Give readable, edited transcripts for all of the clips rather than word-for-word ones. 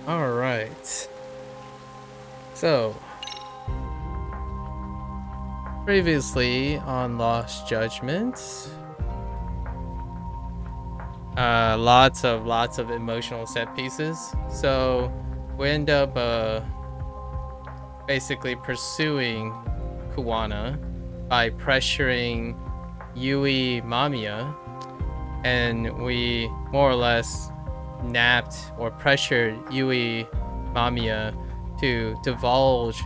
All right. So, previously on Lost Judgment, lots of emotional set pieces. So, we end up basically pursuing Kuwana by pressuring Yui Mamiya, and we more or less napped or pressured Yui Mamiya to divulge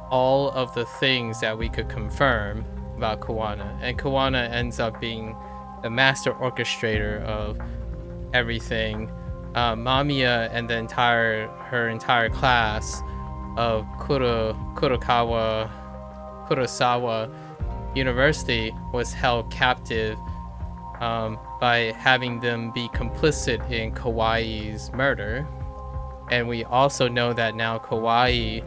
all of the things that we could confirm about Kuwana. And Kuwana ends up being the master orchestrator of everything. Mamiya and her entire class of Kurosawa University was held captive by having them be complicit in Kawaii's murder. And we also know that now Kawai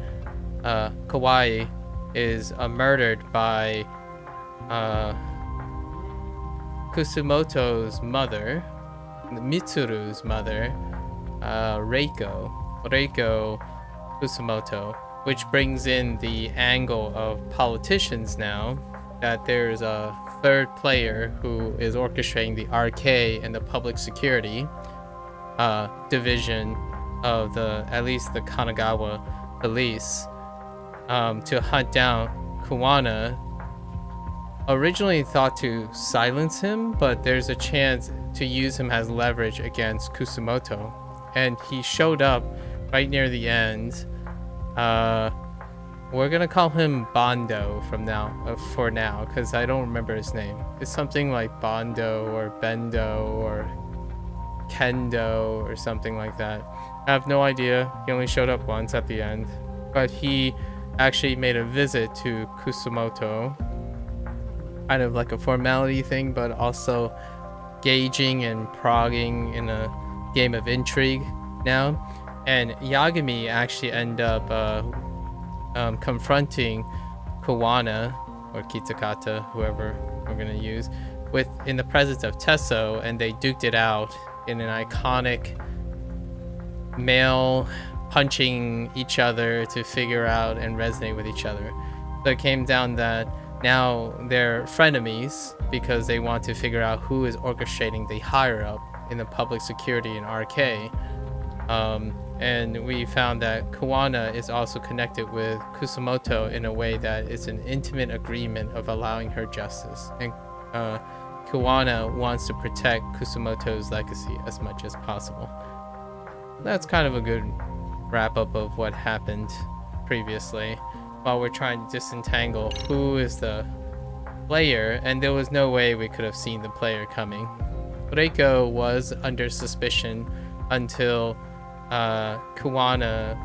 is murdered by Kusumoto's mother, Mitsuru's mother, Reiko Kusumoto, which brings in the angle of politicians now, that there's a third player who is orchestrating the RK and the public security division of at least the Kanagawa police, to hunt down Kuwana. Originally thought to silence him, but there's a chance to use him as leverage against Kusumoto. And he showed up right near the end. We're gonna call him Bondo for now, because I don't remember his name. It's something like Bondo or Bendo or Kendo or something like that. I have no idea. He only showed up once at the end, but he actually made a visit to Kusumoto, kind of like a formality thing, but also gauging and progging in a game of intrigue now. And Yagami actually end up confronting Kuwana or Kitakata, whoever we're gonna use, in the presence of Tesso, and they duked it out in an iconic male punching each other to figure out and resonate with each other. So it came down that now they're frenemies because they want to figure out who is orchestrating the higher up in the public security in RK. And we found that Kuwana is also connected with Kusumoto in a way that it's an intimate agreement of allowing her justice. And Kuwana wants to protect Kusumoto's legacy as much as possible. That's kind of a good wrap up of what happened previously, while we're trying to disentangle who is the player, and there was no way we could have seen the player coming. Reiko was under suspicion until Kuwana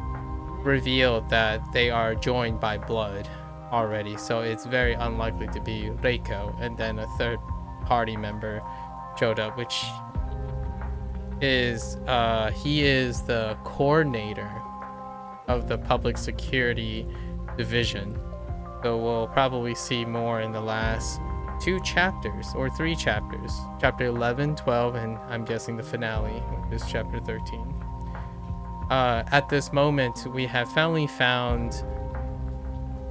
revealed that they are joined by blood already, so it's very unlikely to be Reiko, and then a third party member showed up, which is he is the coordinator of the public security division. So we'll probably see more in the last 2 chapters or 3 chapters, chapter 11, 12, and I'm guessing the finale, which is chapter 13. At this moment, we have finally found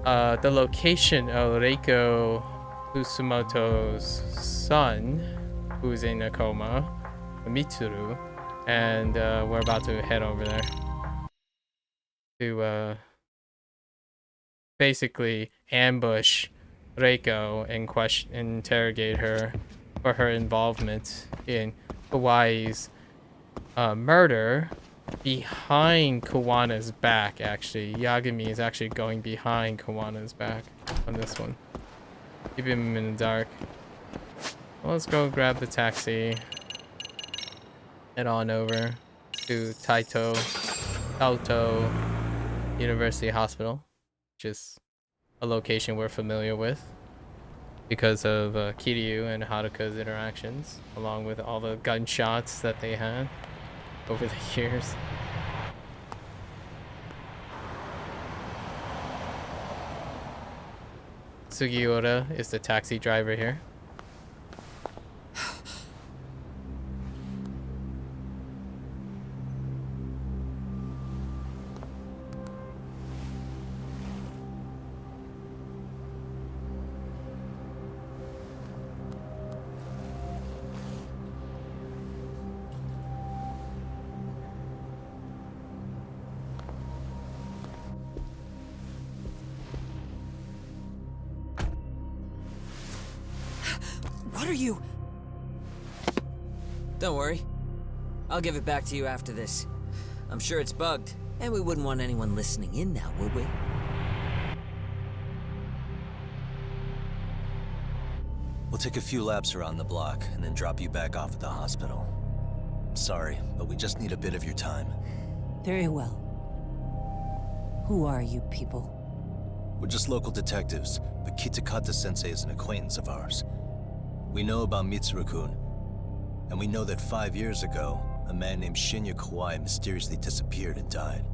the location of Reiko Kusumoto's son, who's in a coma, Mitsuru, and we're about to head over there to basically ambush Reiko and interrogate her for her involvement in Kawaii's murder behind Kawana's back. Actually, Yagami is actually going behind Kawana's back on this one. Keep him in the dark. Well, let's go grab the taxi. Head on over to Taito University Hospital, which is a location we're familiar with because of Kiryu and Haruka's interactions, along with all the gunshots that they had over the years. Sugiura is the taxi driver here. What are you... Don't worry. I'll give it back to you after this. I'm sure it's bugged, and we wouldn't want anyone listening in now, would we? We'll take a few laps around the block, and then drop you back off at the hospital. Sorry, but we just need a bit of your time. Very well. Who are you people? We're just local detectives, but Kitakata-sensei is an acquaintance of ours. We know about Mitsuru-kun, and we know that 5 years ago, a man named Shinya Kawai mysteriously disappeared and died.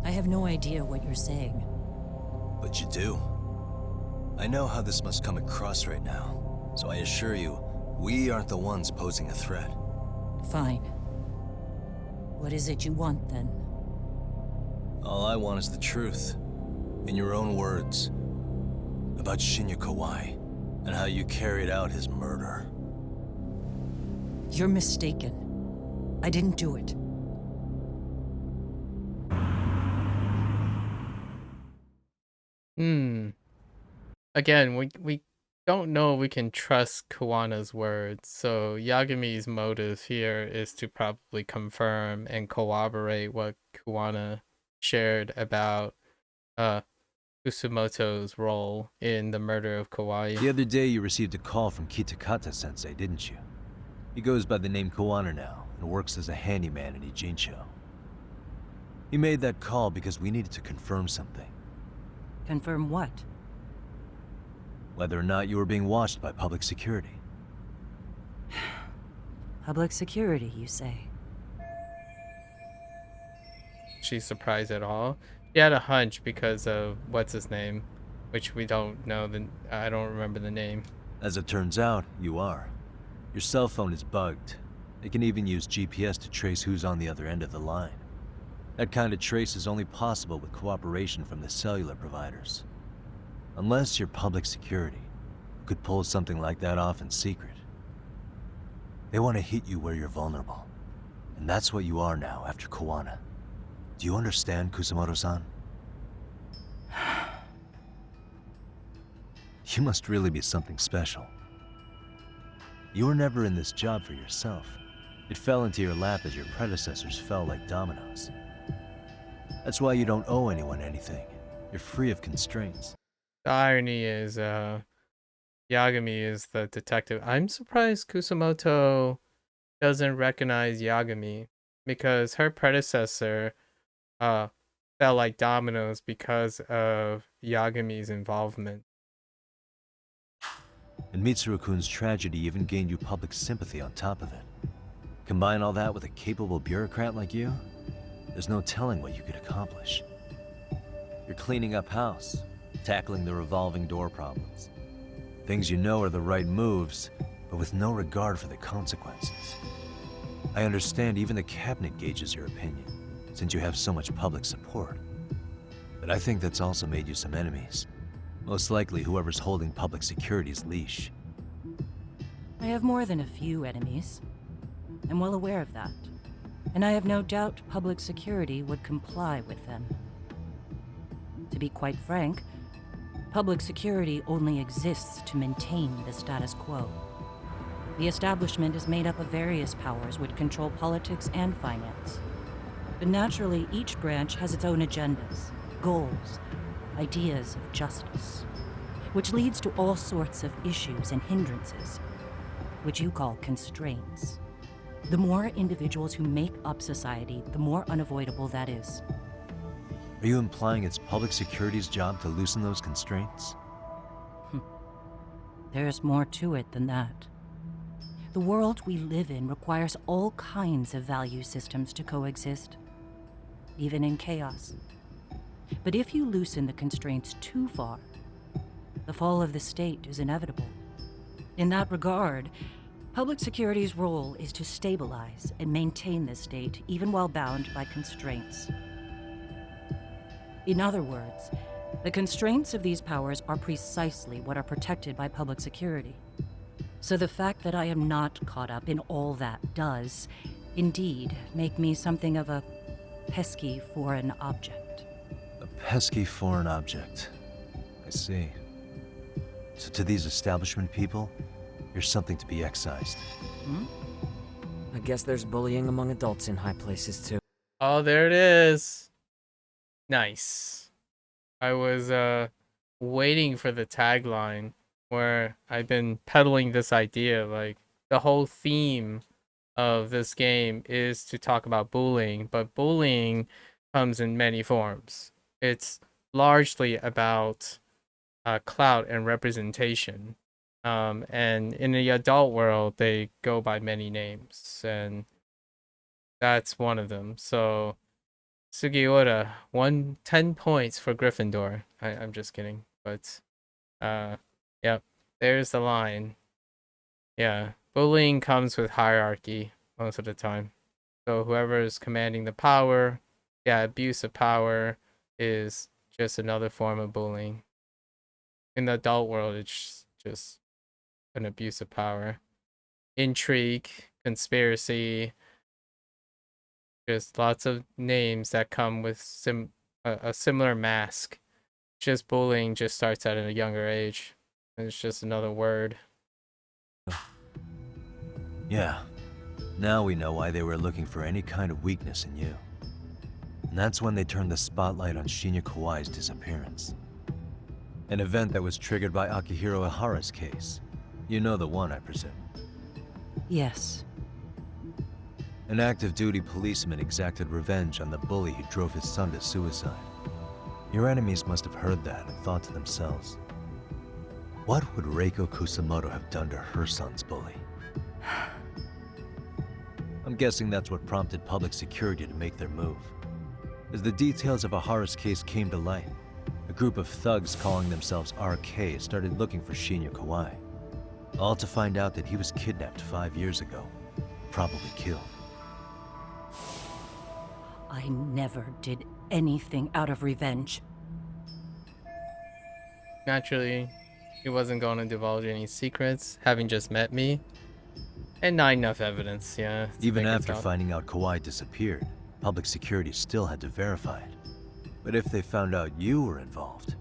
I have no idea what you're saying. But you do. I know how this must come across right now, so I assure you, we aren't the ones posing a threat. Fine. What is it you want, then? All I want is the truth. In your own words. About Shinya Kawai, and how you carried out his murder. You're mistaken. I didn't do it. Again, we don't know if we can trust Kawana's words, so Yagami's motive here is to probably confirm and corroborate what Kawana shared about Kusumoto's role in the murder of Kawai. The other day you received a call from Kitakata-sensei, didn't you? He goes by the name Kawana now, and works as a handyman in Ijincho. He made that call because we needed to confirm something. Confirm what? Whether or not you were being watched by public security. Public security, you say? She's surprised at all. She had a hunch because of what's his name, which we don't know. I don't remember the name. As it turns out, you are. Your cell phone is bugged. It can even use GPS to trace who's on the other end of the line. That kind of trace is only possible with cooperation from the cellular providers. Unless you're public security, who could pull something like that off in secret. They want to hit you where you're vulnerable. And that's what you are now after Kawana. Do you understand, Kusumoto-san? You must really be something special. You were never in this job for yourself. It fell into your lap as your predecessors fell like dominoes. That's why you don't owe anyone anything. You're free of constraints. The irony is, Yagami is the detective. I'm surprised Kusumoto doesn't recognize Yagami, because her predecessor fell like dominoes because of Yagami's involvement. And Mitsuru-kun's tragedy even gained you public sympathy on top of it. Combine all that with a capable bureaucrat like you, there's no telling what you could accomplish. You're cleaning up house, tackling the revolving door problems. Things you know are the right moves, but with no regard for the consequences. I understand even the cabinet gauges your opinion, since you have so much public support. But I think that's also made you some enemies. Most likely whoever's holding public security's leash. I have more than a few enemies. I'm well aware of that. And I have no doubt public security would comply with them. To be quite frank, public security only exists to maintain the status quo. The establishment is made up of various powers which control politics and finance. But naturally, each branch has its own agendas, goals, ideas of justice, which leads to all sorts of issues and hindrances, which you call constraints. The more individuals who make up society, the more unavoidable that is. Are you implying it's public security's job to loosen those constraints? There's more to it than that. The world we live in requires all kinds of value systems to coexist, even in chaos. But if you loosen the constraints too far, the fall of the state is inevitable. In that regard, public security's role is to stabilize and maintain the state even while bound by constraints. In other words, the constraints of these powers are precisely what are protected by public security. So the fact that I am not caught up in all that does, indeed, make me something of a pesky foreign object. A pesky foreign object. I see. So to these establishment people, You're something to be excised. I guess there's bullying among adults in high places too. Oh, there it is. Nice. I was waiting for the tagline where I've been peddling this idea. Like, the whole theme of this game is to talk about bullying, but bullying comes in many forms. It's largely about clout and representation. And in the adult world, they go by many names, and that's one of them. So, Sugiura, 10 points for Gryffindor. I'm just kidding, but yep, there's the line. Yeah, bullying comes with hierarchy most of the time. So whoever is commanding the power, yeah, abuse of power is just another form of bullying. In the adult world, it's just an abuse of power. Intrigue, conspiracy, just lots of names that come with a similar mask. Just bullying just starts at a younger age. It's just another word. Yeah. Now we know why they were looking for any kind of weakness in you. And that's when they turned the spotlight on Shinya Kawai's disappearance. An event that was triggered by Akihiro Ihara's case. You know the one, I presume. Yes. An active duty policeman exacted revenge on the bully who drove his son to suicide. Your enemies must have heard that and thought to themselves, what would Reiko Kusamoto have done to her son's bully? I'm guessing that's what prompted public security to make their move. As the details of Ihara's case came to light, a group of thugs calling themselves RK started looking for Shinya Kawai. All to find out that he was kidnapped 5 years ago, probably killed. I never did anything out of revenge. Naturally, he wasn't going to divulge any secrets, having just met me. And not enough evidence, yeah. Even after finding out Kawai disappeared, public security still had to verify it. But if they found out you were involved,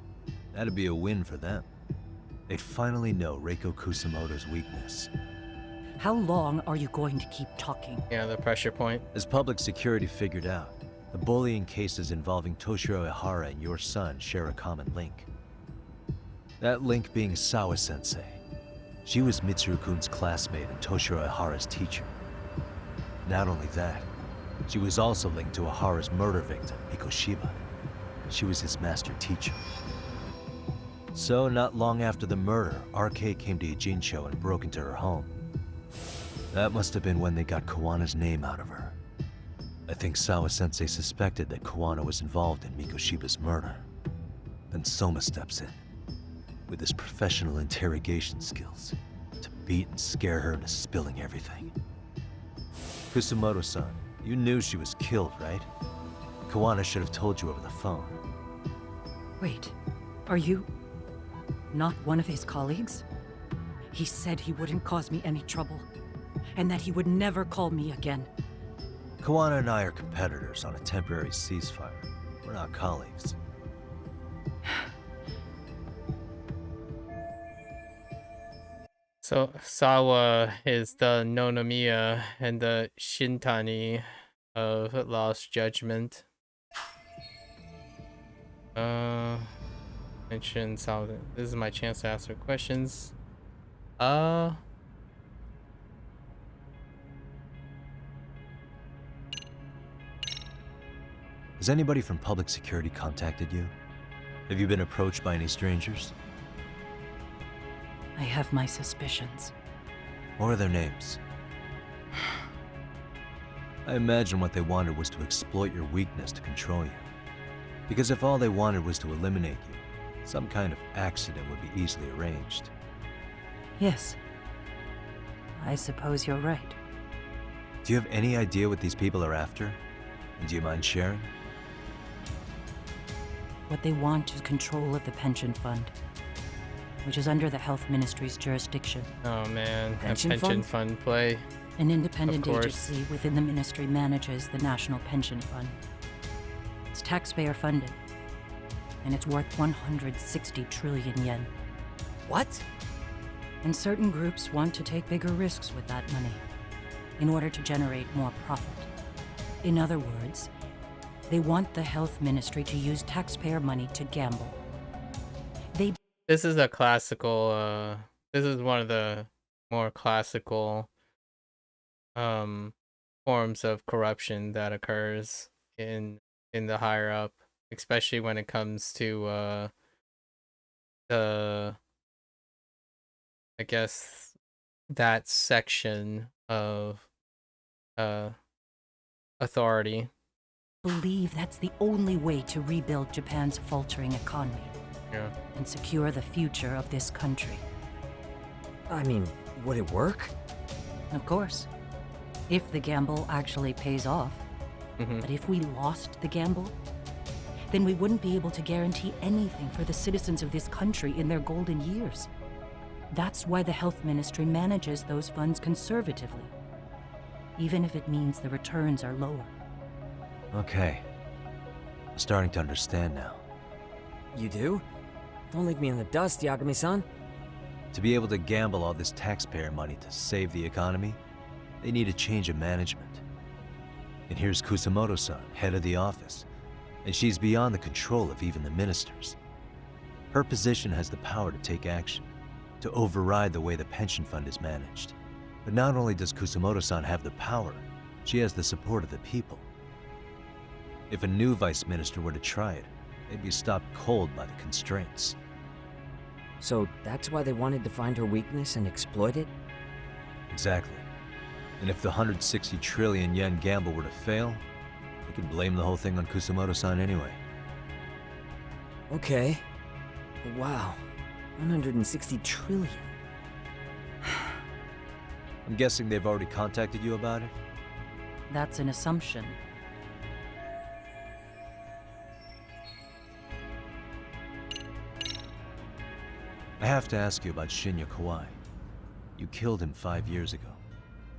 that'd be a win for them. They'd finally know Reiko Kusamoto's weakness. How long are you going to keep talking? Yeah, the pressure point. As public security figured out, the bullying cases involving Toshiro Ihara and your son share a common link. That link being Sawa-sensei. She was Mitsuru-kun's classmate and Toshiro Ihara's teacher. Not only that, she was also linked to Ihara's murder victim, Mikoshiba. She was his master teacher. So, not long after the murder, RK came to Ijincho and broke into her home. That must have been when they got Kawana's name out of her. I think Sawa-sensei suspected that Kawana was involved in Mikoshiba's murder. Then Soma steps in, with his professional interrogation skills, to beat and scare her into spilling everything. Kusamoto-san, you knew she was killed, right? Kawana should have told you over the phone. Wait, are you not one of his colleagues? He said he wouldn't cause me any trouble, and that he would never call me again. Kawana and I are competitors on a temporary ceasefire. We're not colleagues. So Sawa is the Nonomiya and the Shintani of Lost Judgment. Mention Sawa. This is my chance to ask her questions. Has anybody from public security contacted you? Have you been approached by any strangers? I have my suspicions. What are their names? I imagine what they wanted was to exploit your weakness to control you. Because if all they wanted was to eliminate you, some kind of accident would be easily arranged. Yes. I suppose you're right. Do you have any idea what these people are after? And do you mind sharing? What they want is control of the pension fund, which is under the Health Ministry's jurisdiction. Oh man, Pension a pension fund play. An independent Of course. agency within the ministry manages the National Pension Fund. It's taxpayer funded, and it's worth 160 trillion yen. What? And certain groups want to take bigger risks with that money in order to generate more profit. In other words, they want the health ministry to use taxpayer money to gamble. This is a classical. This is one of the more classical forms of corruption that occurs in the higher up, especially when it comes to the, I guess, that section of authority. Believe that's the only way to rebuild Japan's faltering economy Yeah. and secure the future of this country. I mean, would it work? Of course, if the gamble actually pays off. Mhm. But if we lost the gamble, then we wouldn't be able to guarantee anything for the citizens of this country in their golden years. That's why the health ministry manages those funds conservatively, even if it means the returns are lower. Okay. I'm starting to understand now. You do? Don't leave me in the dust, Yagami-san. To be able to gamble all this taxpayer money to save the economy, they need a change of management. And here's Kusamoto-san, head of the office, and she's beyond the control of even the ministers. Her position has the power to take action, to override the way the pension fund is managed. But not only does Kusamoto-san have the power, she has the support of the people. If a new vice minister were to try it, they'd be stopped cold by the constraints. So that's why they wanted to find her weakness and exploit it? Exactly. And if the 160 trillion yen gamble were to fail, they could blame the whole thing on Kusamoto-san anyway. Okay. Wow. 160 trillion. I'm guessing they've already contacted you about it? That's an assumption. I have to ask you about Shinya Kawai. You killed him 5 years ago.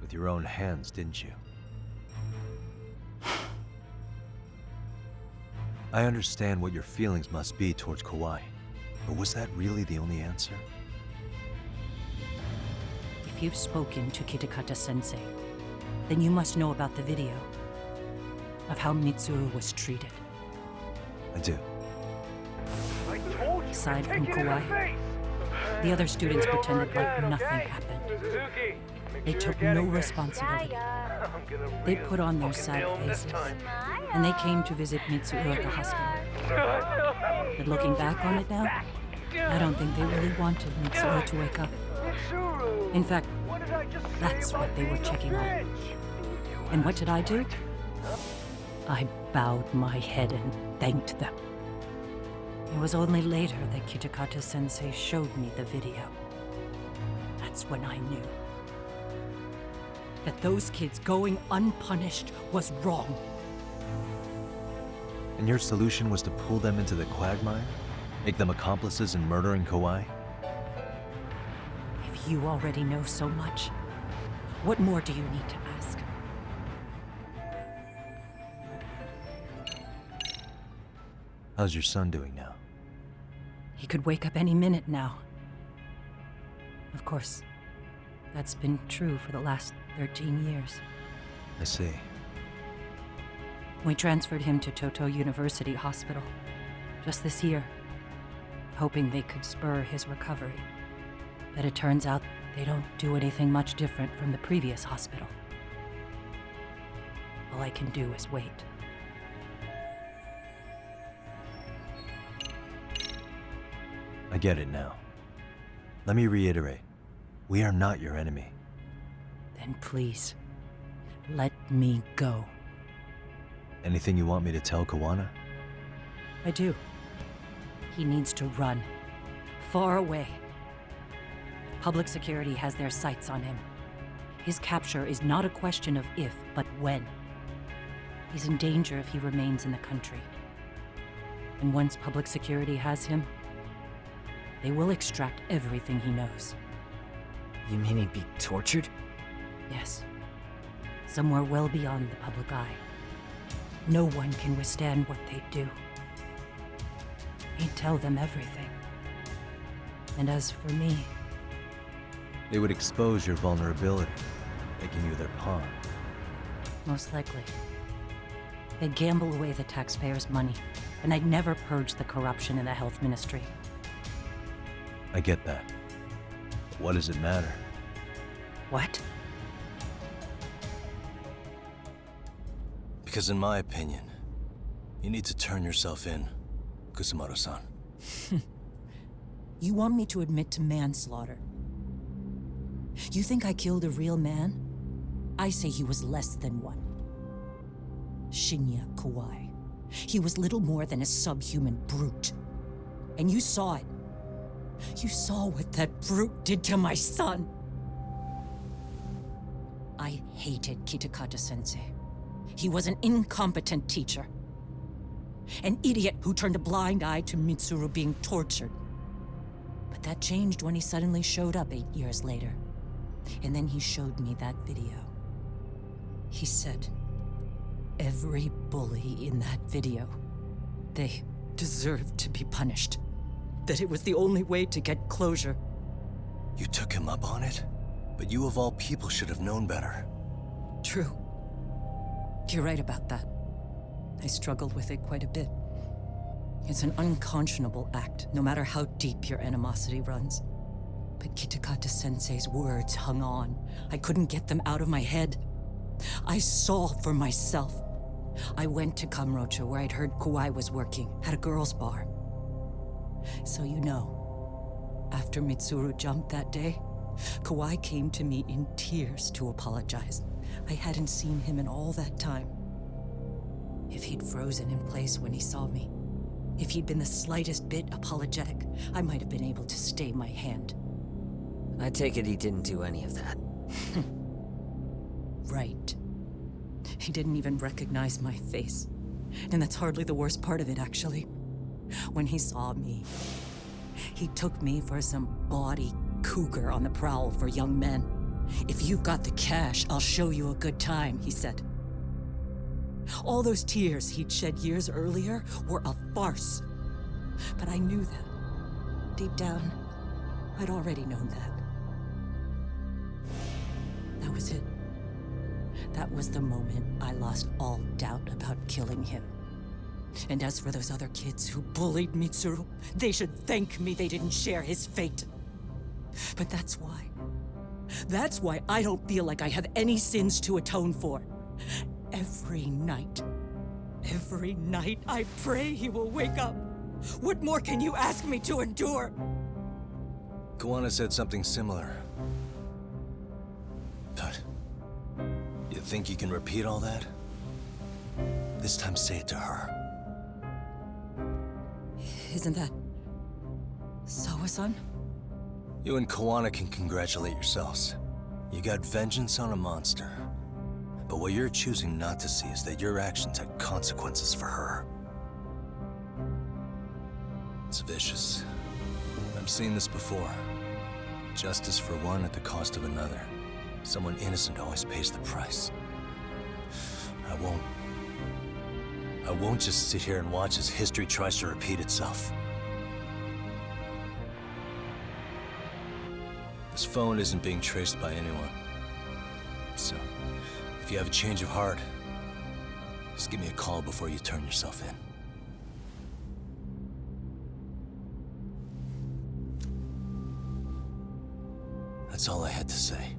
With your own hands, didn't you? I understand what your feelings must be towards Kawai, but was that really the only answer? If you've spoken to Kitakata-sensei, then you must know about the video of how Mitsuru was treated. I do. Aside from Kawai, the other students pretended like nothing happened. They took no responsibility. They put on their sad faces, and they came to visit Mitsuru at the hospital. But looking back on it now, I don't think they really wanted Mitsuru to wake up. In fact, that's what they were checking on. And what did I do? I bowed my head and thanked them. It was only later that Kitakata-sensei showed me the video. That's when I knew that those kids going unpunished was wrong. And your solution was to pull them into the quagmire? Make them accomplices in murdering Kawai? If you already know so much, what more do you need to ask? How's your son doing now? He could wake up any minute now. Of course, that's been true for the last 13 years. I see. We transferred him to Toto University Hospital just this year, hoping they could spur his recovery. But it turns out they don't do anything much different from the previous hospital. All I can do is wait. I get it now. Let me reiterate. We are not your enemy. Then please, let me go. Anything you want me to tell Kawana? I do. He needs to run. Far away. Public security has their sights on him. His capture is not a question of if, but when. He's in danger if he remains in the country. And once public security has him, they will extract everything he knows. You mean he'd be tortured? Yes. Somewhere well beyond the public eye. No one can withstand what they do. He'd tell them everything. And as for me, They would expose your vulnerability, making you their pawn. Most likely. They'd gamble away the taxpayers' money, and I'd never purge the corruption in the health ministry. I get that. But what does it matter? What? Because in my opinion, you need to turn yourself in, Kusumoto-san. You want me to admit to manslaughter? You think I killed a real man? I say he was less than one. Shinya Kawai. He was little more than a subhuman brute. And you saw it. You saw what that brute did to my son. I hated Kitakata-sensei. He was an incompetent teacher. An idiot who turned a blind eye to Mitsuru being tortured. But that changed when he suddenly showed up 8 years later. And then he showed me that video. He said, every bully in that video, they deserved to be punished. That it was the only way to get closure. You took him up on it? But you of all people should have known better. True. You're right about that. I struggled with it quite a bit. It's an unconscionable act, no matter how deep your animosity runs. But Kitakata-sensei's words hung on. I couldn't get them out of my head. I saw for myself. I went to Kamurocho, where I'd heard Kawai was working, at a girls' bar. So you know, after Mitsuru jumped that day, Kawai came to me in tears to apologize. I hadn't seen him in all that time. If he'd frozen in place when he saw me, if he'd been the slightest bit apologetic, I might have been able to stay my hand. I take it he didn't do any of that. Right. He didn't even recognize my face. And that's hardly the worst part of it, actually. When he saw me, he took me for some bawdy cougar on the prowl for young men. If you've got the cash, I'll show you a good time, he said. All those tears he'd shed years earlier were a farce. But I knew that. Deep down, I'd already known that. That was it. That was the moment I lost all doubt about killing him. And as for those other kids who bullied Mitsuru, they should thank me they didn't share his fate. But that's why. That's why I don't feel like I have any sins to atone for. Every night I pray he will wake up. What more can you ask me to endure? Kawana said something similar. But you think you can repeat all that? This time say it to her. Isn't that Sawa-san? You and Kawana can congratulate yourselves. You got vengeance on a monster. But what you're choosing not to see is that your actions had consequences for her. It's vicious. I've seen this before. Justice for one at the cost of another. Someone innocent always pays the price. I won't just sit here and watch as history tries to repeat itself. This phone isn't being traced by anyone. So, if you have a change of heart, just give me a call before you turn yourself in. That's all I had to say.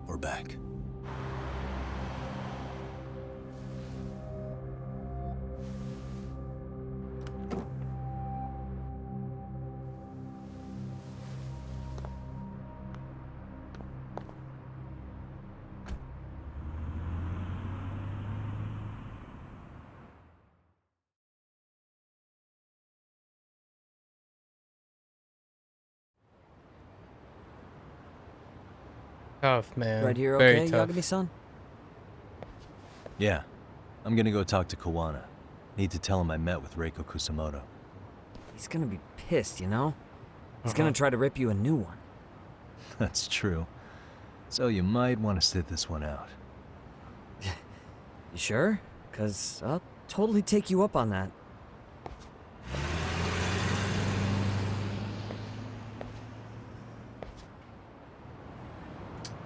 We're back. Tough, man. Right here, Very okay, tough. Yagami-san? Yeah. I'm gonna go talk to Kawana. Need to tell him I met with Reiko Kusumoto. He's gonna be pissed, you know? He's gonna try to rip you a new one. That's true. So you might want to sit this one out. You sure? 'Cause I'll totally take you up on that.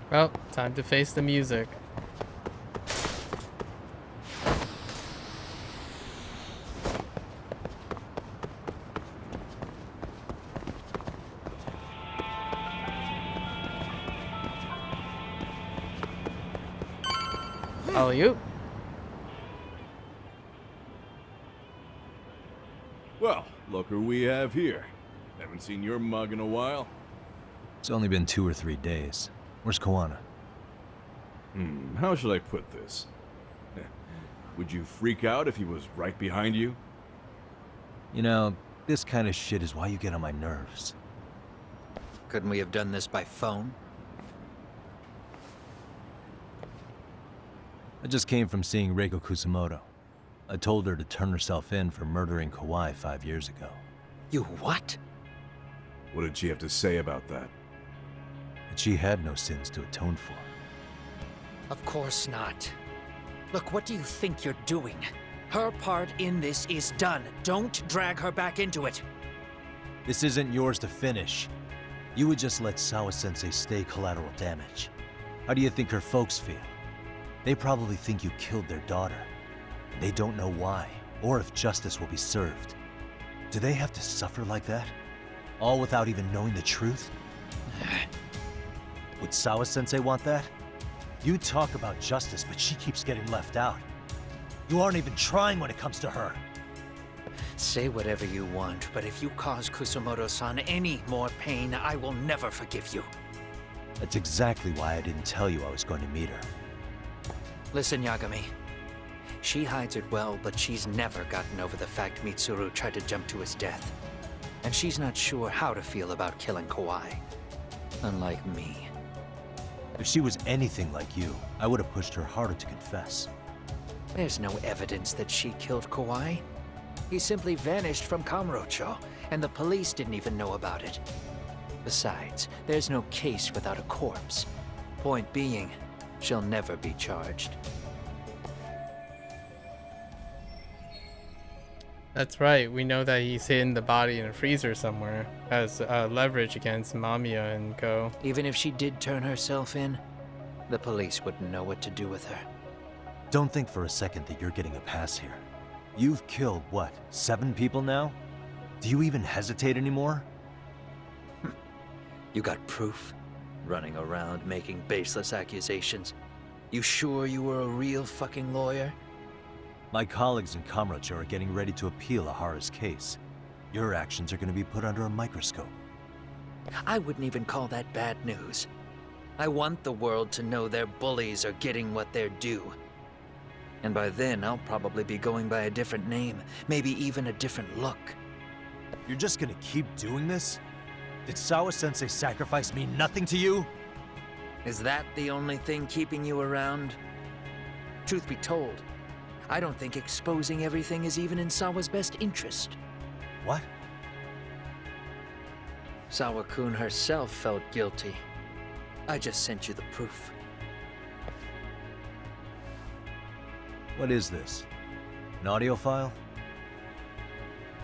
Well, time to face the music. Alley-oop. Well, look who we have here. Haven't seen your mug in a while. It's only been 2 or 3 days. Where's Koana? How should I put this? Would you freak out if he was right behind you? You know, this kind of shit is why you get on my nerves. Couldn't we have done this by phone? I just came from seeing Reiko Kusamoto. I told her to turn herself in for murdering Kawai 5 years ago. You what? What did she have to say about that? That she had no sins to atone for. Of course not. Look, what do you think you're doing? Her part in this is done. Don't drag her back into it. This isn't yours to finish. You would just let Sawa-sensei stay collateral damage. How do you think her folks feel? They probably think you killed their daughter. They don't know why, or if justice will be served. Do they have to suffer like that? All without even knowing the truth? Would Sawa-sensei want that? You talk about justice, but she keeps getting left out. You aren't even trying when it comes to her. Say whatever you want, but if you cause Kusamoto-san any more pain, I will never forgive you. That's exactly why I didn't tell you I was going to meet her. Listen, Yagami. She hides it well, but she's never gotten over the fact Mitsuru tried to jump to his death. And she's not sure how to feel about killing Kawai. Unlike me. If she was anything like you, I would have pushed her harder to confess. There's no evidence that she killed Kawai. He simply vanished from Kamurocho, and the police didn't even know about it. Besides, there's no case without a corpse. Point being, she'll never be charged. That's right. We know that he's hidden the body in a freezer somewhere as leverage against Mamiya and Go. Even if she did turn herself in, the police wouldn't know what to do with her. Don't think for a second that you're getting a pass here. You've killed, what, 7 people now? Do you even hesitate anymore? You got proof? Running around making baseless accusations. You sure you were a real fucking lawyer? My colleagues in Kamurocho are getting ready to appeal Ahara's case. Your actions are going to be put under a microscope. I wouldn't even call that bad news. I want the world to know their bullies are getting what they're due. And by then, I'll probably be going by a different name, maybe even a different look. You're just going to keep doing this? Did Sawa-sensei sacrifice mean nothing to you? Is that the only thing keeping you around? Truth be told, I don't think exposing everything is even in Sawa's best interest. What? Sawa-kun herself felt guilty. I just sent you the proof. What is this? An audio file?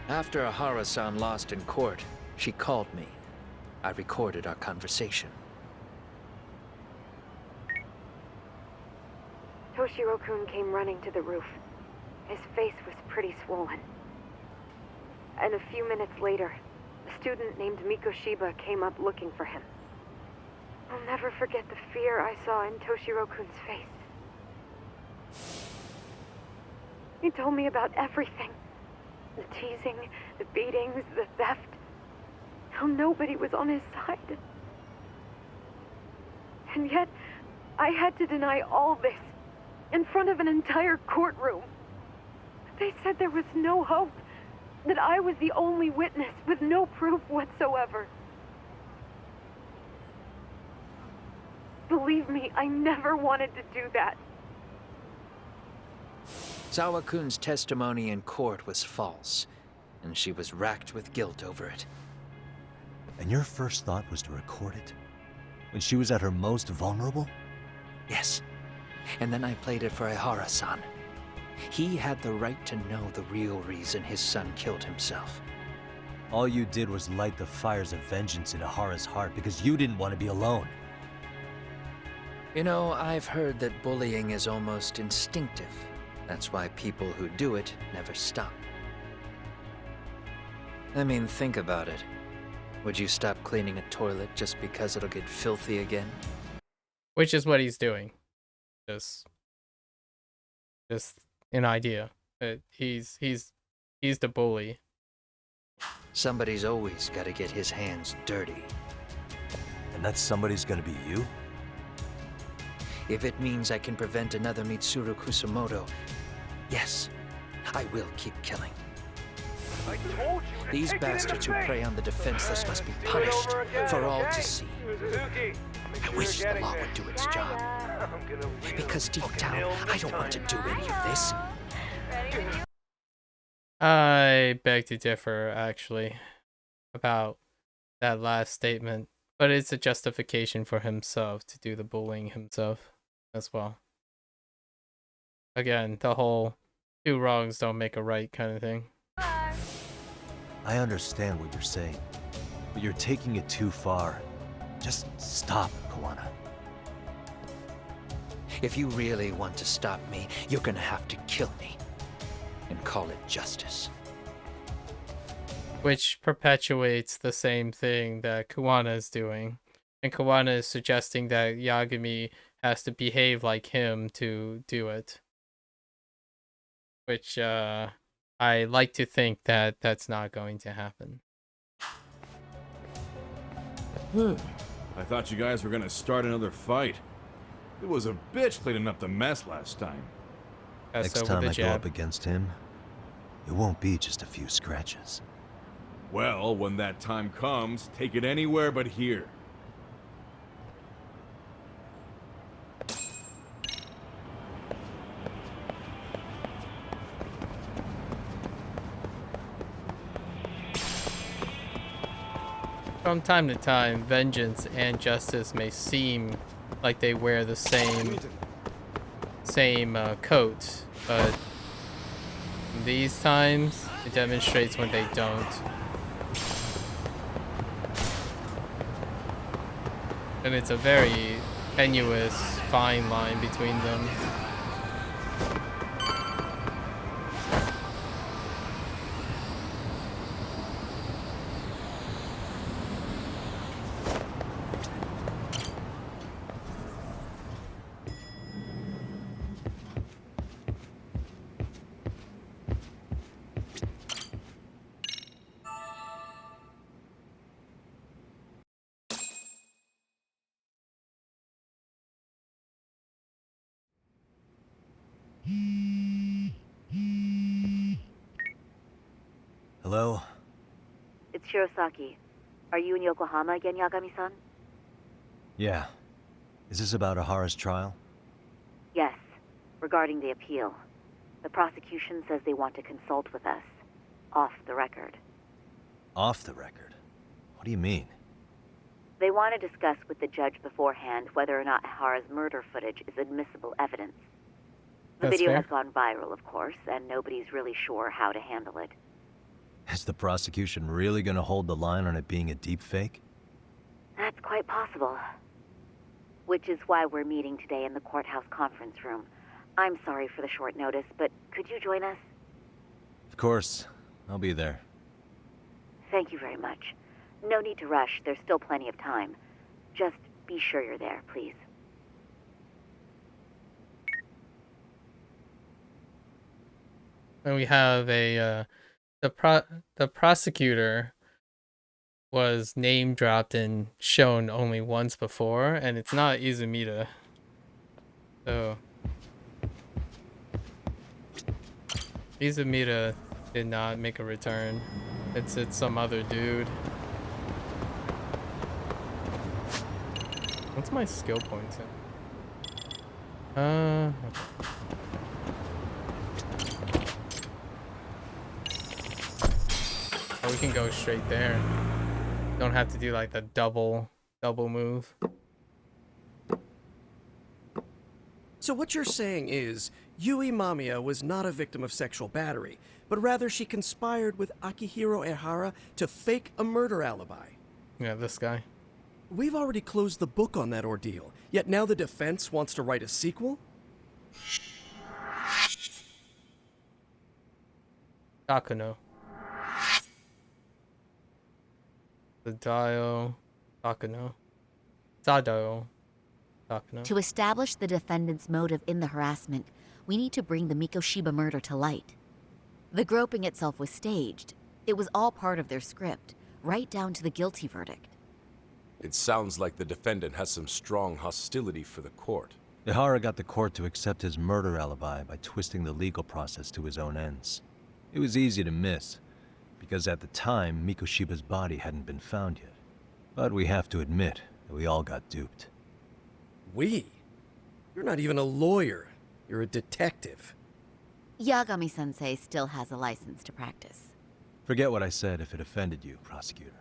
After Ahara-san lost in court, she called me. I recorded our conversation. Toshiro-kun came running to the roof. His face was pretty swollen. And a few minutes later, a student named Mikoshiba came up looking for him. I'll never forget the fear I saw in Toshiro-kun's face. He told me about everything. The teasing, the beatings, the theft. How nobody was on his side. And yet, I had to deny all this in front of an entire courtroom. They said there was no hope, that I was the only witness with no proof whatsoever. Believe me, I never wanted to do that. Sawa-kun's testimony in court was false, and she was racked with guilt over it. And your first thought was to record it? When she was at her most vulnerable? Yes. And then I played it for Ihara-san. He had the right to know the real reason his son killed himself. All you did was light the fires of vengeance in Ahara's heart because you didn't want to be alone. You know, I've heard that bullying is almost instinctive. That's why people who do it never stop. I mean, think about it. Would you stop cleaning a toilet just because it'll get filthy again? Which is what he's doing. Just an idea. He's the bully. Somebody's always got to get his hands dirty. And that somebody's gonna be you? If it means I can prevent another Mitsuru Kusamoto, yes, I will keep killing. These bastards who prey on the defenseless must be punished for all to see. I wish the law would do its job. Because deep down, I don't want to do any of this. I beg to differ, actually, about that last statement. But it's a justification for himself to do the bullying himself as well. Again, the whole two wrongs don't make a right kind of thing. I understand what you're saying, but you're taking it too far. Just stop, Kawana. If you really want to stop me, you're gonna have to kill me. And call it justice. Which perpetuates the same thing that Kawana is doing. And Kawana is suggesting that Yagami has to behave like him to do it. Which, I like to think that that's not going to happen. I thought you guys were gonna start another fight. It was a bitch cleaning up the mess last time. Next time I go up against him, it won't be just a few scratches. Well, when that time comes, take it anywhere but here. From time to time, vengeance and justice may seem like they wear the same coat, but these times it demonstrates when they don't. And it's a very tenuous, fine line between them. Hello? It's Shirosaki. Are you in Yokohama again, Yagami-san? Yeah. Is this about Ahara's trial? Yes, regarding the appeal. The prosecution says they want to consult with us. Off the record. Off the record? What do you mean? They want to discuss with the judge beforehand whether or not Ahara's murder footage is admissible evidence. The That's video fair. has gone viral, of course, and nobody's really sure how to handle it. Is the prosecution really gonna hold the line on it being a deep fake? That's quite possible. Which is why we're meeting today in the courthouse conference room. I'm sorry for the short notice, but could you join us? Of course. I'll be there. Thank you very much. No need to rush, there's still plenty of time. Just be sure you're there, please. And we have a the prosecutor was name dropped and shown only once before, and it's not Izumita. So Izumita did not make a return. It's some other dude. What's my skill points in? Oh, we can go straight there. Don't have to do like the double move. So what you're saying is, Yui Mamiya was not a victim of sexual battery, but rather she conspired with Akihiro Ehara to fake a murder alibi. Yeah, this guy. we've already closed the book on that ordeal, yet now the defense wants to write a sequel? Takuno. Sadayo. Takuno. Sadayo. Takuno. To establish the defendant's motive in the harassment, we need to bring the Mikoshiba murder to light. The groping itself was staged. It was all part of their script, right down to the guilty verdict. It sounds like the defendant has some strong hostility for the court. Ihara got the court to accept his murder alibi by twisting the legal process to his own ends. It was easy to miss, because at the time, Mikoshiba's body hadn't been found yet. But we have to admit that we all got duped. We? You're not even a lawyer. You're a detective. Yagami-sensei still has a license to practice. Forget what I said if it offended you, prosecutor.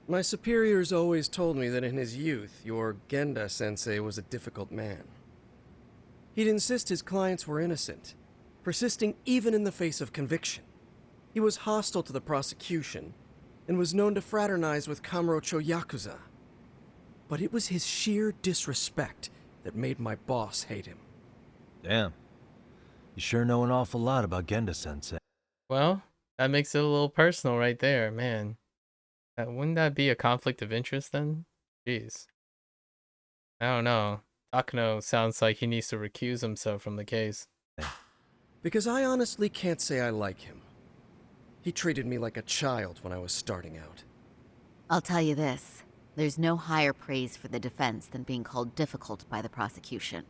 My superiors always told me that in his youth, your Genda-sensei was a difficult man. He'd insist his clients were innocent, persisting even in the face of conviction. He was hostile to the prosecution, and was known to fraternize with Kamurocho Yakuza. But it was his sheer disrespect that made my boss hate him. Damn. You sure know an awful lot about Genda-sensei. Well, that makes it a little personal right there, man. Wouldn't that be a conflict of interest then? Jeez. I don't know. Takuno sounds like he needs to recuse himself from the case. Because I honestly can't say I like him. He treated me like a child when I was starting out. I'll tell you this. There's no higher praise for the defense than being called difficult by the prosecution.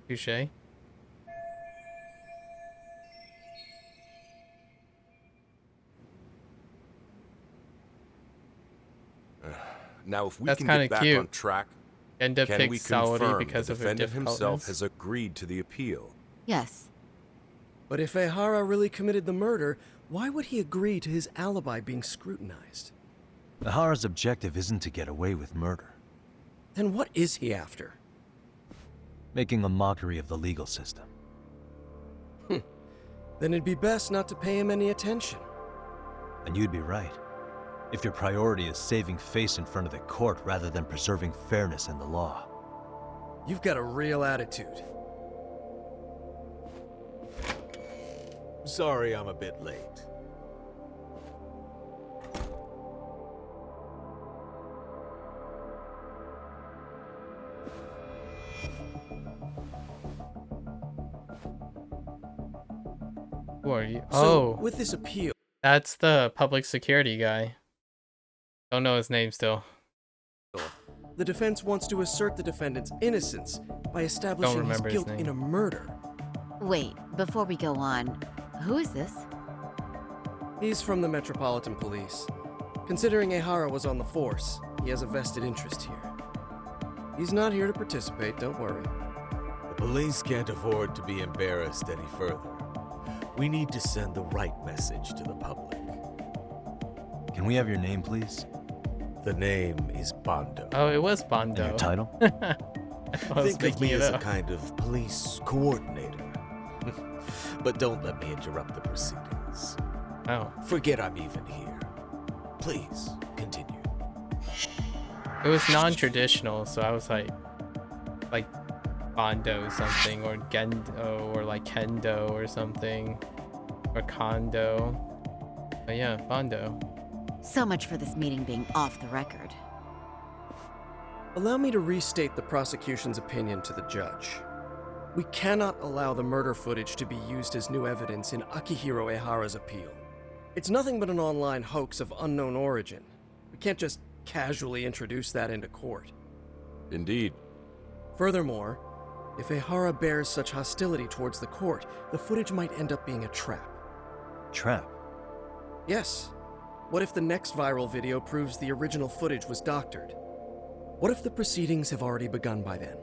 Touché. Now, if we That's can kinda get back cute. on track, Genda can we picks Saori confirm because the of her defendant himself difficultness. has agreed to the appeal? Yes. But if Ehara really committed the murder, why would he agree to his alibi being scrutinized? Ihara's objective isn't to get away with murder. Then what is he after? Making a mockery of the legal system. Then it'd be best not to pay him any attention. And you'd be right. If your priority is saving face in front of the court rather than preserving fairness in the law. You've got a real attitude. Sorry I'm a bit late. Who are you? So, Oh, with this appeal, that's the public security guy. Don't know his name still. the defense wants to assert the defendant's innocence by establishing his remember his guilt name. in a murder. Wait, before we go on, who is this? He's from the Metropolitan Police. Considering Ehara was on the force, he has a vested interest here. He's not here to participate, don't worry. The police can't afford to be embarrassed any further. We need to send the right message to the public. Can we have your name, please? The name is Bondo. Oh, it was And Bondo. your title? I was Think of making me it as a up. kind of police coordinator. But don't let me interrupt the proceedings. Oh, Forget I'm even here. Please, continue. it was non-traditional, so I was like Bondo something, or Gendo, or like Kendo or something, or Kondo. But yeah, Bondo. So much for this meeting being off the record. Allow me to restate the prosecution's opinion to the judge. We cannot allow the murder footage to be used as new evidence in Akihiro Ehara's appeal. It's nothing but an online hoax of unknown origin. We can't just casually introduce that into court. Indeed. Furthermore, if Ehara bears such hostility towards the court, the footage might end up being a trap. Trap. Yes. What if the next viral video proves the original footage was doctored? What if the proceedings have already begun by then?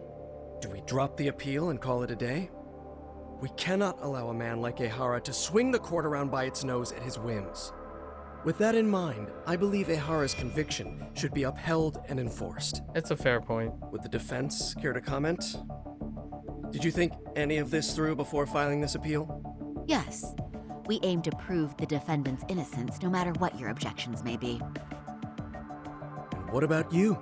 Do we drop the appeal and call it a day? We cannot allow a man like Ehara to swing the court around by its nose at his whims. With that in mind, I believe Ehara's conviction should be upheld and enforced. It's a fair point. Would the defense care to comment? Did you think any of this through before filing this appeal? Yes. We aim to prove the defendant's innocence no matter what your objections may be. what about you?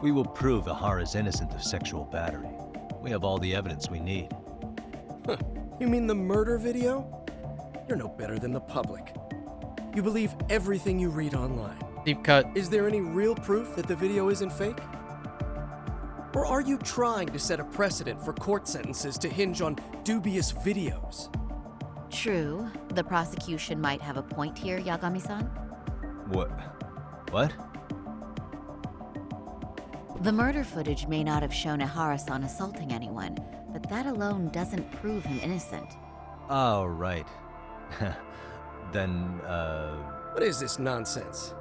We will prove Ahara's innocent of sexual battery. We have all the evidence we need. Huh. You mean the murder video? You're no better than the public. You believe everything you read online. Deep cut. Is there any real proof that the video isn't fake? Or are you trying to set a precedent for court sentences to hinge on dubious videos? True. The prosecution might have a point here, Yagami-san. What? What? The murder footage may not have shown Ihara-san assaulting anyone, but that alone doesn't prove him innocent. Oh, right. Then, What is this nonsense?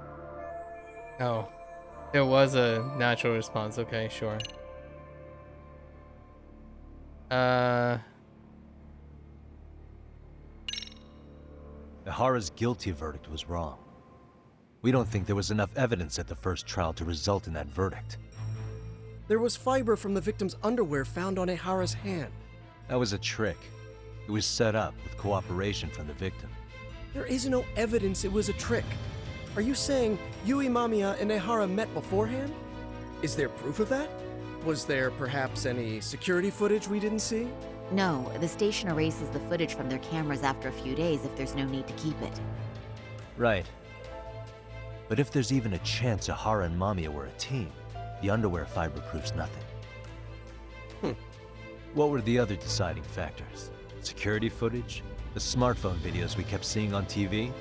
Oh. There was a natural response. Okay, sure. Ihara's guilty verdict was wrong. We don't think there was enough evidence at the first trial to result in that verdict. There was fiber from the victim's underwear found on Ihara's hand. That was a trick. It was set up with cooperation from the victim. There is no evidence it was a trick. Are you saying Yui Mamiya and Ihara met beforehand? Is there proof of that? Was there perhaps any security footage we didn't see? No, the station erases the footage from their cameras after a few days if there's no need to keep it. Right. But if there's even a chance Ihara and Mamiya were a team, the underwear fiber proves nothing. What were the other deciding factors? Security footage? The smartphone videos we kept seeing on TV?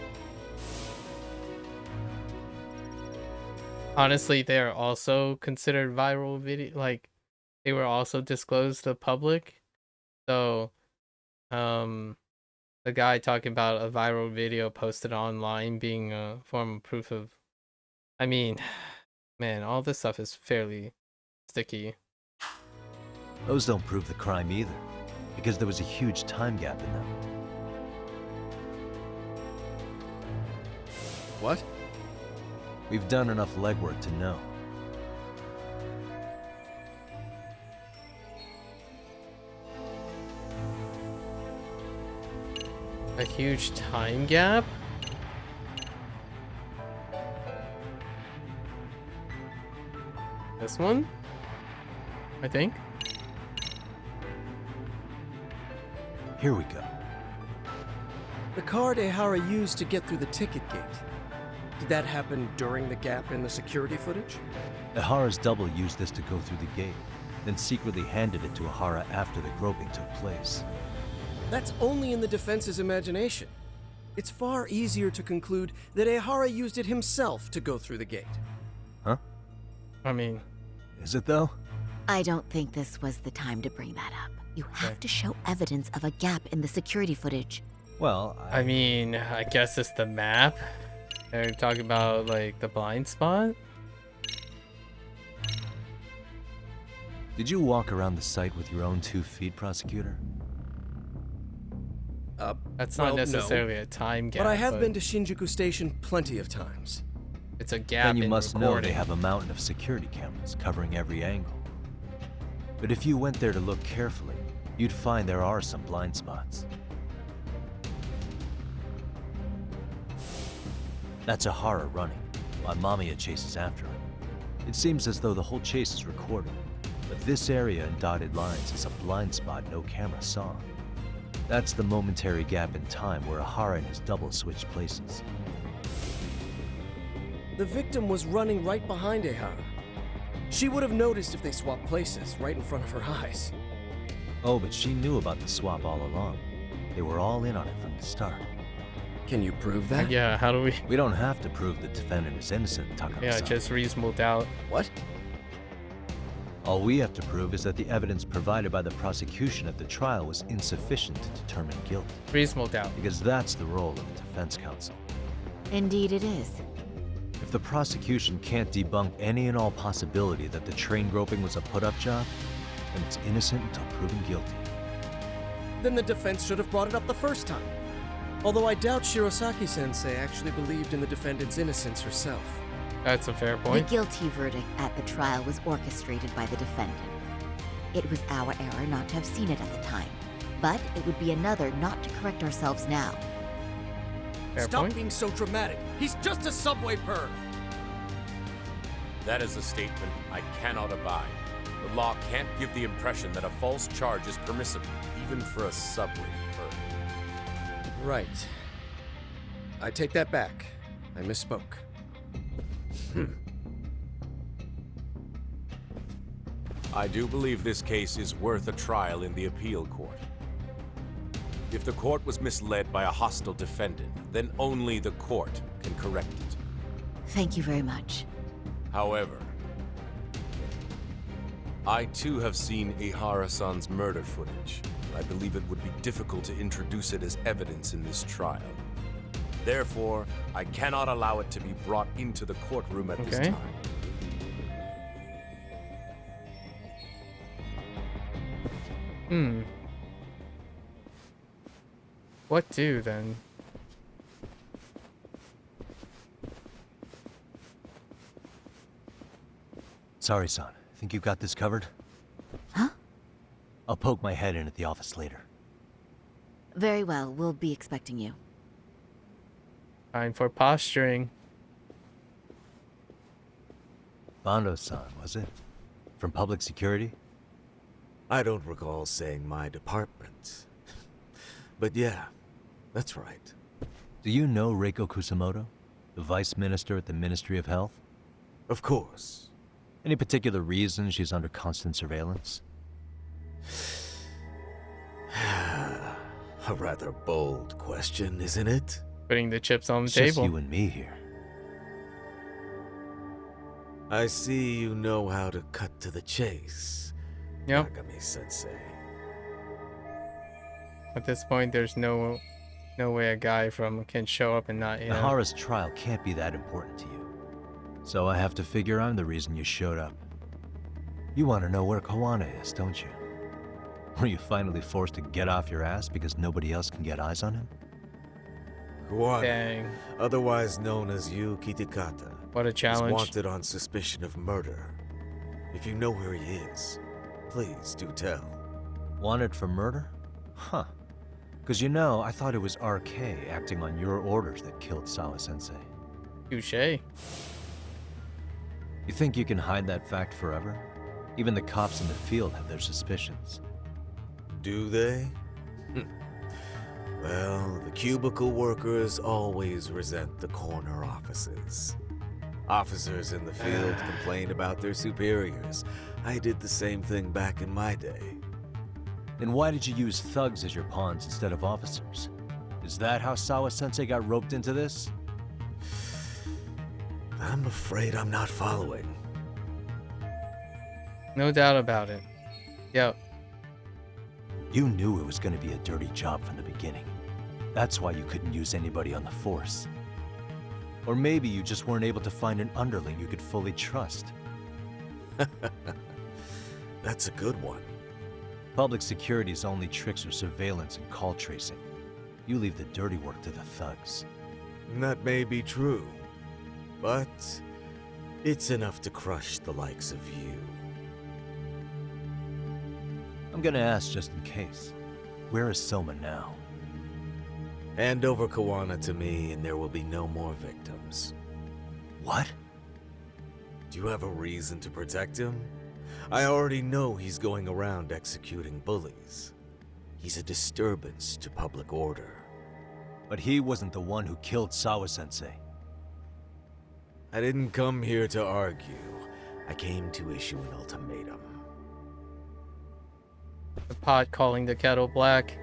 Honestly, they are also considered viral video. Like, they were also disclosed to the public. So, the guy talking about a viral video posted online being a form of proof of... I mean, man, all this stuff is fairly sticky. Those don't prove the crime either, because there was a huge time gap in them. What? We've done enough legwork to know. A huge time gap? This one? I think. Here we go. The card Ihara used to get through the ticket gate. Did that happen during the gap in the security footage? Ihara's double used this to go through the gate, then secretly handed it to Ihara after the groping took place. That's only in the defense's imagination. It's far easier to conclude that Ihara used it himself to go through the gate. Huh? I mean... Is it though? I don't think this was the time to bring that up. You have to show evidence of a gap in the security footage. Well, I mean, I guess it's the map. They're talking about, like, the blind spot? Did you walk around the site with your own 2 feet, prosecutor? That's well, not necessarily no. a time gap. But I have been to Shinjuku Station plenty of times. It's a gap Then you in must know recording. they have a mountain of security cameras covering every angle. But if you went there to look carefully, you'd find there are some blind spots. That's Ihara running, while Mamiya chases after him. It seems as though the whole chase is recorded, but this area in dotted lines is a blind spot no camera saw. That's the momentary gap in time where Ihara and his double switched places. The victim was running right behind Ihara. She would have noticed if they swapped places right in front of her eyes. Oh, but she knew about the swap all along. They were all in on it from the start. Can you prove that? Yeah, how do we... We don't have to prove the defendant is innocent, Takano-san. Yeah, just reasonable doubt. What? All we have to prove is that the evidence provided by the prosecution at the trial was insufficient to determine guilt. Reasonable doubt. Because that's the role of the defense counsel. Indeed it is. If the prosecution can't debunk any and all possibility that the train groping was a put-up job, then it's innocent until proven guilty. Then the defense should have brought it up the first time. Although I doubt Shirosaki-sensei actually believed in the defendant's innocence herself. That's a fair The point. guilty verdict at the trial was orchestrated by the defendant. It was our error not to have seen it at the time, but it would be another not to correct ourselves now. Fair Stop point. being so dramatic. He's just a subway perv. That is a statement I cannot abide. The law can't give the impression that a false charge is permissible, even for a subway perv. Right. I take that back. I misspoke. I do believe this case is worth a trial in the appeal court. If the court was misled by a hostile defendant, then only the court can correct it. Thank you very much. However, I too have seen Ihara-san's murder footage. I believe it would be difficult to introduce it as evidence in this trial. Therefore, I cannot allow it to be brought into the courtroom at this time. What do then? Sorry, son. Think you've got this covered? Huh? I'll poke my head in at the office later. Very well, we'll be expecting you. Time for posturing. Bando-san, was it? From public security? I don't recall saying my department. But yeah, that's right. Do you know Reiko Kusamoto? The vice minister at the Ministry of Health? Of course. Any particular reason she's under constant surveillance? A rather bold question, isn't it? Putting the chips on the It's table. just you and me here. I see you know how to cut to the chase. Yep. Yagami-sensei. At this point, there's no way a guy can show up and not, you know. Ihara's trial can't be that important to you. So I have to figure I'm the reason you showed up. You want to know where Kawana is, don't you? Were you finally forced to get off your ass because nobody else can get eyes on him? Kawana, Dang. otherwise known as Yu Kitakata, What a is challenge. wanted on suspicion of murder. If you know where he is, please do tell. Wanted for murder? Huh. Because you know, I thought it was RK acting on your orders that killed Sawa-sensei. Touché. You think you can hide that fact forever? Even the cops in the field have their suspicions. Do they? Well, the cubicle workers always resent the corner offices. Officers in the field complain about their superiors. I did the same thing back in my day. Then why did you use thugs as your pawns instead of officers? Is that how Sawa-sensei got roped into this? I'm afraid I'm not following. No doubt about it. Yep. You knew it was going to be a dirty job from the beginning. That's why you couldn't use anybody on the force. Or maybe you just weren't able to find an underling you could fully trust. That's a good one. Public security's only tricks are surveillance and call tracing. You leave the dirty work to the thugs. That may be true, but it's enough to crush the likes of you. I'm gonna ask just in case. Where is Soma now? Hand over Kawana to me and there will be no more victims. What? Do you have a reason to protect him? I already know he's going around executing bullies. He's a disturbance to public order. But he wasn't the one who killed Sawa-sensei. I didn't come here to argue. I came to issue an ultimatum. The pot calling the kettle black.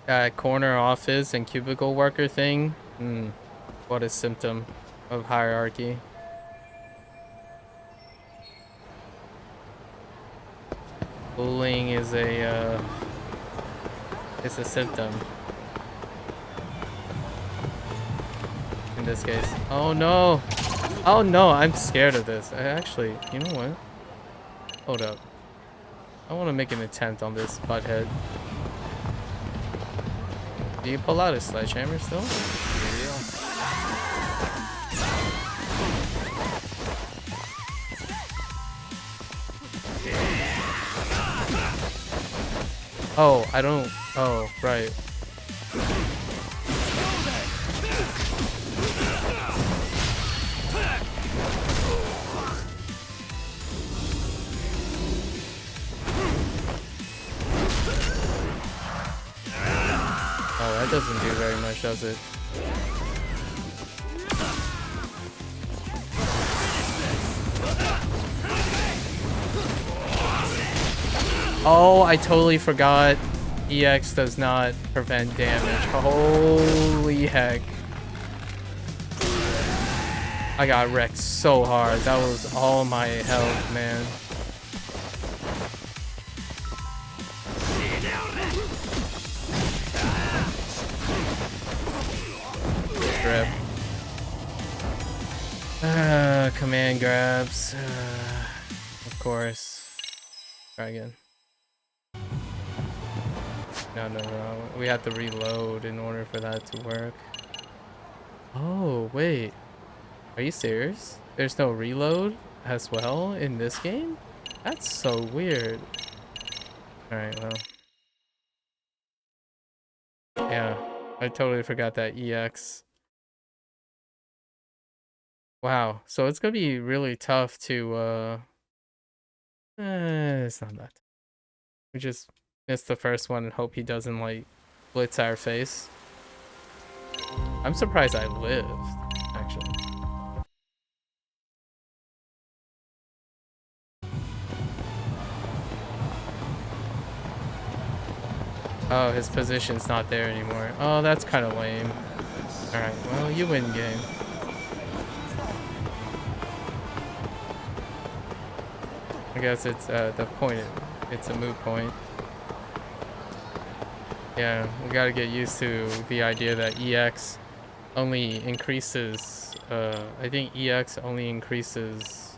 That corner office and cubicle worker thing. What a symptom of hierarchy. Bullying is it's a symptom. In this case. Oh no! Oh no, I'm scared of this. I actually, you know what? Hold up. I want to make an attempt on this butthead. Do you pull out a sledgehammer still? Oh, I don't. Oh, right. Oh, that doesn't do very much, does it? Oh, I totally forgot. EX does not prevent damage. Holy heck. I got wrecked so hard. That was all my health, man. Rip. Command grabs. Of course. Try again. No. We have to reload in order for that to work. Oh, wait. Are you serious? There's no reload as well in this game? That's so weird. Alright, well. Yeah, I totally forgot that EX. Wow, so it's gonna be really tough to, it's not that. We just missed the first one and hope he doesn't, like, blitz our face. I'm surprised I lived, actually. Oh, his position's not there anymore. Oh, that's kind of lame. Alright, well, you win game. I guess it's the point. It's a moot point. Yeah, we gotta get used to the idea that EX only increases, I think EX only increases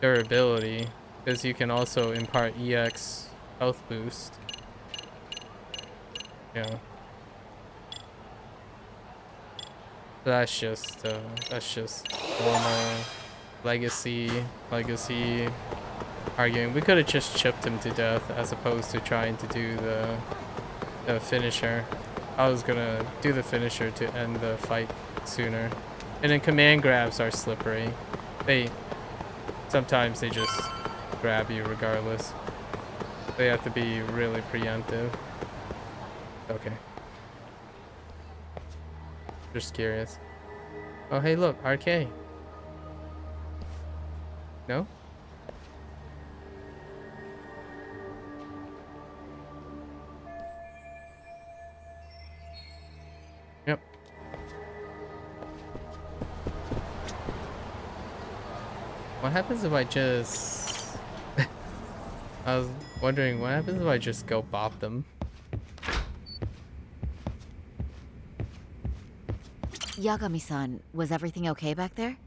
durability, because you can also impart EX health boost. Yeah. That's just normal legacy arguing. We could have just chipped him to death as opposed to trying to do the finisher. I was gonna do the finisher to end the fight sooner. And then command grabs are slippery. Sometimes they just grab you regardless. They have to be really preemptive. Okay. Just curious. Oh, hey, look, RK. No? Yep. What happens if I just... I was wondering, what happens if I just go bop them? Yagami-san, was everything okay back there?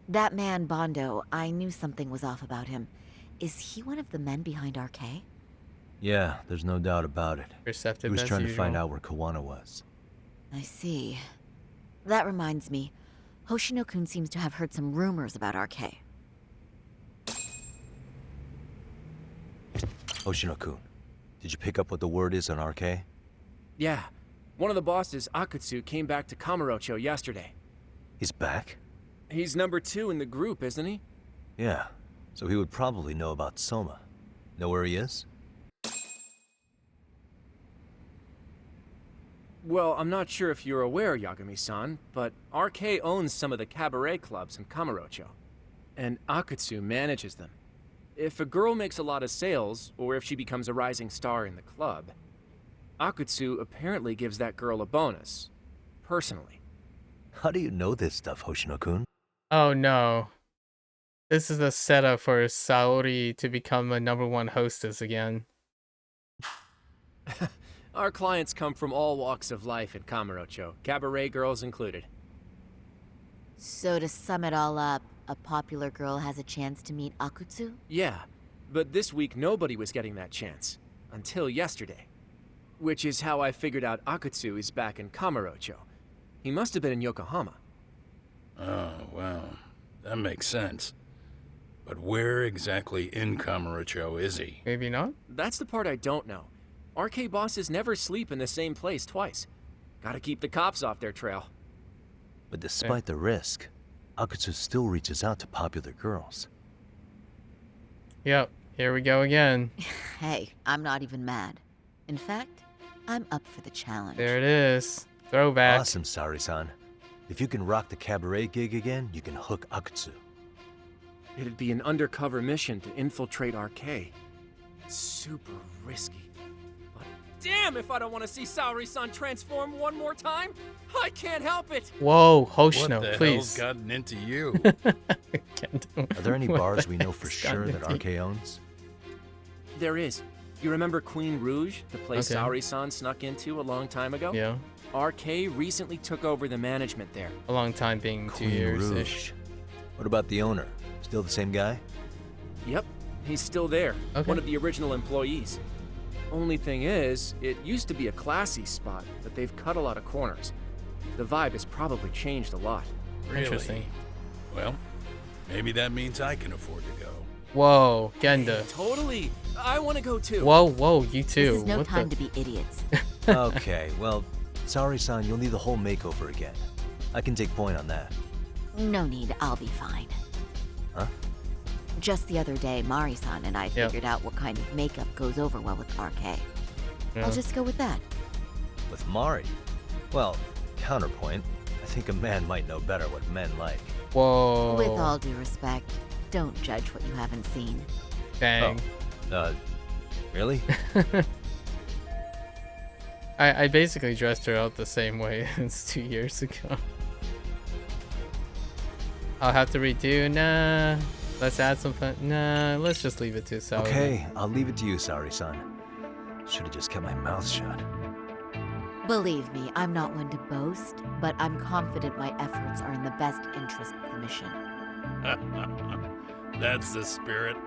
That man, Bondo, I knew something was off about him. Is he one of the men behind RK? Yeah, there's no doubt about it. Perceptive He was as trying to usual. find out where Kawana was. I see. That reminds me. Hoshino-kun seems to have heard some rumors about RK. Hoshino-kun, did you pick up what the word is on RK? Yeah. One of the bosses, Akutsu, came back to Kamurocho yesterday. He's back? He's number 2 in the group, isn't he? Yeah, so he would probably know about Soma. Know where he is? Well, I'm not sure if you're aware, Yagami-san, but RK owns some of the cabaret clubs in Kamurocho. And Akutsu manages them. If a girl makes a lot of sales, or if she becomes a rising star in the club, Akutsu apparently gives that girl a bonus. Personally. How do you know this stuff, Hoshino-kun? Oh no. This is a setup for Saori to become a #1 hostess again. Our clients come from all walks of life in Kamurocho, cabaret girls included. So to sum it all up, a popular girl has a chance to meet Akutsu? Yeah, but this week nobody was getting that chance. Until yesterday. Which is how I figured out Akutsu is back in Kamurocho. He must have been in Yokohama. Oh, well, that makes sense. But where exactly in Kamurocho is he? Maybe not? That's the part I don't know. RK bosses never sleep in the same place twice. Gotta keep the cops off their trail. But despite the risk, Akutsu still reaches out to popular girls. Yep, here we go again. Hey, I'm not even mad. In fact, I'm up for the challenge. There it is. Throwback. Awesome, Sari-san. If you can rock the cabaret gig again, you can hook Akutsu. It'd be an undercover mission to infiltrate RK. Super risky. But damn if I don't want to see Saori-san transform one more time! I can't help it! Whoa, Hoshino, What the please. hell's gotten into you? Are there any bars we know for sure that RK owns? There is. You remember Queen Rouge, the place Okay. Saori-san snuck into a long time ago? Yeah. RK recently took over the management there. A long time being 2 years-ish. What about the owner? Still the same guy? Yep, he's still there. Okay. One of the original employees. Only thing is, it used to be a classy spot, but they've cut a lot of corners. The vibe has probably changed a lot. Really? Interesting. Well, maybe that means I can afford to go. Whoa, Genda. Totally. I want to go too. Whoa, you too. This is no What time the- to be idiots. Okay, well, Sari-san, you'll need the whole makeover again. I can take point on that. No need, I'll be fine. Huh? Just the other day, Mari-san and I Yep. figured out what kind of makeup goes over well with RK. I'll just go with that. With Mari? Well, counterpoint, I think a man might know better what men like. Whoa. With all due respect, don't judge what you haven't seen. Dang. Really? I basically dressed her out the same way as 2 years ago. I'll have to redo. Nah. Let's add some fun. Nah, let's just leave it to Saori. Okay, I'll leave it to you, Sari-san. Should've just kept my mouth shut. Believe me, I'm not one to boast, but I'm confident my efforts are in the best interest of the mission. That's the spirit.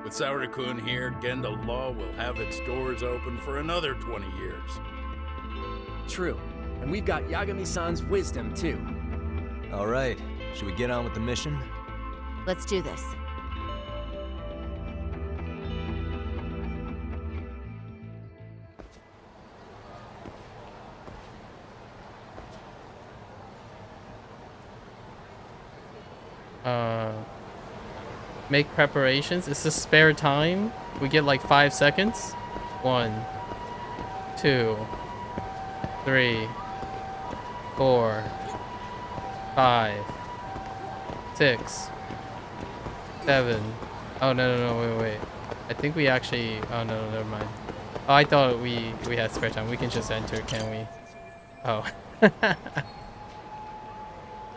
With Saori-kun here, Genda Law will have its doors open for another 20 years. True. And we've got Yagami-san's wisdom too. All right, should we get on with the mission? Let's do this. Make preparations. It's a spare time. We get like 5 seconds. 1, 2, 3, 4, 5, 6, 7. Oh no, wait. I think we actually. Oh no, never mind. Oh, I thought we had spare time. We can just enter, can we? Oh.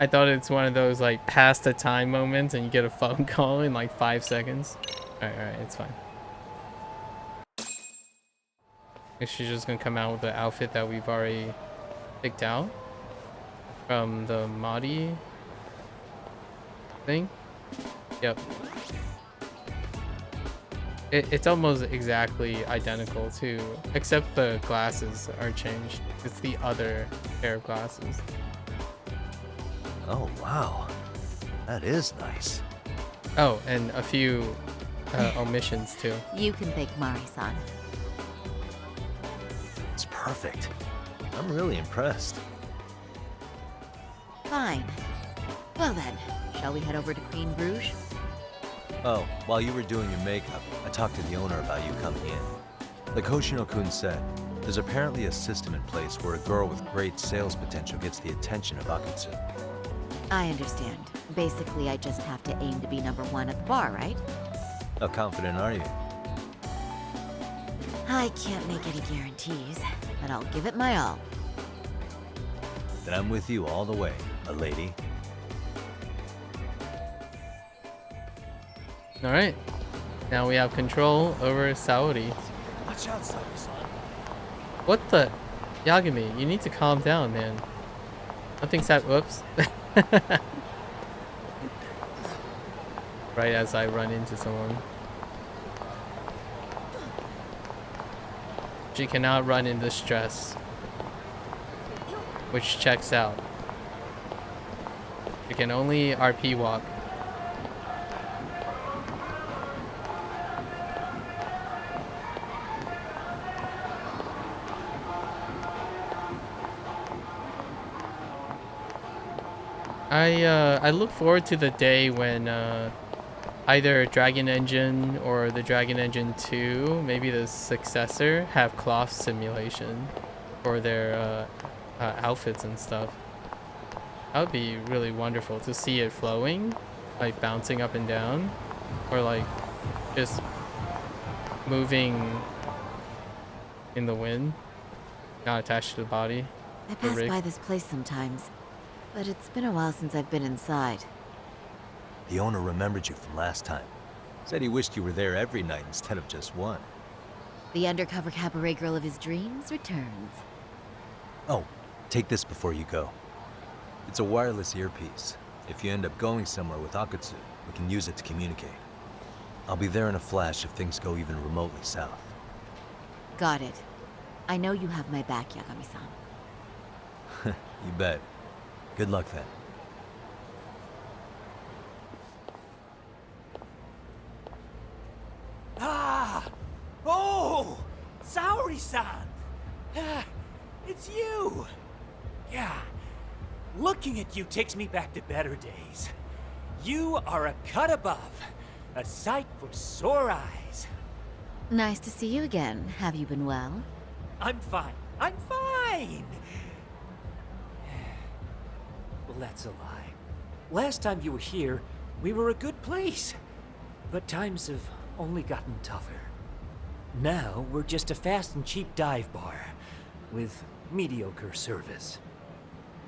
I thought it's one of those like past the time moments and you get a phone call in like 5 seconds. Alright, it's fine. Is she just gonna come out with the outfit that we've already picked out from the Mahdi thing? Yep. It's almost exactly identical too, except the glasses are changed. It's the other pair of glasses. Oh, wow. That is nice. Oh, and a few omissions too. You can thank Mari-san. It's perfect. I'm really impressed. Fine. Well then, shall we head over to Queen Rouge? Oh, while you were doing your makeup, I talked to the owner about you coming in. Like Hoshino-kun said, there's apparently a system in place where a girl with great sales potential gets the attention of Akutsu. I understand. Basically, I just have to aim to be #1 at the bar, right? How confident are you? I can't make any guarantees, but I'll give it my all. Then I'm with you all the way, a lady. Alright. Now we have control over Saori. Watch out, Saori-san. What the? Yagami, you need to calm down, man. Nothing's happened. Whoops. Right as I run into someone. She cannot run in distress. Which checks out. She can only RP walk. I look forward to the day when either Dragon Engine or the Dragon Engine 2, maybe the successor, have cloth simulation for their outfits and stuff. That would be really wonderful to see it flowing, like bouncing up and down, or like just moving in the wind, not attached to the body. I pass by this place sometimes, but it's been a while since I've been inside. The owner remembered you from last time. Said he wished you were there every night instead of just one. The undercover cabaret girl of his dreams returns. Oh, take this before you go. It's a wireless earpiece. If you end up going somewhere with Akutsu, we can use it to communicate. I'll be there in a flash if things go even remotely south. Got it. I know you have my back, Yagami-san. You bet. Good luck then. Ah! Oh! Saori-san! It's you! Yeah. Looking at you takes me back to better days. You are a cut above. A sight for sore eyes. Nice to see you again. Have you been well? I'm fine. I'm fine! Well, that's a lie. Last time you were here, we were a good place. But times have only gotten tougher. Now, we're just a fast and cheap dive bar with mediocre service.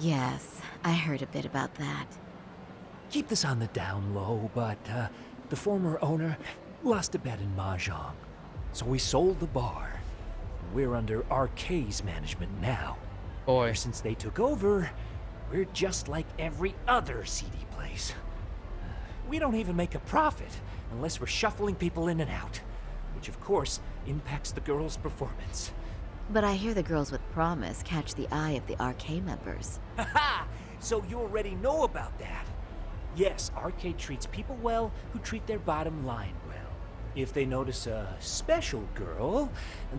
Yes, I heard a bit about that. Keep this on the down low, but the former owner lost a bet in Mahjong. So we sold the bar. We're under RK's management now. Boy. Since they took over, we're just like every other seedy place. We don't even make a profit unless we're shuffling people in and out, which of course impacts the girls' performance. But I hear the girls with promise catch the eye of the RK members. Haha! So you already know about that. Yes, RK treats people well who treat their bottom line well. If they notice a special girl,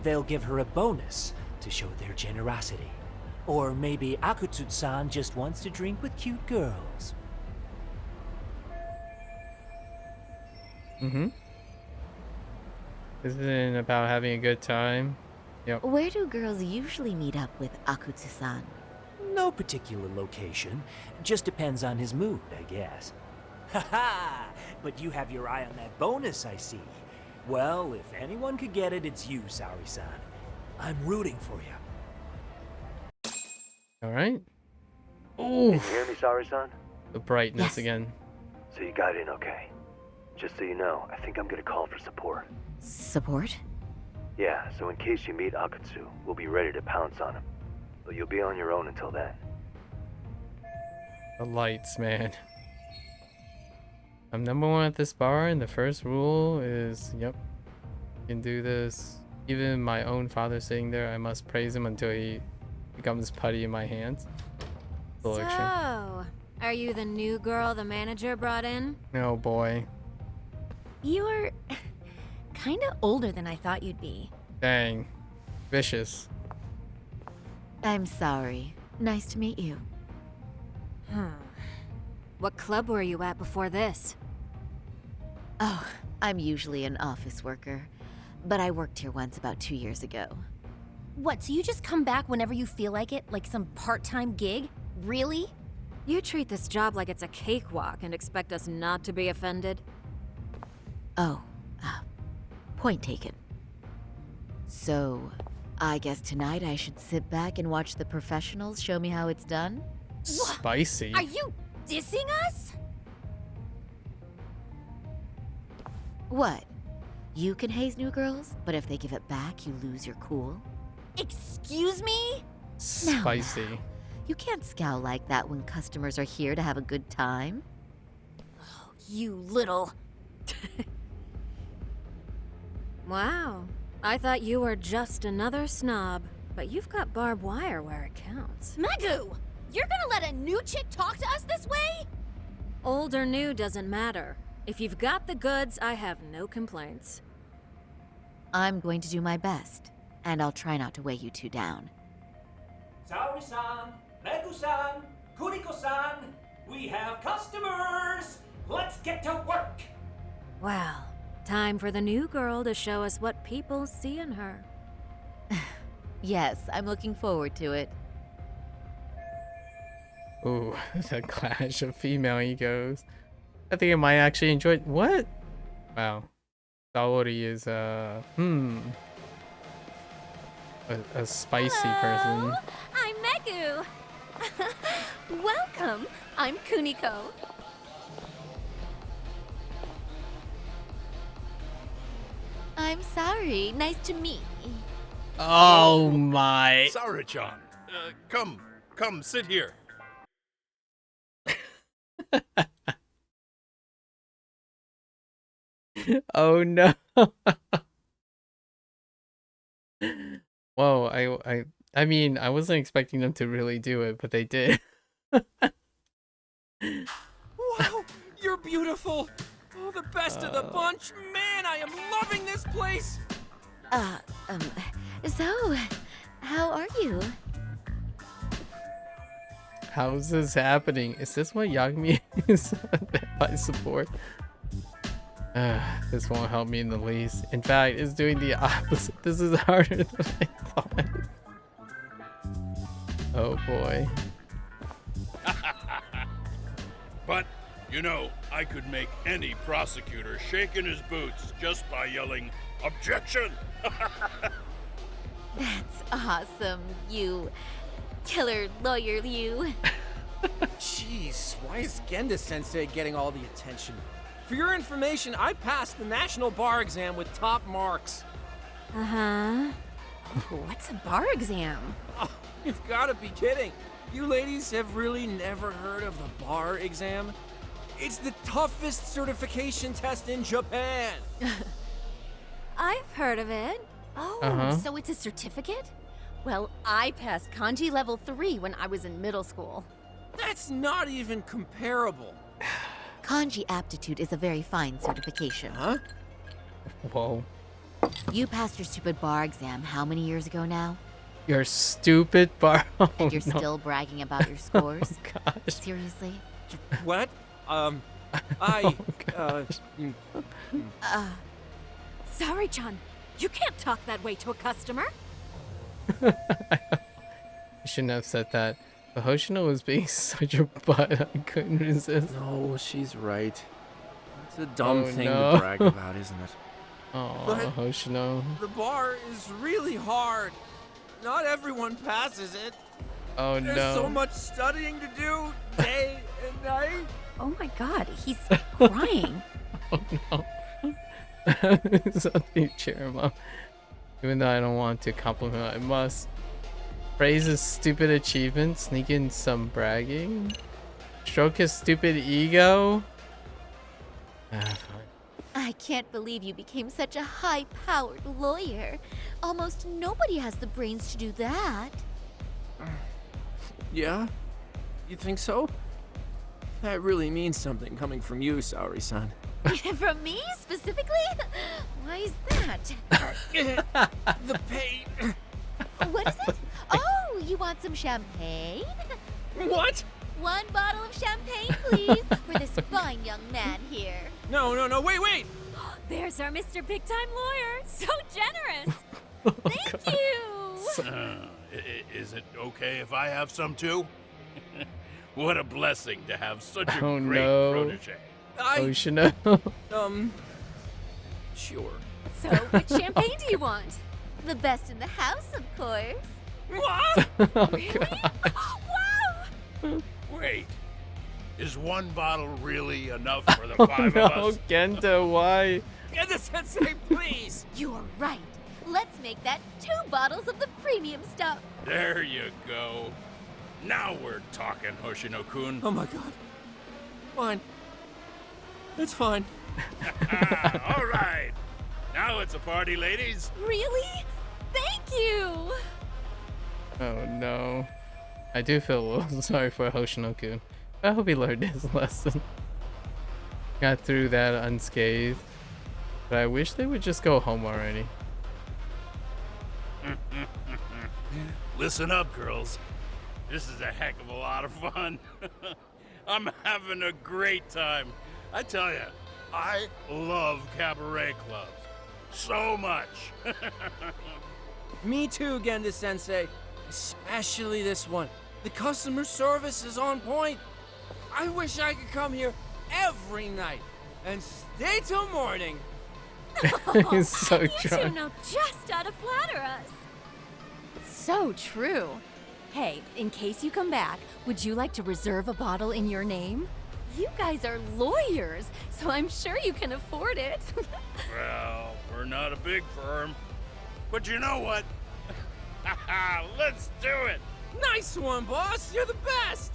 they'll give her a bonus to show their generosity. Or maybe Akutsu-san just wants to drink with cute girls. Mm-hmm. Isn't it about having a good time? Yep. Where do girls usually meet up with Akutsu-san? No particular location. Just depends on his mood, I guess. Haha! But you have your eye on that bonus, I see. Well, if anyone could get it, it's you, Saori-san. I'm rooting for you. All right. Can you hear me, Saori-san? The brightness again. So you got in okay. Just so you know, I think I'm gonna call for support. Support? Yeah, so in case you meet Akutsu, we'll be ready to pounce on him. But you'll be on your own until then. The lights, man. I'm number one at this bar, and the first rule is, yep, you can do this. Even my own father sitting there, I must praise him until he becomes putty in my hands. So, are you the new girl the manager brought in? Oh boy. You're kind of older than I thought you'd be. Dang. Vicious. I'm sorry. Nice to meet you. What club were you at before this? Oh, I'm usually an office worker, but I worked here once about 2 years ago. What, so you just come back whenever you feel like it? Like some part-time gig? Really? You treat this job like it's a cakewalk and expect us not to be offended? Oh, point taken. So, I guess tonight I should sit back and watch the professionals show me how it's done? Spicy. Are you dissing us? What? You can haze new girls, but if they give it back, you lose your cool? Excuse me? Spicy. No. You can't scowl like that when customers are here to have a good time. Oh, you little... Wow. I thought you were just another snob, but you've got barbed wire where it counts. MAKU! You're gonna let a new chick talk to us this way? Old or new doesn't matter. If you've got the goods, I have no complaints. I'm going to do my best, and I'll try not to weigh you two down. Saori-san, MAKU-san, Kuriko-san, We have customers! Let's get to work! Well, time for the new girl to show us what people see in her. Yes, I'm looking forward to it. Ooh, the clash of female egos. I think I might actually enjoy. What? Wow. Saori is a spicy person. I'm MAKU. Welcome. I'm Kuniko. I'm sorry. Nice to meet. Oh my. Saori-chan, come, sit here. Oh no. Whoa, I mean, I wasn't expecting them to really do it, but they did. Wow, you're beautiful. Oh, the best of the bunch. Man, I am loving this place. So, how are you? How's this happening? Is this what Yagami is by support? This won't help me in the least. In fact, it's doing the opposite. This is harder than I thought. Oh boy. But, you know, I could make any prosecutor shake in his boots just by yelling, "Objection!" That's awesome, you killer lawyer, you. Jeez, why is Genda-sensei getting all the attention? For your information, I passed the national bar exam with top marks. Uh-huh. What's a bar exam? Oh, you've got to be kidding. You ladies have really never heard of the bar exam? It's the toughest certification test in Japan. I've heard of it. Oh, so it's a certificate? Well, I passed kanji level 3 when I was in middle school. That's not even comparable. Kanji aptitude is a very fine certification. Huh? Whoa. You passed your stupid bar exam how many years ago now? Your stupid bar. Oh, And you're no. still bragging about your scores? Oh, gosh. Seriously? What? Sorry, Chan. You can't talk that way to a customer. I shouldn't have said that. But Hoshino was being such a butt, I couldn't resist. No, she's right. It's a dumb thing no. to brag about, isn't it? Oh, But Hoshino. the bar is really hard. Not everyone passes it. Oh There's no. so much studying to do, day and night. Oh my god, he's crying. Oh no. Something cheer him up. Even though I don't want to compliment, I must. Praise his stupid achievement, sneak in some bragging, stroke his stupid ego. Fine. I can't believe you became such a high-powered lawyer. Almost nobody has the brains to do that. Yeah? You think so? That really means something coming from you, Saori-san. From me, specifically? Why is that? The pain. What is it? Oh, you want some champagne? What? 1 bottle of champagne, please, for this fine young man here. No, wait! There's our Mr. Big Time Lawyer. So generous. Thank you. Is it okay if I have some too? What a blessing to have such a Oh, great no. protege. Hoshino. Sure. So, which champagne do you want? The best in the house, of course. What? Oh, Really? God. Wow! Wait, is 1 bottle really enough for the Oh, 5 no, of us? Genda, why? Genda-sensei, please! You're right. Let's make that 2 bottles of the premium stuff. There you go. Now we're talking, Hoshino-kun. Oh my god. Fine. It's fine. All right. Now it's a party, ladies. Really? Thank you! Oh no. I do feel a little sorry for Hoshino-kun. I hope he learned his lesson. Got through that unscathed. But I wish they would just go home already. Listen up, girls. This is a heck of a lot of fun. I'm having a great time. I tell you, I love cabaret clubs. So much. Me too, Genda-sensei. Especially this one. The customer service is on point. I wish I could come here every night and stay till morning. He's so You two drunk. know just how to flatter us. So true. Hey, in case you come back, would you like to reserve a bottle in your name? You guys are lawyers, so I'm sure you can afford it. Well, we're not a big firm. But you know what? Let's do it. Nice one, boss. You're the best.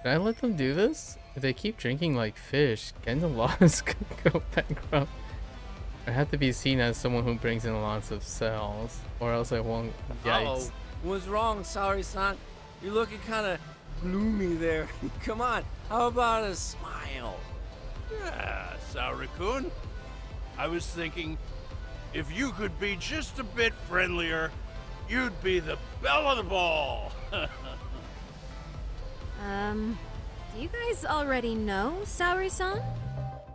Can I let them do this? If they keep drinking like fish, Genda Laws could go bankrupt. I have to be seen as someone who brings in lots of sales, or else I won't. Yikes. What's wrong, Saori-san? You're looking kind of gloomy there. Come on, how about a smile? Yeah, Saori-kun. I was thinking, if you could be just a bit friendlier, you'd be the belle of the ball. Do you guys already know Saori-san?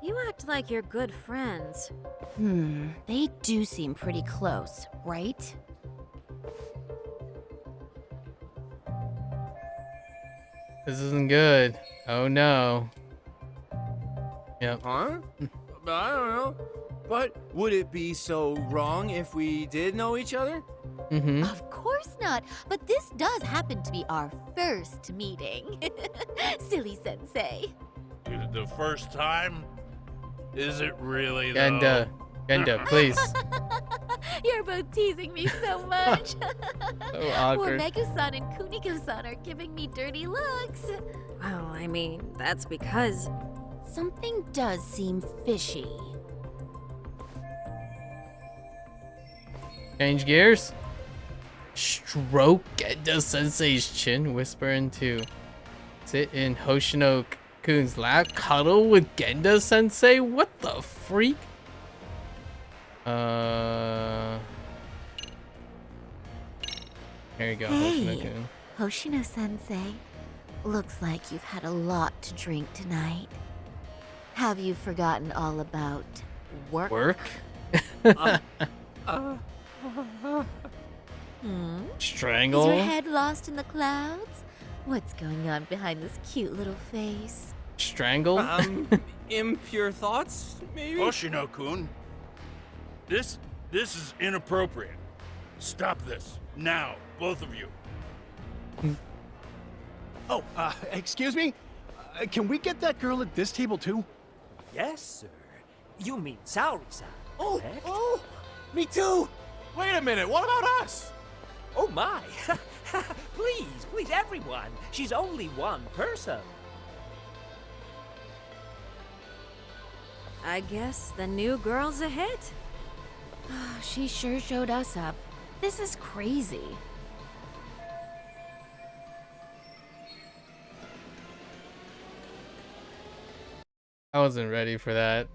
You act like you're good friends. They do seem pretty close, right? This isn't good. Oh no. Yep. Huh? I don't know. But would it be so wrong if we did know each other? Mm-hmm. Of course not, but this does happen to be our first meeting. Silly sensei. The first time? Is it really, though? Genda, please. You're both teasing me so much. So awkward. Megu-san and Kuniko-san are giving me dirty looks. Well, I mean, that's because something does seem fishy. Change gears. Stroke Genda Sensei's chin. Whisper into. Sit in Hoshino-kun's lap. Cuddle with Genda Sensei. What the freak? There you go, Hey, Hoshino-kun. Hoshino-sensei. Looks like you've had a lot to drink tonight. Have you forgotten all about work? Work? Strangle? Is your head lost in the clouds? What's going on behind this cute little face? Strangle? Impure thoughts, maybe? Hoshino-kun, this is inappropriate. Stop this, now, both of you. Oh, excuse me? Can we get that girl at this table too? Yes, sir. You mean Saori-san, Oh, correct? oh, me too! Wait a minute, what about us? Oh my! Please, everyone. She's only one person. I guess the new girl's a hit. She sure showed us up. This is crazy. I wasn't ready for that.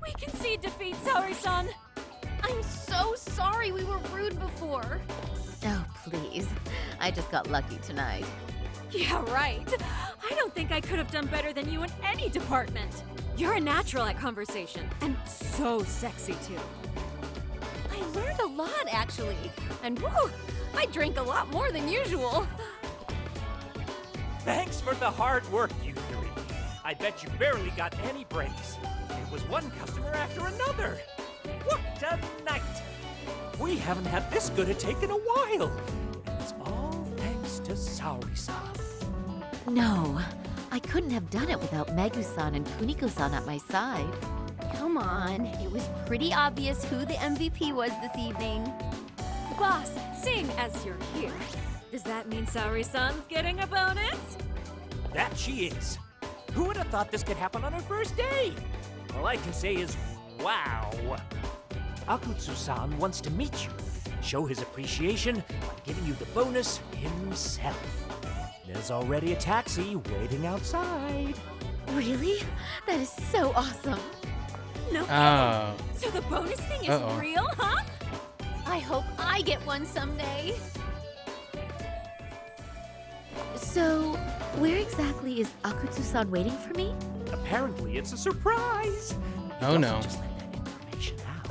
We concede defeat, Saori-san. I'm so sorry we were rude before. Oh, please. I just got lucky tonight. Yeah, right. I don't think I could have done better than you in any department. You're a natural at conversation, and so sexy too. I learned a lot, actually. And whew, I drank a lot more than usual. Thanks for the hard work, you three. I bet you barely got any breaks. It was one customer after another. What a night! We haven't had this good a take in a while. And it's all thanks to Saori-san. No, I couldn't have done it without Megu-san and Kuniko-san at my side. Come on, it was pretty obvious who the MVP was this evening. Boss, seeing as you're here, does that mean Saori-san's getting a bonus? That she is. Who would have thought this could happen on her first day? All I can say is, wow. Akutsu-san wants to meet you, show his appreciation by giving you the bonus himself. There's already a taxi waiting outside. Really? That is so awesome. No Oh. kidding. So the bonus thing is Uh-oh. real, huh? I hope I get one someday. So, where exactly is Akutsu-san waiting for me? Apparently, it's a surprise. He Oh doesn't no. just let that information out.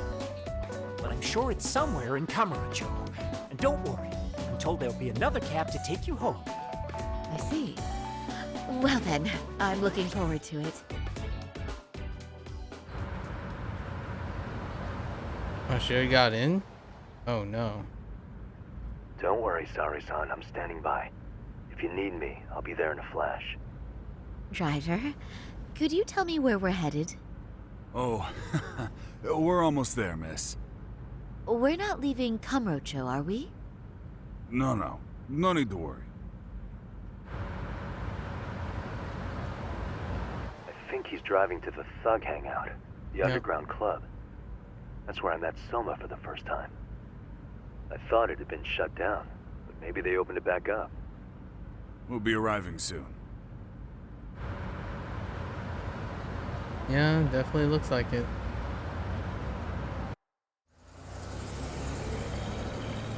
But I'm sure it's somewhere in Kamurocho. And don't worry, I'm told there'll be another cab to take you home. I see. Well then, I'm looking forward to it. Oh, she already got in? Oh no. Don't worry, Sari-san. I'm standing by. If you need me, I'll be there in a flash. Driver, could you tell me where we're headed? Oh, we're almost there, miss. We're not leaving Kamurocho, are we? No. No need to worry. I think he's driving to the Thug Hangout, the underground club. That's where I met Soma for the first time. I thought it had been shut down, but maybe they opened it back up. We'll be arriving soon. Yeah, definitely looks like it.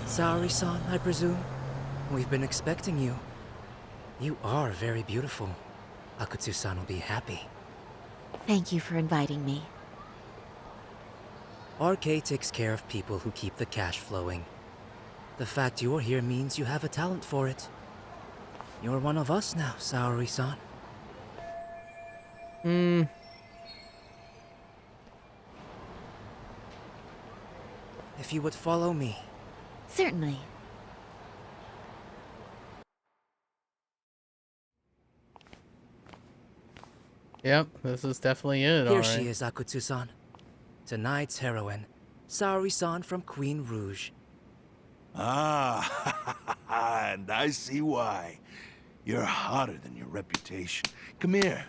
Saori-san, I presume? We've been expecting you. You are very beautiful. Akutsu-san will be happy. Thank you for inviting me. RK takes care of people who keep the cash flowing. The fact you're here means you have a talent for it. You're one of us now, Saori-san. If you would follow me. Certainly. Yep, this is definitely it. Here All she right. is, Akutsu-san. Tonight's heroine, Saori-san from Queen Rouge. Ah, and I see why. You're hotter than your reputation. Come here.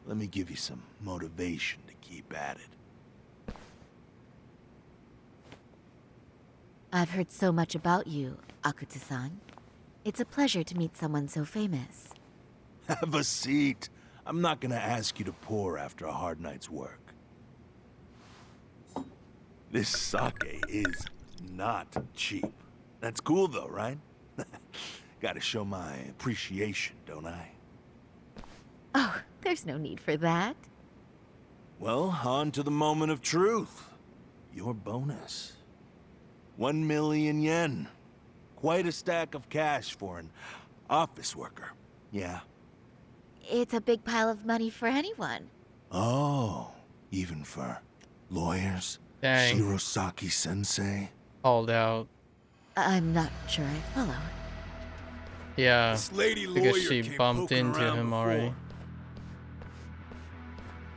Let me give you some motivation to keep at it. I've heard so much about you, Akutsu-san. It's a pleasure to meet someone so famous. Have a seat. I'm not gonna ask you to pour after a hard night's work. This sake is not cheap. That's cool though, right? Gotta show my appreciation, don't I? Oh, there's no need for that. Well, on to the moment of truth. Your bonus. 1 million yen. Quite a stack of cash for an office worker. Yeah. It's a big pile of money for anyone. Oh, even for lawyers? Dang. Shirosaki-sensei? Called out. I'm not sure I follow. Yeah, This lady because lawyer she came bumped poking into around him before. already.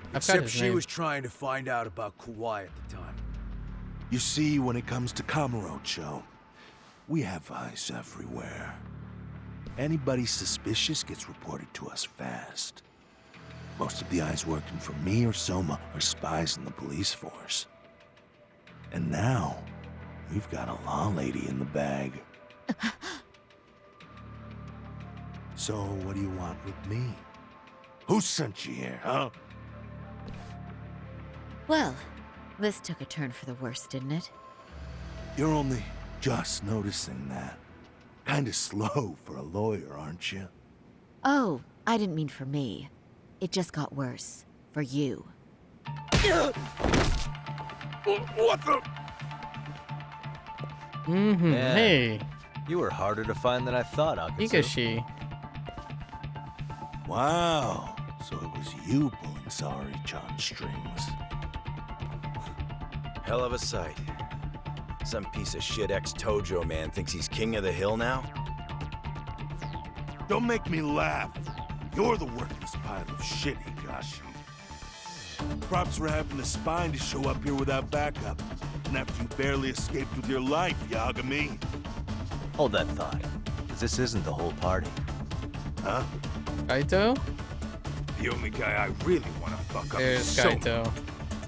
I've got Except his she name. was trying to find out about Kauai at the time. You see, when it comes to Kamurocho, we have eyes everywhere. Anybody suspicious gets reported to us fast. Most of the eyes working for me or Soma are spies in the police force. And now, we've got a law lady in the bag. So, what do you want with me? Who sent you here, huh? Well, this took a turn for the worse, didn't it? You're only just noticing that. Kinda slow for a lawyer, aren't you? Oh, I didn't mean for me. It just got worse. For you. What the? Mm-hmm. Yeah. Hey. You were harder to find than I thought, Akutsu. Hikashi. Wow. So it was you pulling Sari-chan's strings. Hell of a sight. Some piece of shit ex-Tojo man thinks he's king of the hill now? Don't make me laugh. You're the worthless pile of shit, Hikashi. Props for having the spine to show up here without backup. And after you barely escaped with your life, Yagami. Hold that thought, because this isn't the whole party. Huh? Kaito? The only guy I really want to fuck up There's is Soma. Kaito.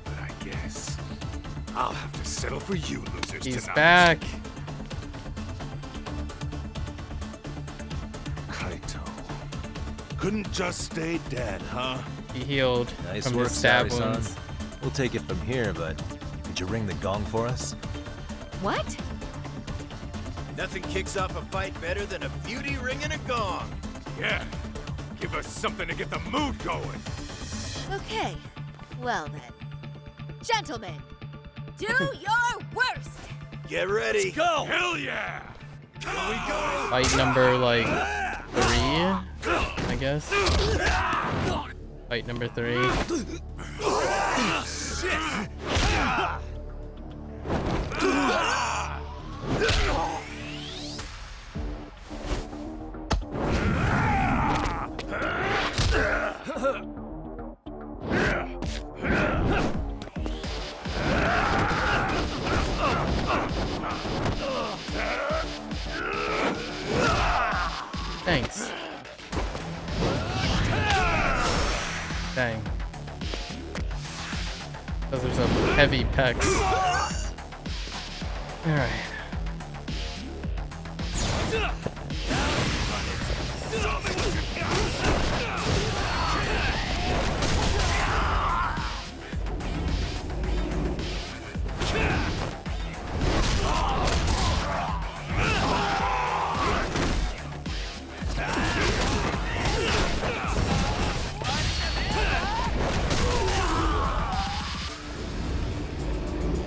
But I guess I'll have to settle for you losers He's tonight. back. Kaito. Couldn't just stay dead, huh? He healed Nice from work, his stab Sari-san. wounds. We'll take it from here, but did you ring the gong for us? What? Nothing kicks off a fight better than a beauty ringing a gong. Yeah. Give us something to get the mood going. Okay, well then. Gentlemen, do your worst! Get ready. Let's go. Hell yeah. Here we go. Fight number like 3, I guess. Fight number 3. Thanks. Dang. Those are some heavy pecs. Alright.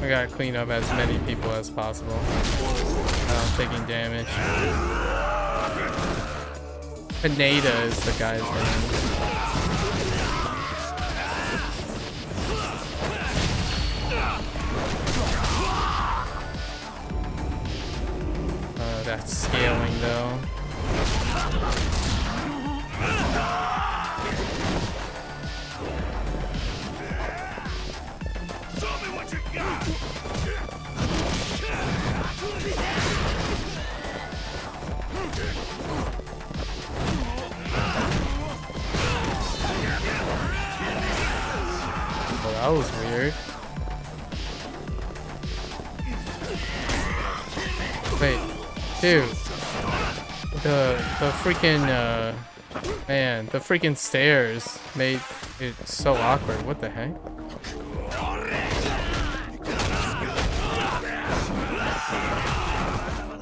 We gotta clean up as many people as possible. Taking damage. Pineda is the guy's name. That's scaling though. Well, that was weird. Wait, dude. The freaking man, the freaking stairs made it so awkward. What the heck?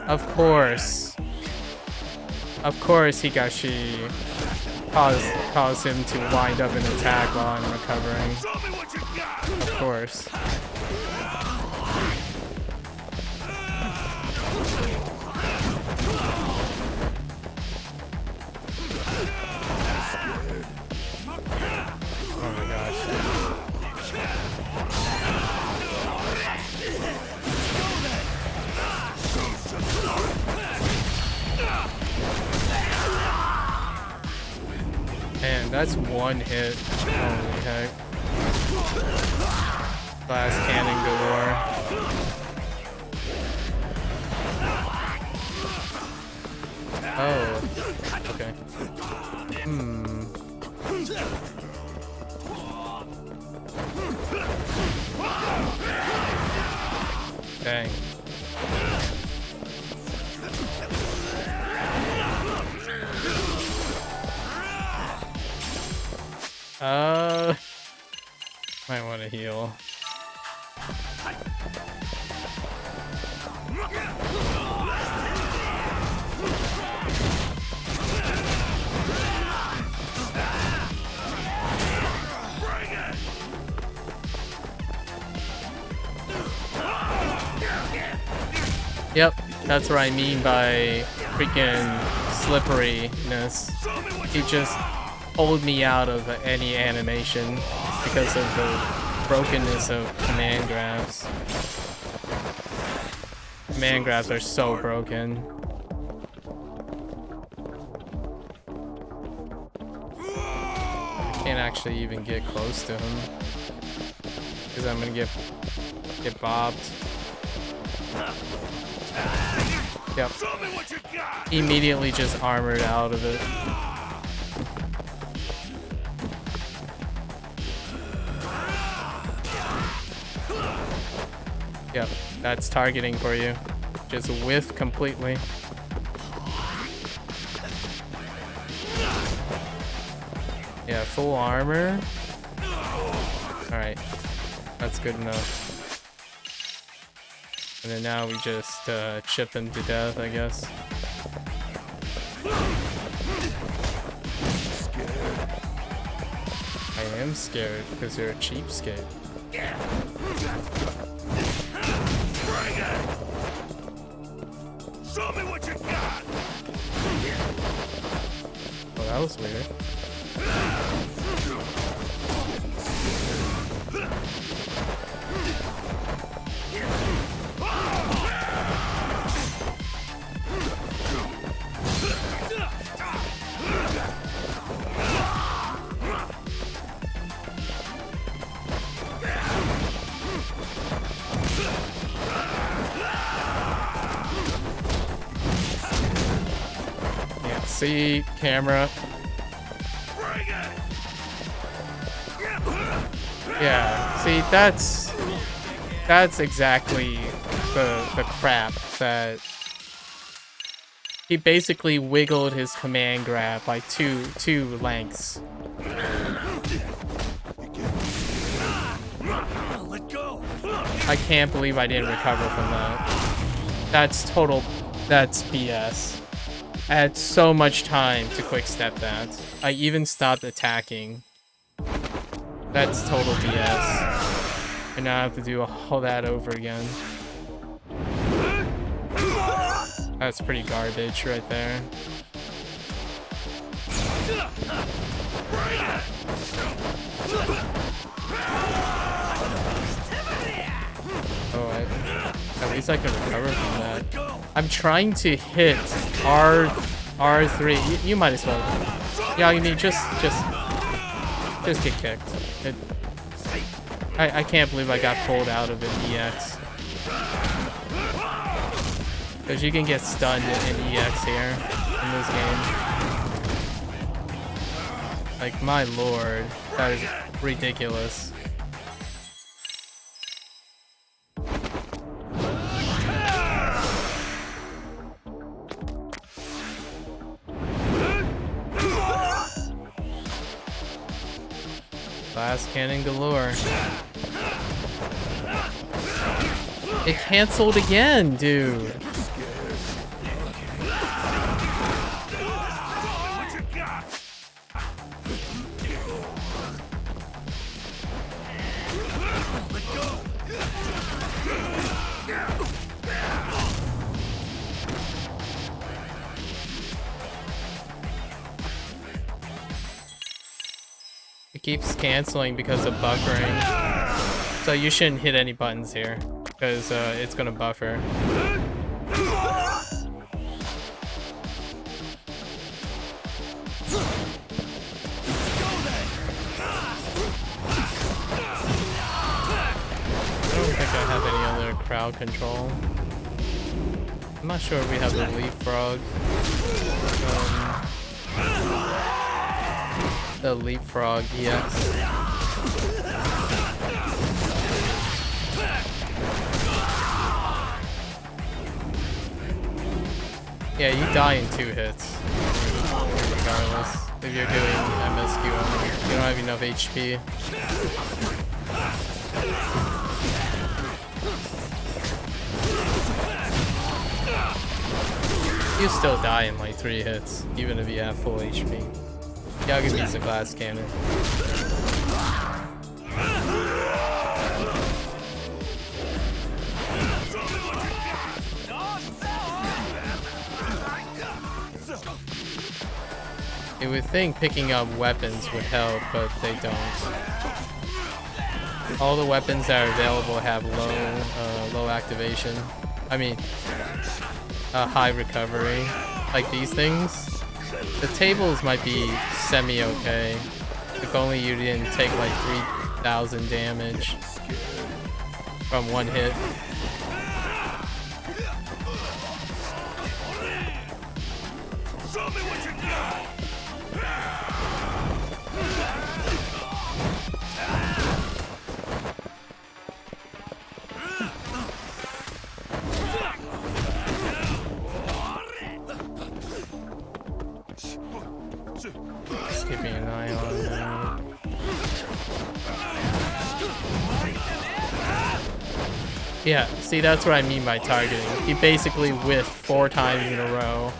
Of course, Higashi caused him to wind up and attack while I'm recovering. Of course. Oh my gosh. Man, that's one hit. Holy heck. Glass cannon galore. Oh. Okay. Dang. Might want to heal. Yep, that's what I mean by freaking slipperiness. He just pulled me out of any animation because of the brokenness of command grabs. Command grabs are so broken. I can't actually even get close to him because I'm gonna get bobbed. Yep. Immediately just armored out of it. Yep, that's targeting for you. Just whiff completely. Yeah, full armor. Alright, that's good enough. And then now we just chip him to death, I guess. I am scared because you're a cheapskate. Show me what you got. Oh, that was weird. Can't see camera. Yeah, see, that's exactly the crap that he basically wiggled his command grab by two lengths. I can't believe I didn't recover from that. That's BS. I had so much time to quick step that. I even stopped attacking. That's total BS. And now I have to do all that over again. That's pretty garbage right there. Oh, at least I can recover from that. I'm trying to hit R3. You might as well. Yeah, I mean, just get kicked. I can't believe I got pulled out of an EX. Because you can get stunned in EX here in this game. Like, my lord, that is ridiculous. Glass cannon galore. It canceled again, dude. It keeps canceling because of buffering. So you shouldn't hit any buttons here, because it's gonna buffer. I don't think I have any other crowd control. I'm not sure if we have the leapfrog. The leapfrog EX. Yeah, you die in 2 hits. Regardless. If you're doing MSQ only. You don't have enough HP. You still die in like 3 hits, even if you have full HP. Yeah, I'll give you the glass cannon. You would think picking up weapons would help, but they don't. All the weapons that are available have low activation. I mean, high recovery. Like these things. The tables might be semi-okay. If only you didn't take like 3,000 damage from 1 hit. Just keeping an eye on that. Yeah, see, that's what I mean by targeting. He basically whiffed 4 times in a row.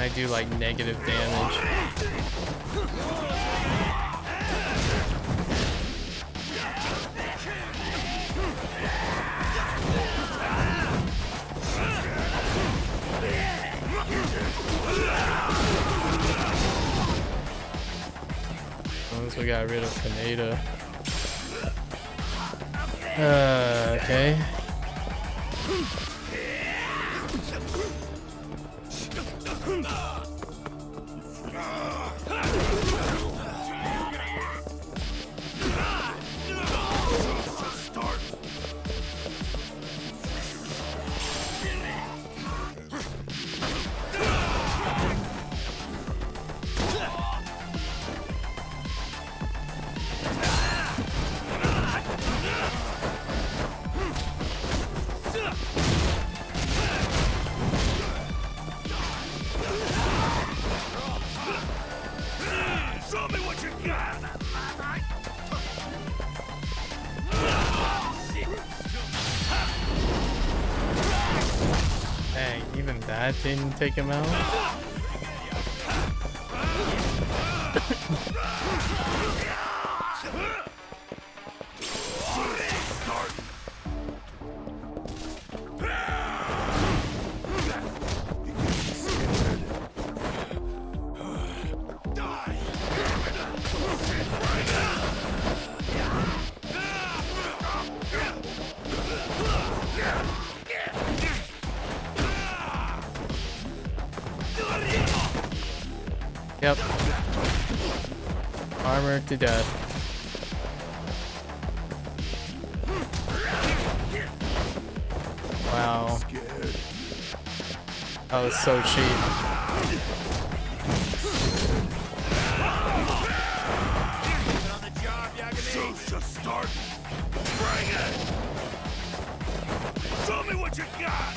I do like negative damage. Once we got rid of Kaneda. Okay. Show me what you got! Dang, even that didn't take him out. Yep. Armored to death. Wow. That was so cheap. Show me what you got!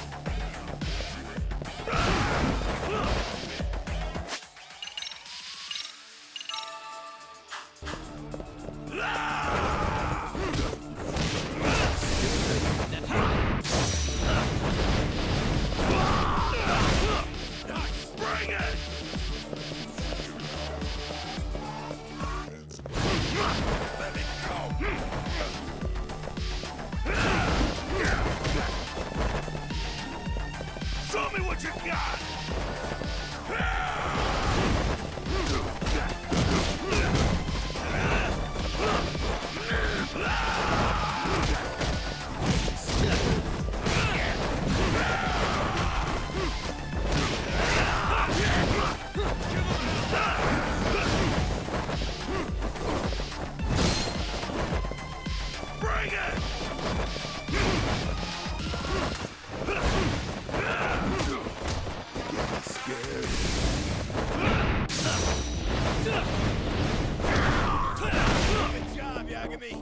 Show me what you got! Bring it! Scared. Good job, Yagami.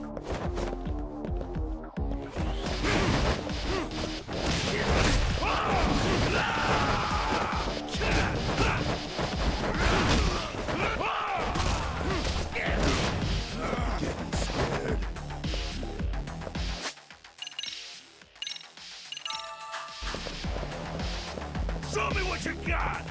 Getting scared. Show me what you got!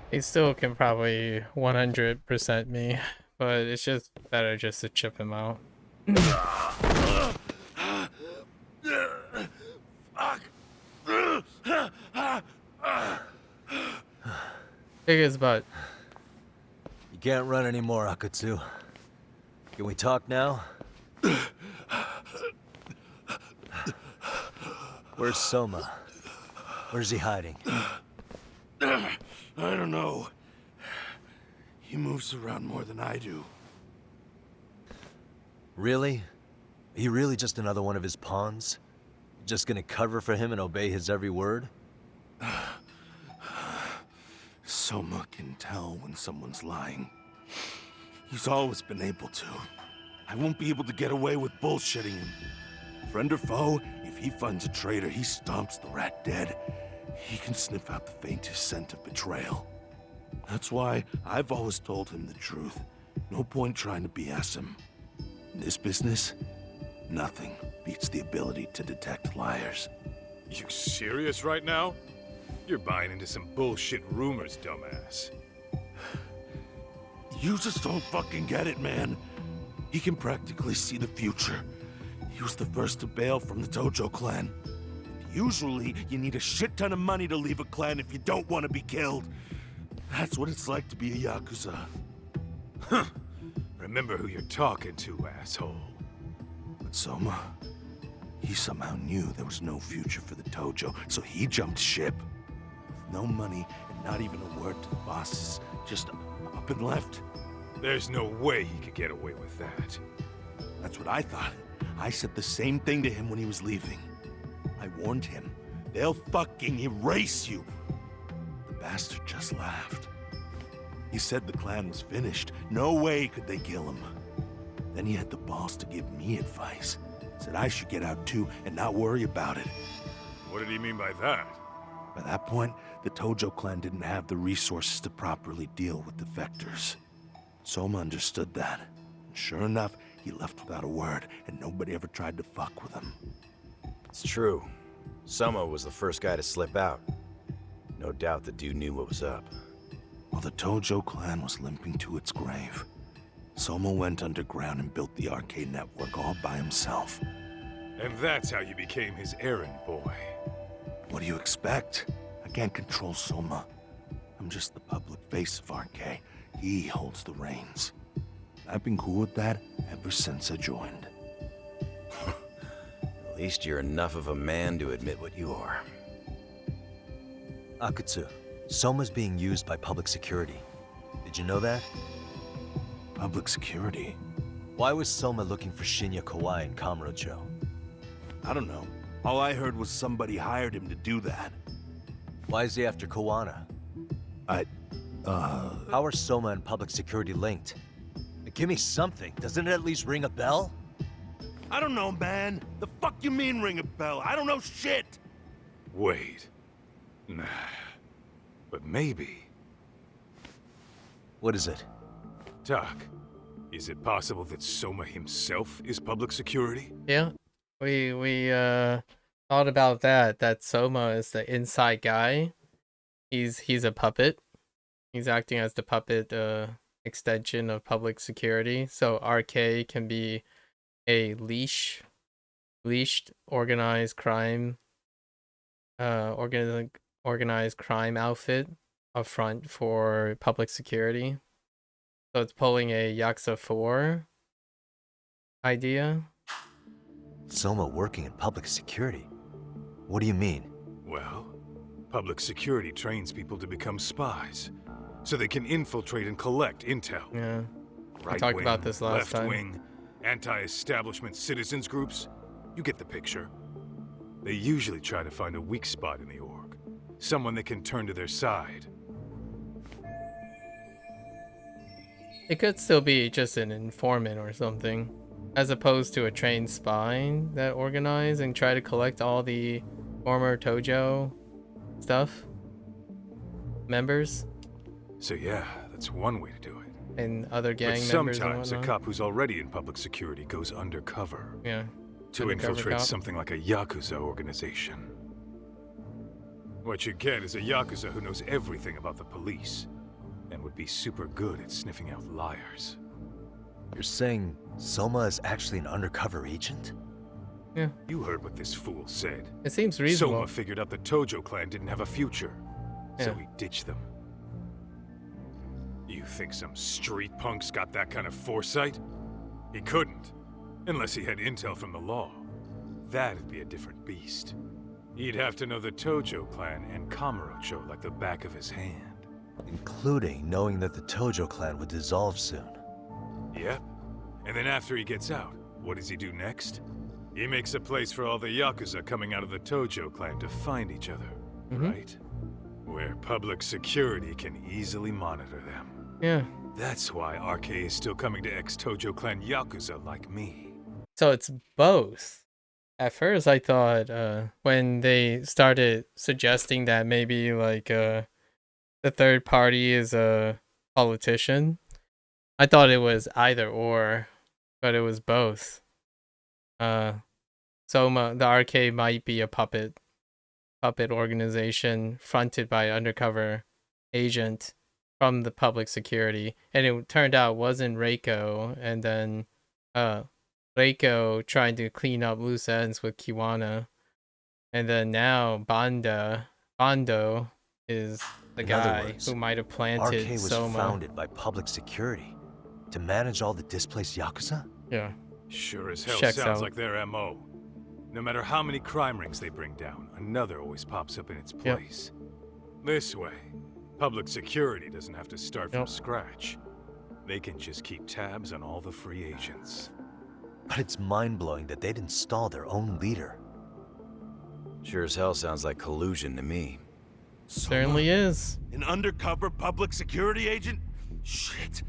He still can probably 100% me, but it's just better just to chip him out. Kick his butt. You can't run anymore, Akatsu. Can we talk now? Where's Soma? Where's he hiding? I don't know. He moves around more than I do. Really? Are you really just another one of his pawns? Just gonna cover for him and obey his every word? Soma can tell when someone's lying. He's always been able to. I won't be able to get away with bullshitting him. Friend or foe, if he finds a traitor, he stomps the rat dead. He can sniff out the faintest scent of betrayal. That's why I've always told him the truth. No point trying to BS him. In this business, nothing beats the ability to detect liars. You serious right now? You're buying into some bullshit rumors, dumbass. You just don't fucking get it, man. He can practically see the future. He was the first to bail from the Tojo clan. Usually, you need a shit ton of money to leave a clan if you don't want to be killed. That's what it's like to be a Yakuza. Huh. Remember who you're talking to, asshole. But Soma, he somehow knew there was no future for the Tojo, so he jumped ship. With no money and not even a word to the bosses, just up and left. There's no way he could get away with that. That's what I thought. I said the same thing to him when he was leaving. I warned him, they'll fucking erase you. The bastard just laughed. He said the clan was finished. No way could they kill him. Then he had the balls to give me advice. Said I should get out too and not worry about it. What did he mean by that? By that point, the Tojo clan didn't have the resources to properly deal with defectors. Soma understood that. And sure enough, he left without a word, and nobody ever tried to fuck with him. It's true. Soma was the first guy to slip out. No doubt the dude knew what was up. While the Tojo clan was limping to its grave, Soma went underground and built the arcade network all by himself. And that's how you became his errand boy. What do you expect? I can't control Soma. I'm just the public face of RK. He holds the reins. I've been cool with that ever since I joined. At least you're enough of a man to admit what you are. Akutsu, Soma's being used by public security. Did you know that? Public security? Why was Soma looking for Shinya Kawai in Kamurocho? I don't know. All I heard was somebody hired him to do that. Why is he after Kawana? How are Soma and public security linked? Give me something. Doesn't it at least ring a bell? I don't know, man. The fuck you mean ring a bell? I don't know shit! Wait. Nah. But maybe. What is it? Doc, is it possible that Soma himself is public security? Yeah. We thought about that Soma is the inside guy. He's a puppet. He's acting as the puppet extension of public security. So RK can be a leashed organized crime organized crime outfit up front for public security. So it's pulling a Yakuza 4 idea. Soma working in public security? What do you mean? Well, public security trains people to become spies, so they can infiltrate and collect intel. Yeah. Right we talked wing, about this last left time. wing, anti-establishment citizens groups. You get the picture. They usually try to find a weak spot in the org, someone they can turn to their side. It could still be just an informant or something, as opposed to a trained spy that organize and try to collect all the former Tojo stuff members. So yeah, that's one way to do it. And other gang but members. Sometimes and a whatnot. cop who's already in public security goes undercover. Yeah. To Undercover infiltrate cop. something like a Yakuza organization. What you get is a Yakuza who knows everything about the police and would be super good at sniffing out liars. You're saying Soma is actually an undercover agent? Yeah. You heard what this fool said. It seems reasonable. Soma figured out the Tojo clan didn't have a future, so Yeah. he ditched them. You think some street punk's got that kind of foresight? He couldn't, unless he had intel from the law. That'd be a different beast. He'd have to know the Tojo clan and Kamurocho like the back of his hand. Including knowing that the Tojo clan would dissolve soon. Yep. And then after he gets out, what does he do next? He makes a place for all the Yakuza coming out of the Tojo clan to find each other, right? Where public security can easily monitor them. Yeah. That's why RK is still coming to ex-Tojo clan Yakuza like me. So it's both. At first, I thought when they started suggesting that maybe like the third party is a politician, I thought it was either or, but it was both. Soma, the arcade might be a puppet organization fronted by an undercover agent from the public security, and it turned out it wasn't Reiko, and then Reiko trying to clean up loose ends with Kiwana, and then now Bando is the In other guy words, who might have planted RK was Soma. founded by public security to manage all the displaced Yakuza? Yeah. Sure as hell Checks sounds out. like their MO. No matter how many crime rings they bring down, another always pops up in its Yep. place. This way, public security doesn't have to start from Yep. scratch. They can just keep tabs on all the free agents. But it's mind-blowing that they'd install their own leader. Sure as hell sounds like collusion to me. Certainly is. An undercover public security agent? Shit.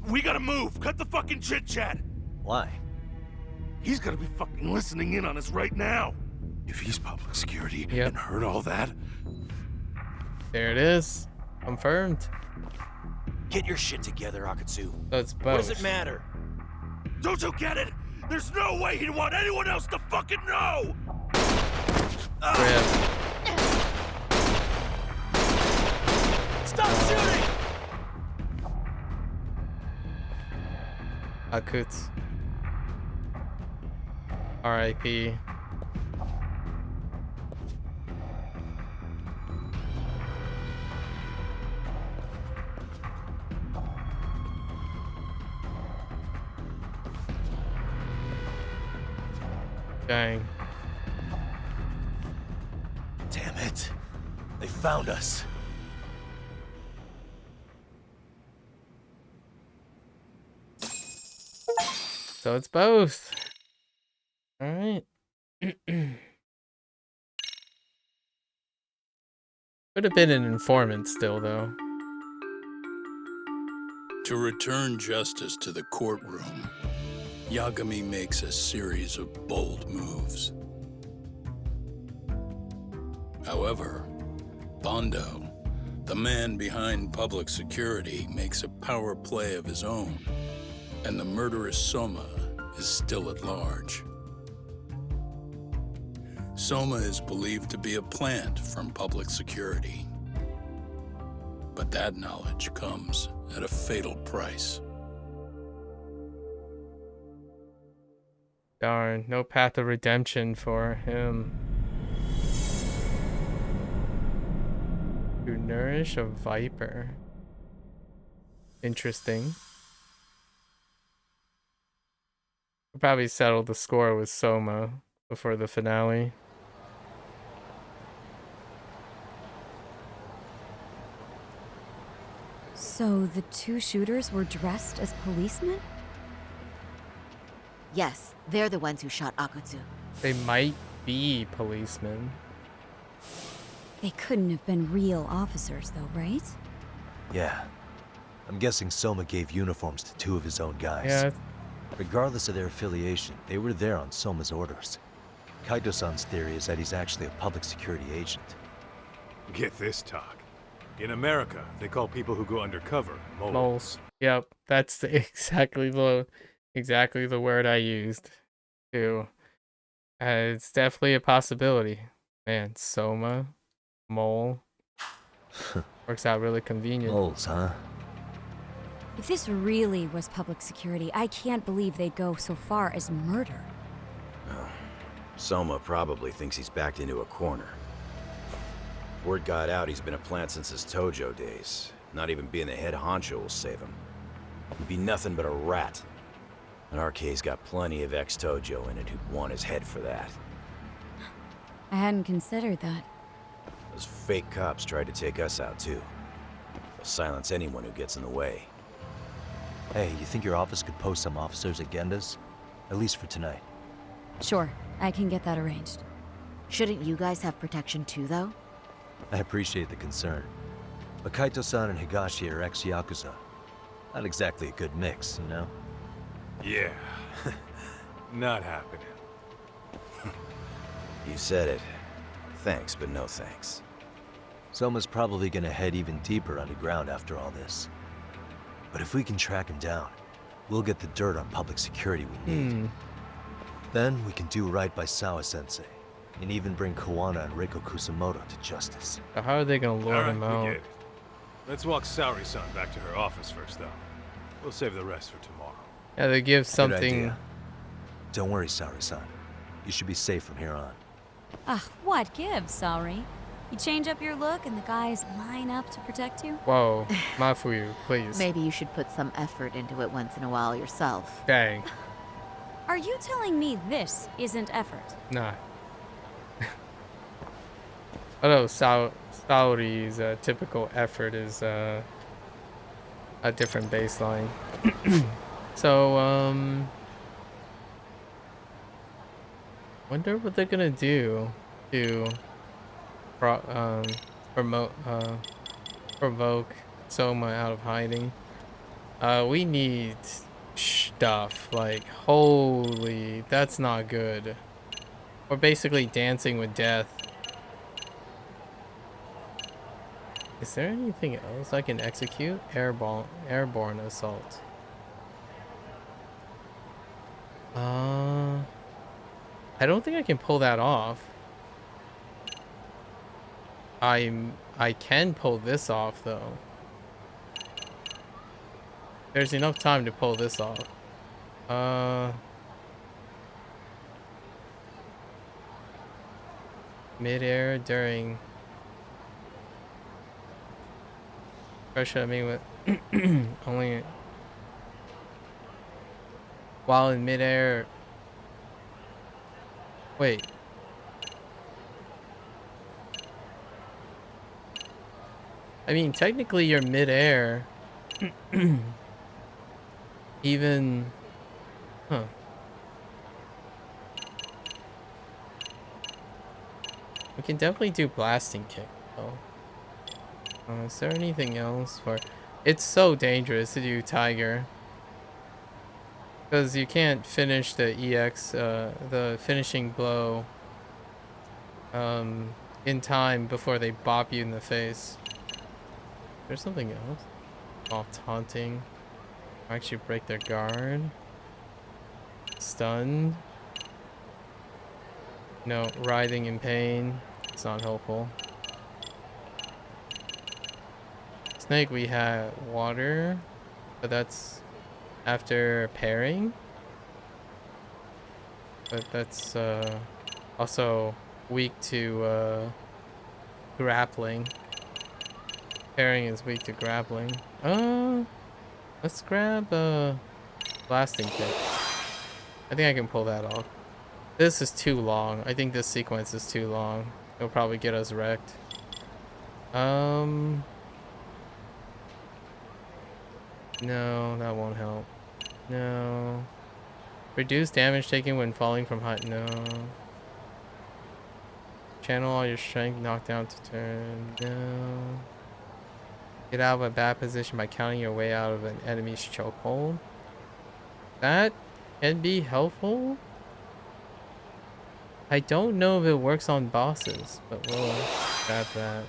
We gotta move. Cut the fucking chit-chat. Why? He's gotta be fucking listening in on us right now. If he's public security Yep. and heard all that, There it is. Confirmed. Get your shit together, Akatsu. So it's both. What does it matter? don't you get it? There's no way he'd want anyone else to fucking know. Rip. Stop shooting! Akut. R.I.P. Dang. Damn it. They found us. So it's both. Alright. Could have been an informant still, though. To return justice to the courtroom, Yagami makes a series of bold moves. However, Bando, the man behind public security, makes a power play of his own, and the murderous Soma is still at large. Soma is believed to be a plant from public security, but that knowledge comes at a fatal price. Darn, no path of redemption for him. To nourish a viper. Interesting. We'll probably settle the score with Soma before the finale. So the two shooters were dressed as policemen? Yes, they're the ones who shot Akutsu. They might be policemen. They couldn't have been real officers, though, right? Yeah. I'm guessing Soma gave uniforms to two of his own guys. Yeah. Regardless of their affiliation, they were there on Soma's orders. Kaito-san's theory is that he's actually a public security agent. Get this, talk. In America, they call people who go undercover moles. Moles. Yep, that's exactly the word I used too. It's definitely a possibility. Man, Soma, mole, works out really convenient. Moles, huh? If this really was public security, I can't believe they'd go so far as murder. Soma probably thinks he's backed into a corner. If word got out he's been a plant since his Tojo days. Not even being the head honcho will save him. He'd be nothing but a rat. And RK's got plenty of ex-Tojo in it who'd want his head for that. I hadn't considered that. Those fake cops tried to take us out too. They'll silence anyone who gets in the way. Hey, you think your office could post some officers at Genda's? At least for tonight. Sure, I can get that arranged. Shouldn't you guys have protection too, though? I appreciate the concern. But Kaito-san and Higashi are ex-Yakuza. Not exactly a good mix, you know? Yeah. Not happening. You said it. Thanks, but no thanks. Soma's probably gonna head even deeper underground after all this. But if we can track him down, we'll get the dirt on public security we need. Then we can do right by Sawa-sensei, and even bring Kawana and Reiko Kusamoto to justice. So how are they gonna lure him Alright, we out? get it. Let's walk Saori-san back to her office first, though. We'll save the rest for tomorrow. Yeah, they give Good something. idea. Don't worry, Saori-san. You should be safe from here on. Ugh, what gives, sorry? You change up your look and the guys line up to protect you? Whoa, Mafuyu, please. Maybe you should put some effort into it once in a while yourself. Dang. Are you telling me this isn't effort? Nah. Although Saori's typical effort is a different baseline. So, wonder what they're gonna do to provoke Soma out of hiding. We need stuff. Like, holy, that's not good. We're basically dancing with death. Is there anything else I can execute? Airborne assault. I don't think I can pull that off. I can pull this off though. There's enough time to pull this off. Mid-air during pressure, I mean with only while in mid-air. Wait. I mean, technically you're mid-air. Even... Huh. We can definitely do blasting kick, though. Is there anything else for... It's so dangerous to do Tiger. Because you can't finish the EX, the finishing blow, in time before they bop you in the face. There's something else. Oh, taunting. Actually break their guard. Stunned. No, writhing in pain. It's not helpful. Snake, we had water, but that's after pairing. But that's also weak to grappling. Pairing is weak to grappling. Let's grab blasting kick. I think I can pull that off. This is too long. I think this sequence is too long. It'll probably get us wrecked. No, that won't help. No. Reduce damage taken when falling from height. No. Channel all your strength, knock down to turn. No. Get out of a bad position by counting your way out of an enemy's chokehold. That can be helpful. I don't know if it works on bosses, but we'll grab that.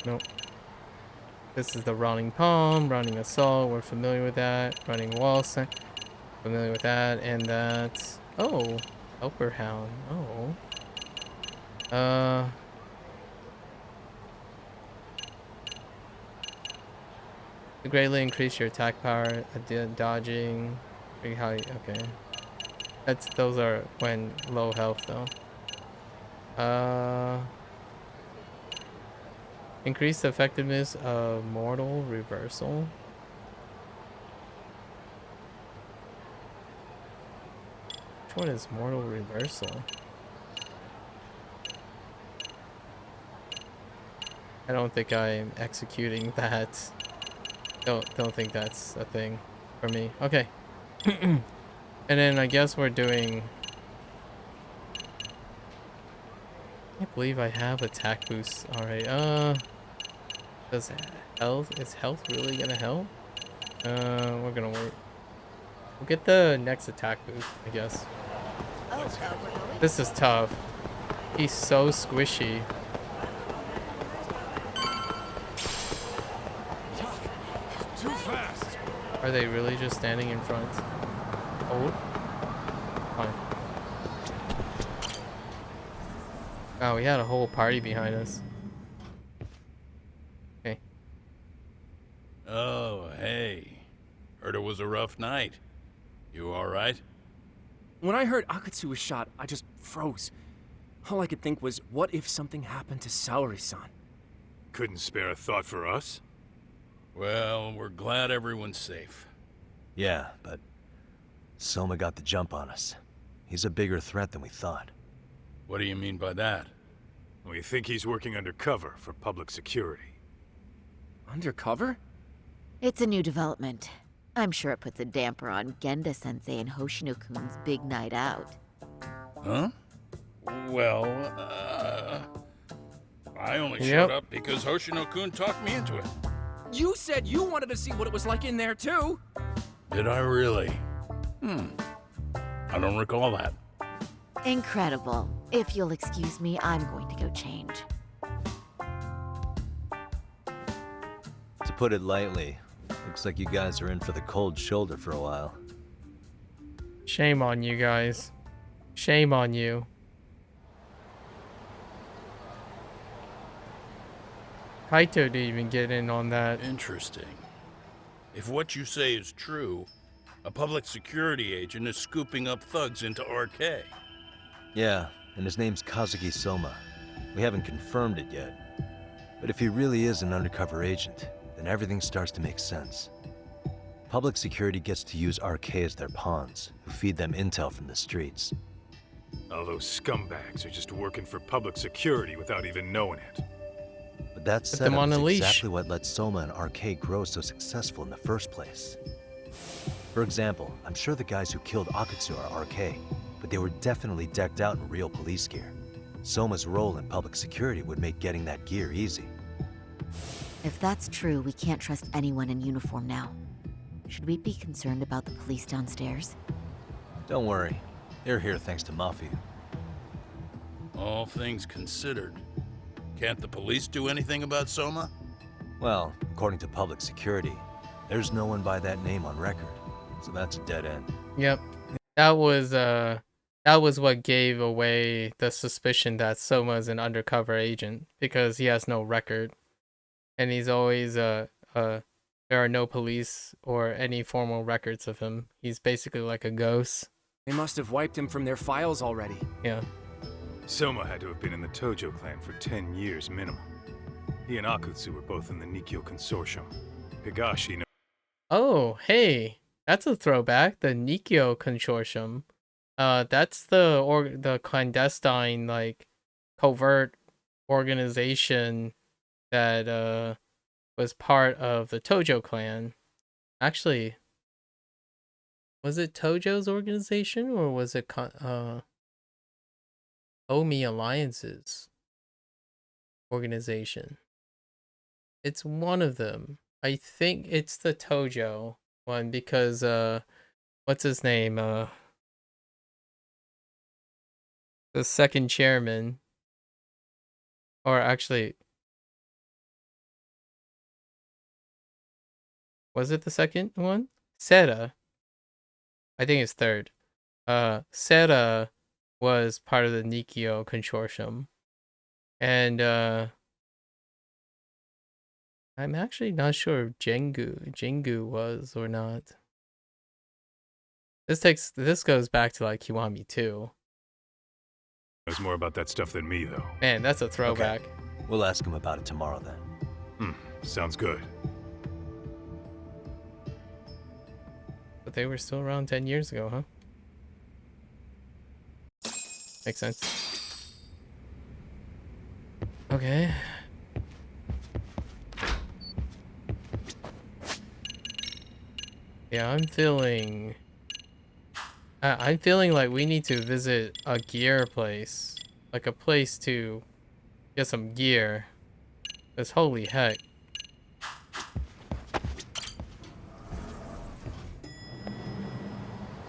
Nope. This is the running palm, running assault. We're familiar with that. Running wall, familiar with that, and that's helper hound. Greatly increase your attack power, dodging. Okay. Those are when low health though. Increase the effectiveness of mortal reversal. Which one is mortal reversal? I don't think I'm executing that. Don't think that's a thing for me. Okay. And then I guess we're doing... I can't believe I have attack boosts. Alright, is health really gonna help? We're gonna wait. We'll get the next attack boost, I guess. This is tough. He's so squishy. Too fast. Are they really just standing in front? Oh. Fine. Oh, we had a whole party behind us. Okay. Oh, hey. Heard it was a rough night. You alright? When I heard Akatsu was shot, I just froze. All I could think was, what if something happened to Saori-san? Couldn't spare a thought for us? Well, we're glad everyone's safe. Yeah, but Soma got the jump on us. He's a bigger threat than we thought. What do you mean by that? We think he's working undercover for public security. Undercover? It's a new development. I'm sure it puts a damper on Genda-sensei and Hoshino-kun's big night out. Huh? Well, I only showed up because Hoshino-kun talked me into it. You said you wanted to see what it was like in there, too! Did I really? I don't recall that. Incredible. If you'll excuse me, I'm going to go change. To put it lightly, looks like you guys are in for the cold shoulder for a while. Shame on you guys. Shame on you. Kaito didn't even get in on that. Interesting. If what you say is true, a public security agent is scooping up thugs into RK. Yeah, and his name's Kazuki Soma. We haven't confirmed it yet. But if he really is an undercover agent, then everything starts to make sense. Public security gets to use RK as their pawns, who feed them intel from the streets. All those scumbags are just working for public security without even knowing it. But that Put them setup on is a leash. exactly what let Soma and RK grow so successful in the first place. For example, I'm sure the guys who killed Akatsu are RK, but they were definitely decked out in real police gear. Soma's role in public security would make getting that gear easy. If that's true, we can't trust anyone in uniform now. Should we be concerned about the police downstairs? Don't worry, they're here thanks to Mafia. All things considered, can't the police do anything about Soma? Well, according to public security, there's no one by that name on record, so that's a dead end. Yep. That was what gave away the suspicion that Soma's an undercover agent, because he has no record. And he's always there are no police or any formal records of him. He's basically like a ghost. They must have wiped him from their files already. Yeah. Soma had to have been in the Tojo clan for 10 years minimum. He and Akutsu were both in the Nikyo Consortium. Higashi Oh, hey. That's a throwback. The Nikyo Consortium. That's the clandestine, like, covert organization that was part of the Tojo clan. Actually, was it Tojo's organization or was it Omi Alliance's organization? It's one of them. I think it's the Tojo one because what's his name? The second chairman, or actually, was it the second one? Seta. I think it's third. Seta was part of the Nikyo Consortium. And I'm actually not sure if Jingu was or not. This goes back to like Kiwami 2. knows more about that stuff than me, though. Man, that's a throwback. Okay. We'll ask him about it tomorrow then. Sounds good. But they were still around 10 years ago, huh? Makes sense. Okay. Yeah, I'm feeling like we need to visit a gear place. Like a place to get some gear. Because holy heck.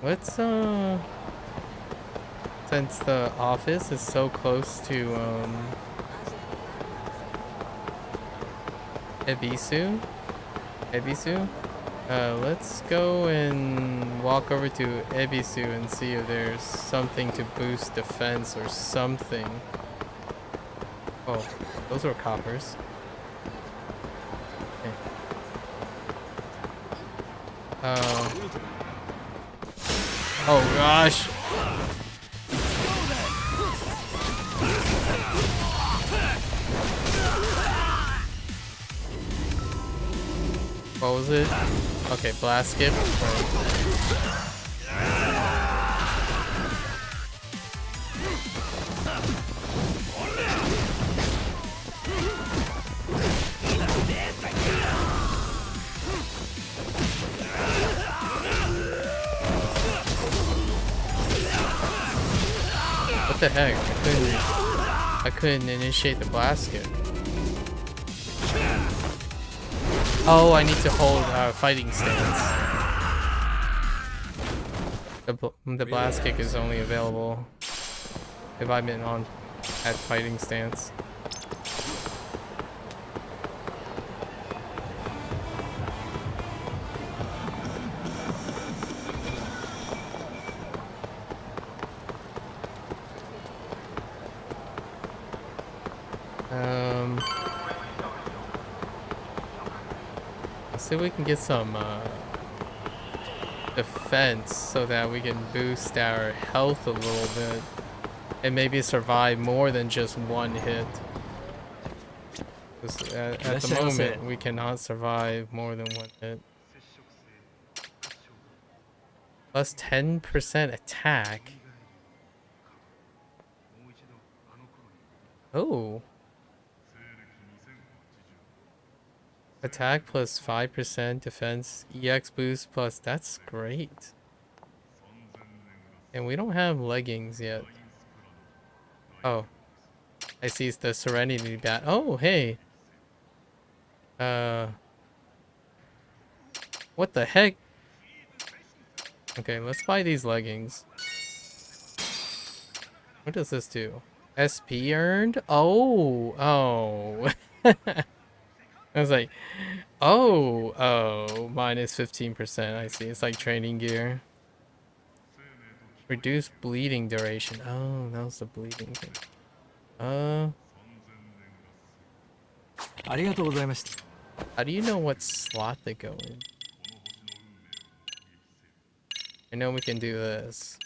Let's since the office is so close to Ebisu, let's go and walk over to Ebisu and see if there's something to boost defense or something. Oh, those were coppers. Okay. Oh gosh. What was it? Okay, blast skip. Right. What the heck? I couldn't initiate the blast skip. Oh, I need to hold fighting stance. The blast kick is only available if I've been on at fighting stance. Let's see if we can get some defense so that we can boost our health a little bit and maybe survive more than just one hit. At the moment, we cannot survive more than one hit. Plus 10% attack. Oh. Attack plus 5% defense, EX boost plus, that's great. And we don't have leggings yet. Oh. I see it's the Serenity Bat. Oh, hey. What the heck? Okay, let's buy these leggings. What does this do? SP earned? Oh. I was like, minus 15%. I see. It's like training gear. Reduce bleeding duration. Oh, that was the bleeding thing. How do you know what slot they go in? I know we can do this.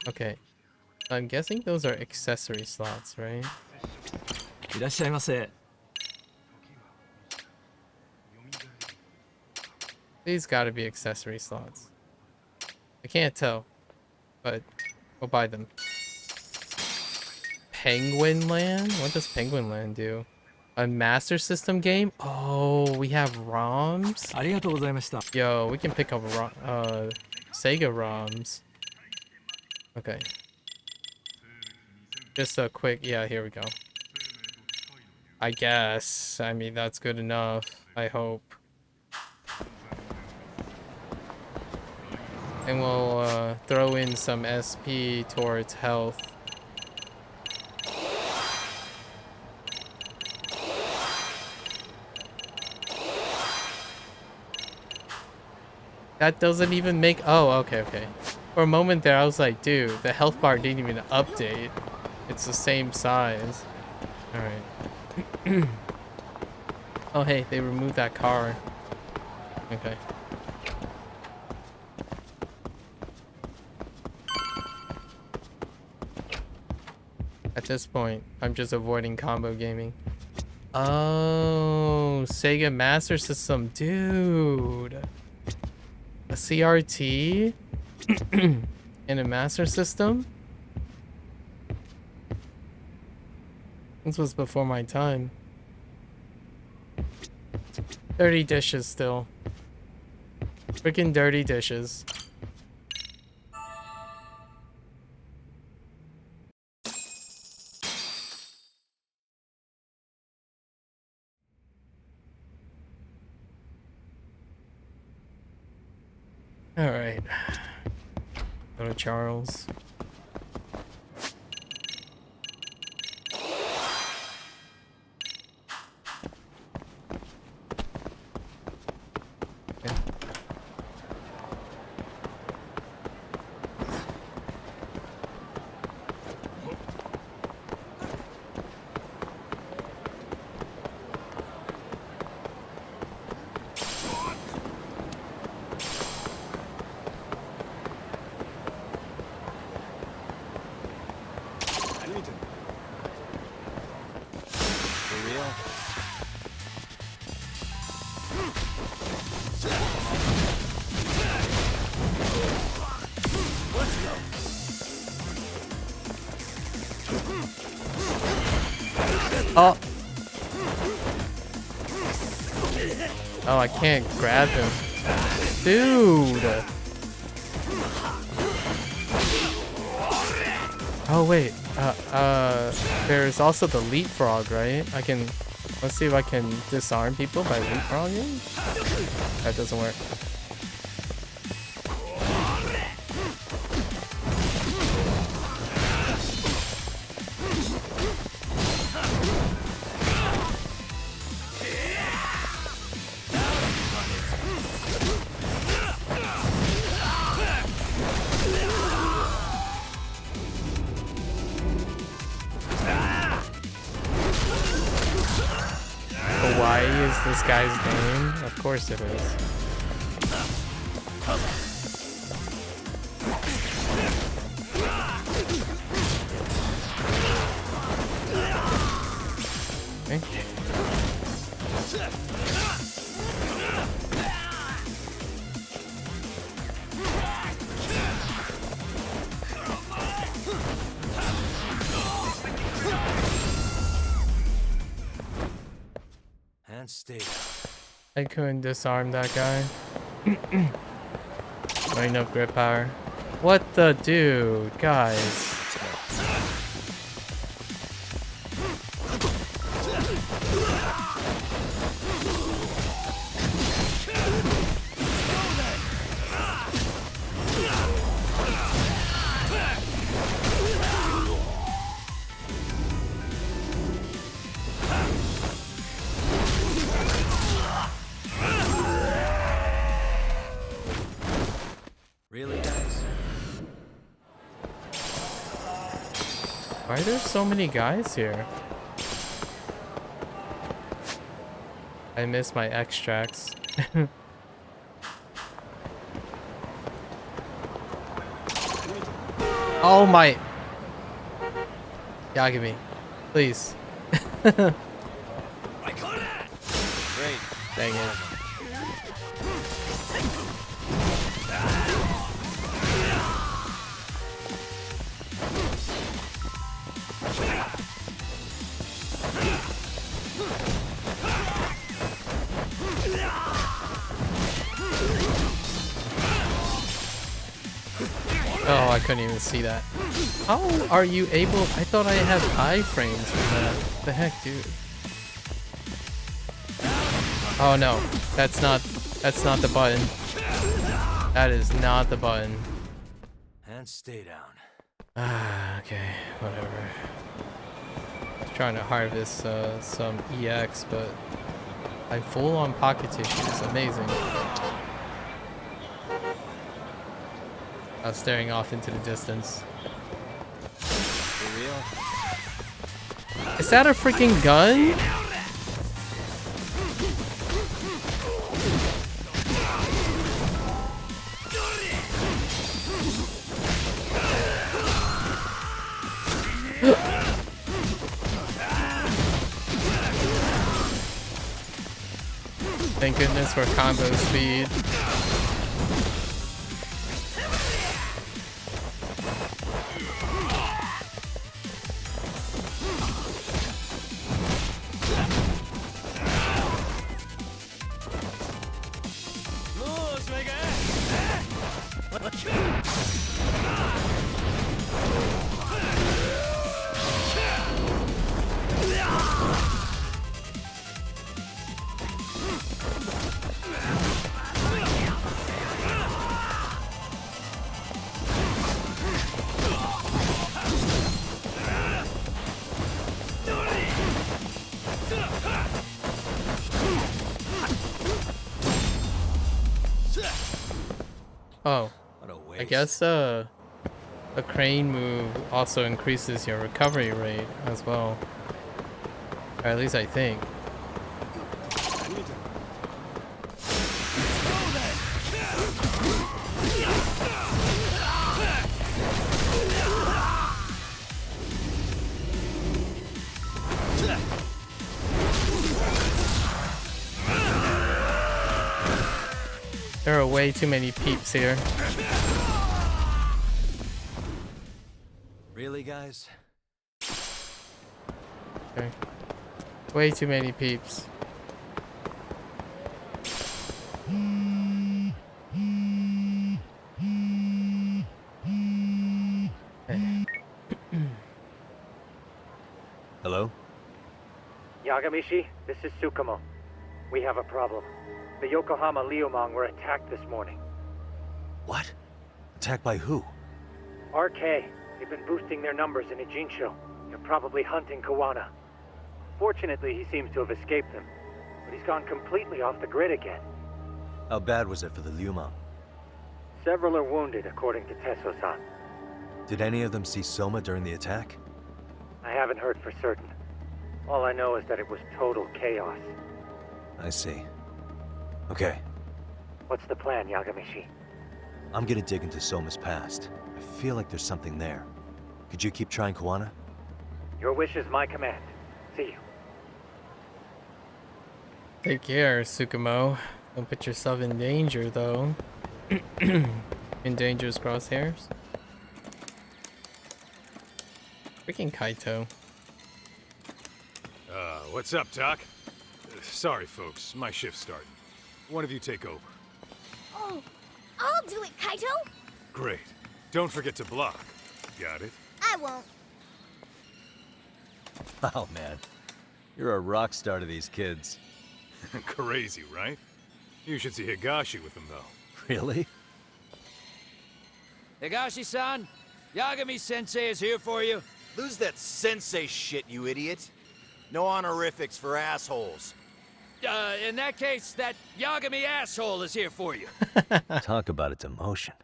Okay. I'm guessing those are accessory slots, right? These gotta be accessory slots. I can't tell, but we'll buy them. Penguin Land? What does Penguin Land do? A Master System game? Oh, we have ROMs? Yo, we can pick up SEGA ROMs. Okay. Just a quick, yeah, here we go. I guess. I mean, that's good enough. I hope. And we'll throw in some SP towards health. That doesn't even make... Oh, okay. For a moment there, I was like, dude, the health bar didn't even update. It's the same size. Alright. Oh, hey, they removed that car. Okay. At this point, I'm just avoiding combo gaming. Oh, Sega Master System. Dude. A CRT? In a Master System? This was before my time. Dirty dishes still. Freaking dirty dishes. All right. Go to Charles. Oh. Oh, I can't grab him. Dude. Oh, wait. There's also the leapfrog, right? Let's see if I can disarm people by leapfrogging. That doesn't work. Is this guy's name? Of course it is. Okay. Stay. I couldn't disarm that guy. Not enough grip power. What the dude, guys? Why are there so many guys here? I miss my extracts. Oh my... Yagami, please. Great. Dang it. Oh, I couldn't even see that. How are you able? I thought I had iframes from that. What the heck, dude? Oh no, that's not the button. That is not the button. And stay down. Ah, okay, whatever. I was trying to harvest some EX, but I'm full on pocket tissues. Amazing. I was staring off into the distance. For real? Is that a freaking gun? Thank goodness for combo speed. Oh, What a I waste. guess a crane move also increases your recovery rate as well. Or at least I think. There are way too many peeps here. Really, guys? Okay. Way too many peeps. Hello? Yagamishi, this is Tsukumo. We have a problem. The Yokohama Liumang were attacked this morning. What? Attacked by who? RK. They've been boosting their numbers in Ijincho. They're probably hunting Kawana. Fortunately, he seems to have escaped them. But he's gone completely off the grid again. How bad was it for the Liumang? Several are wounded, according to Tesso-san. Did any of them see Soma during the attack? I haven't heard for certain. All I know is that it was total chaos. I see. Okay, What's the plan, Yagamishi? I'm gonna dig into Soma's past. I feel like there's something there. Could you keep trying Kawana? Your wish is my command. See you. Take care, Tsukumo. Don't put yourself in danger, though. In dangerous crosshairs. Freaking Kaito. What's up, Doc? Sorry, folks. My shift's starting. One of you take over. Oh, I'll do it, Kaito. Great. Don't forget to block. Got it? I won't. Oh man, you're a rock star to these kids. Crazy, right? You should see Higashi with them, though. Really? Higashi-san, Yagami-sensei is here for you. Lose that sensei shit, you idiot. No honorifics for assholes. In that case, that Yagami asshole is here for you. Talk about its emotion.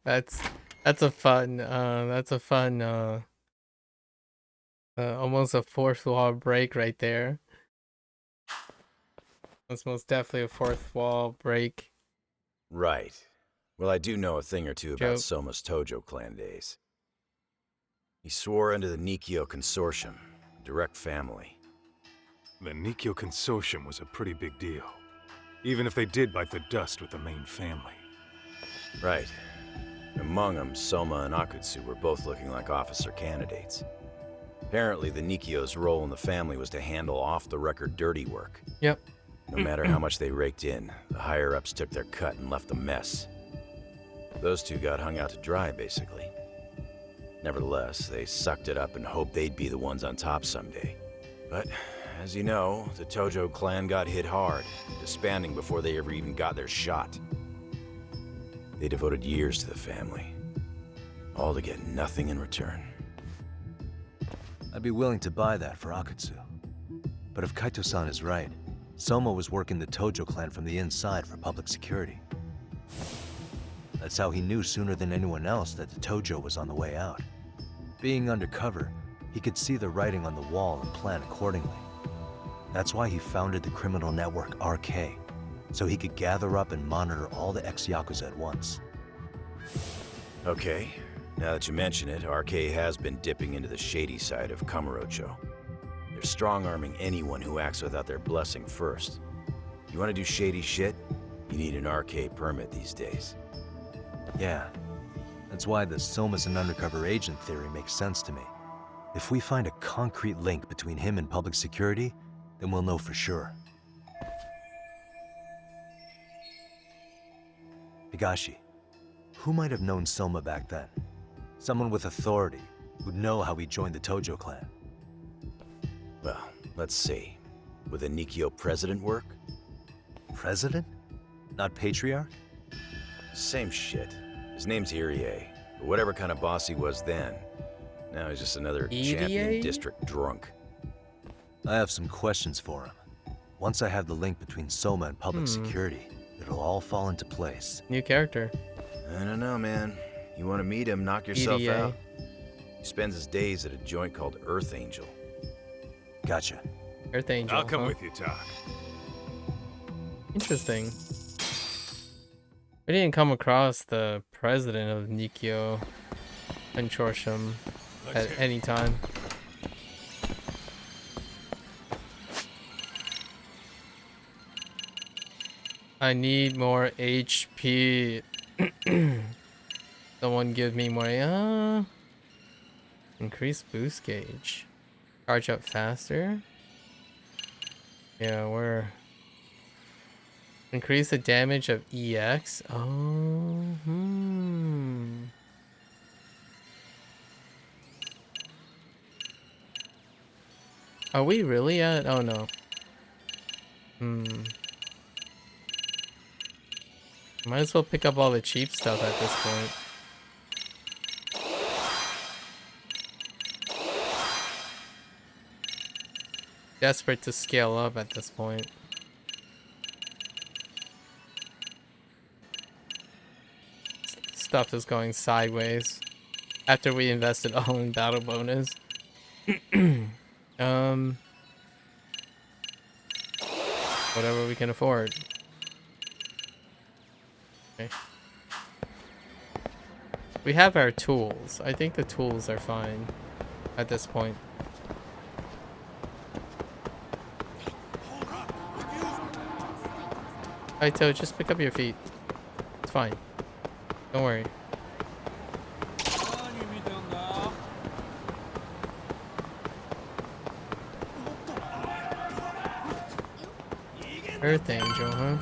That's a fun almost a fourth wall break right there. That's most definitely a fourth wall break. Right. Well, I do know a thing or two about Joke. Soma's Tojo clan days. He swore under the Nikkyo Consortium, a direct family. The Nikkyo Consortium was a pretty big deal. Even if they did bite the dust with the main family. Right. Among them, Soma and Akutsu were both looking like officer candidates. Apparently, the Nikkyo's role in the family was to handle off-the-record dirty work. Yep. No matter how much they raked in, the higher-ups took their cut and left a mess. Those two got hung out to dry, basically. Nevertheless, they sucked it up and hoped they'd be the ones on top someday. But, as you know, the Tojo clan got hit hard, disbanding before they ever even got their shot. They devoted years to the family, all to get nothing in return. I'd be willing to buy that for Akutsu. But if Kaito-san is right, Soma was working the Tojo clan from the inside for public security. That's how he knew sooner than anyone else that the Tojo was on the way out. Being undercover, he could see the writing on the wall and plan accordingly. That's why he founded the criminal network RK, so he could gather up and monitor all the ex-Yakuza at once. Okay, now that you mention it, RK has been dipping into the shady side of Kamurocho. They're strong-arming anyone who acts without their blessing first. You want to do shady shit? You need an RK permit these days. Yeah, that's why the Soma's an undercover agent theory makes sense to me. If we find a concrete link between him and public security, then we'll know for sure. Higashi, who might have known Soma back then? Someone with authority, who'd know how he joined the Tojo clan. Well, let's see. Would the Nikkyo president work? President? Not patriarch? Same shit. His name's Irie, but whatever kind of boss he was then, now he's just another champion district drunk. I have some questions for him. Once I have the link between Soma and public security, it'll all fall into place. New character. I don't know, man. You want to meet him, knock yourself EDA. out. He spends his days at a joint called Earth Angel. Gotcha. Earth Angel. I'll come huh? with you, Tak. Interesting. We didn't come across the president of Nikyo Consortium at any time. I need more HP. Someone give me more. Increase boost gauge. Charge up faster. Yeah, we're. Increase the damage of EX. Oh. Are we really at? Oh no. Might as well pick up all the cheap stuff at this point. Desperate to scale up at this point. Stuff is going sideways after we invested all in battle bonus. Whatever we can afford. Okay. We have our tools. I think the tools are fine at this point. Kaito, just pick up your feet. It's fine. Don't worry. Earth Angel, huh?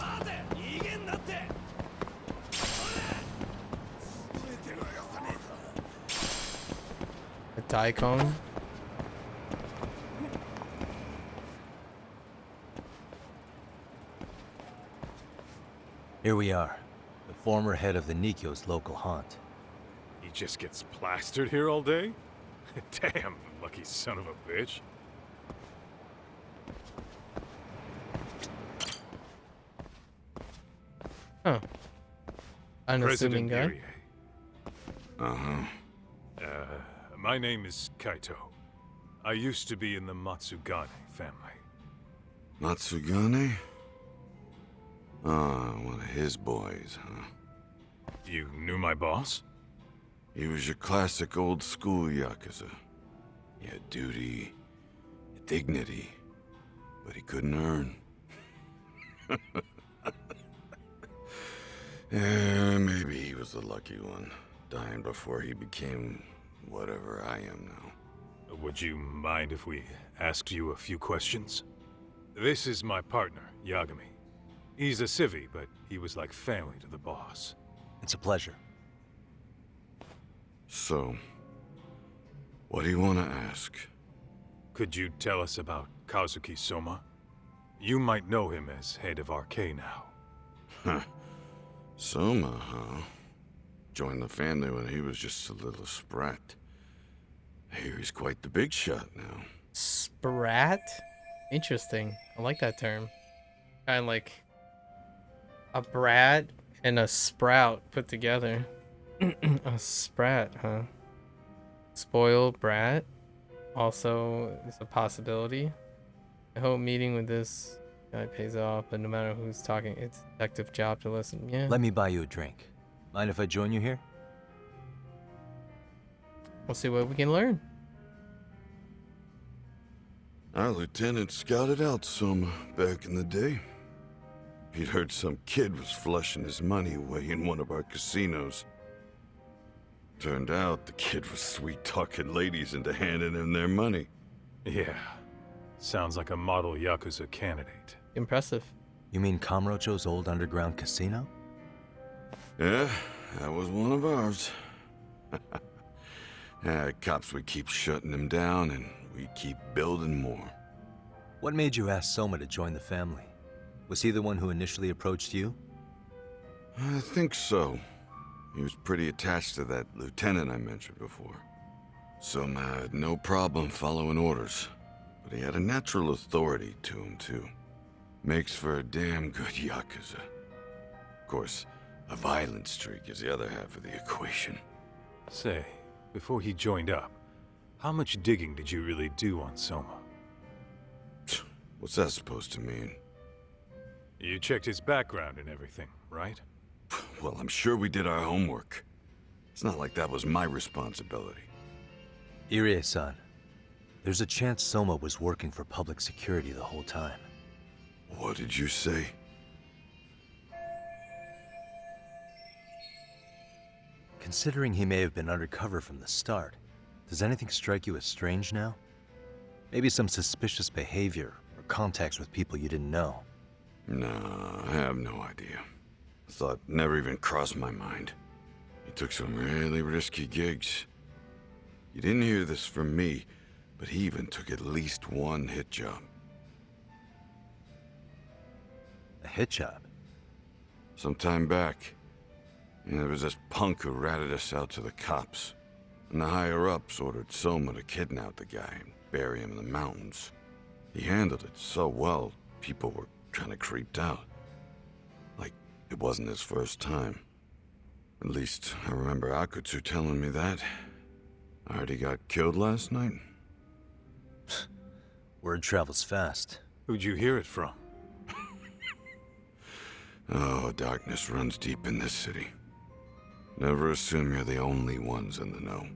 A Daikon? Here we are, the former head of the Nikyo's local haunt. He just gets plastered here all day? Damn, lucky son of a bitch. Huh. Unassuming guy. Irie. My name is Kaito. I used to be in the Matsugane family. Matsugane? Ah, one of his boys, huh? You knew my boss? He was your classic old school Yakuza. He had duty, dignity, but he couldn't earn. Yeah, maybe he was the lucky one, dying before he became whatever I am now. Would you mind if we asked you a few questions? This is my partner, Yagami. He's a civvy, but he was like family to the boss. It's a pleasure. So, what do you want to ask? Could you tell us about Kazuki Soma? You might know him as head of RK now. Huh. Soma, huh? Joined the family when he was just a little sprat. Here he's quite the big shot now. Sprat? Interesting. I like that term. Kind of like a brat and a sprout put together. A sprat, huh? Spoiled brat also is a possibility. I hope meeting with this guy pays off, but no matter who's talking, it's a detective job to listen. Yeah. Let me buy you a drink. Mind if I join you here? We'll see what we can learn. Our lieutenant scouted out Soma back in the day. He'd heard some kid was flushing his money away in one of our casinos. Turned out the kid was sweet-talking ladies into handing him their money. Yeah. Sounds like a model Yakuza candidate. Impressive. You mean Kamurocho's old underground casino? Yeah, that was one of ours. Cops would keep shutting him down, and we'd keep building more. What made you ask Soma to join the family? Was he the one who initially approached you? I think so. He was pretty attached to that lieutenant I mentioned before. Soma had no problem following orders, but he had a natural authority to him, too. Makes for a damn good Yakuza. Of course, a violent streak is the other half of the equation. Say, before he joined up, how much digging did you really do on Soma? What's that supposed to mean? You checked his background and everything, right? Well, I'm sure we did our homework. It's not like that was my responsibility. Irie-san, there's a chance Soma was working for public security the whole time. What did you say? Considering he may have been undercover from the start, does anything strike you as strange now? Maybe some suspicious behavior or contacts with people you didn't know. No, I have no idea. Thought never even crossed my mind. He took some really risky gigs. You didn't hear this from me, but he even took at least one hit job. A hit job? Some time back. And there was this punk who ratted us out to the cops. And the higher-ups ordered Soma to kidnap the guy and bury him in the mountains. He handled it so well, people were kind of creeped out. Like, it wasn't his first time. At least, I remember Akutsu telling me that. I heard he got killed last night. Word travels fast. Who'd you hear it from? Oh, darkness runs deep in this city. Never assume you're the only ones in the know.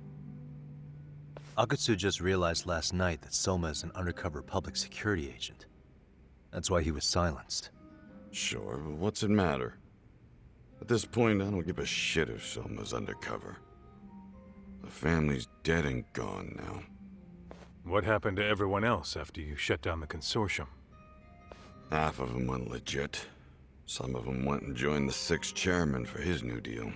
Akutsu just realized last night that Soma is an undercover public security agent. That's why he was silenced. Sure, but what's it matter? At this point, I don't give a shit if Soma's undercover. The family's dead and gone now. What happened to everyone else after you shut down the consortium? Half of them went legit. Some of them went and joined the 6th chairman for his new deal.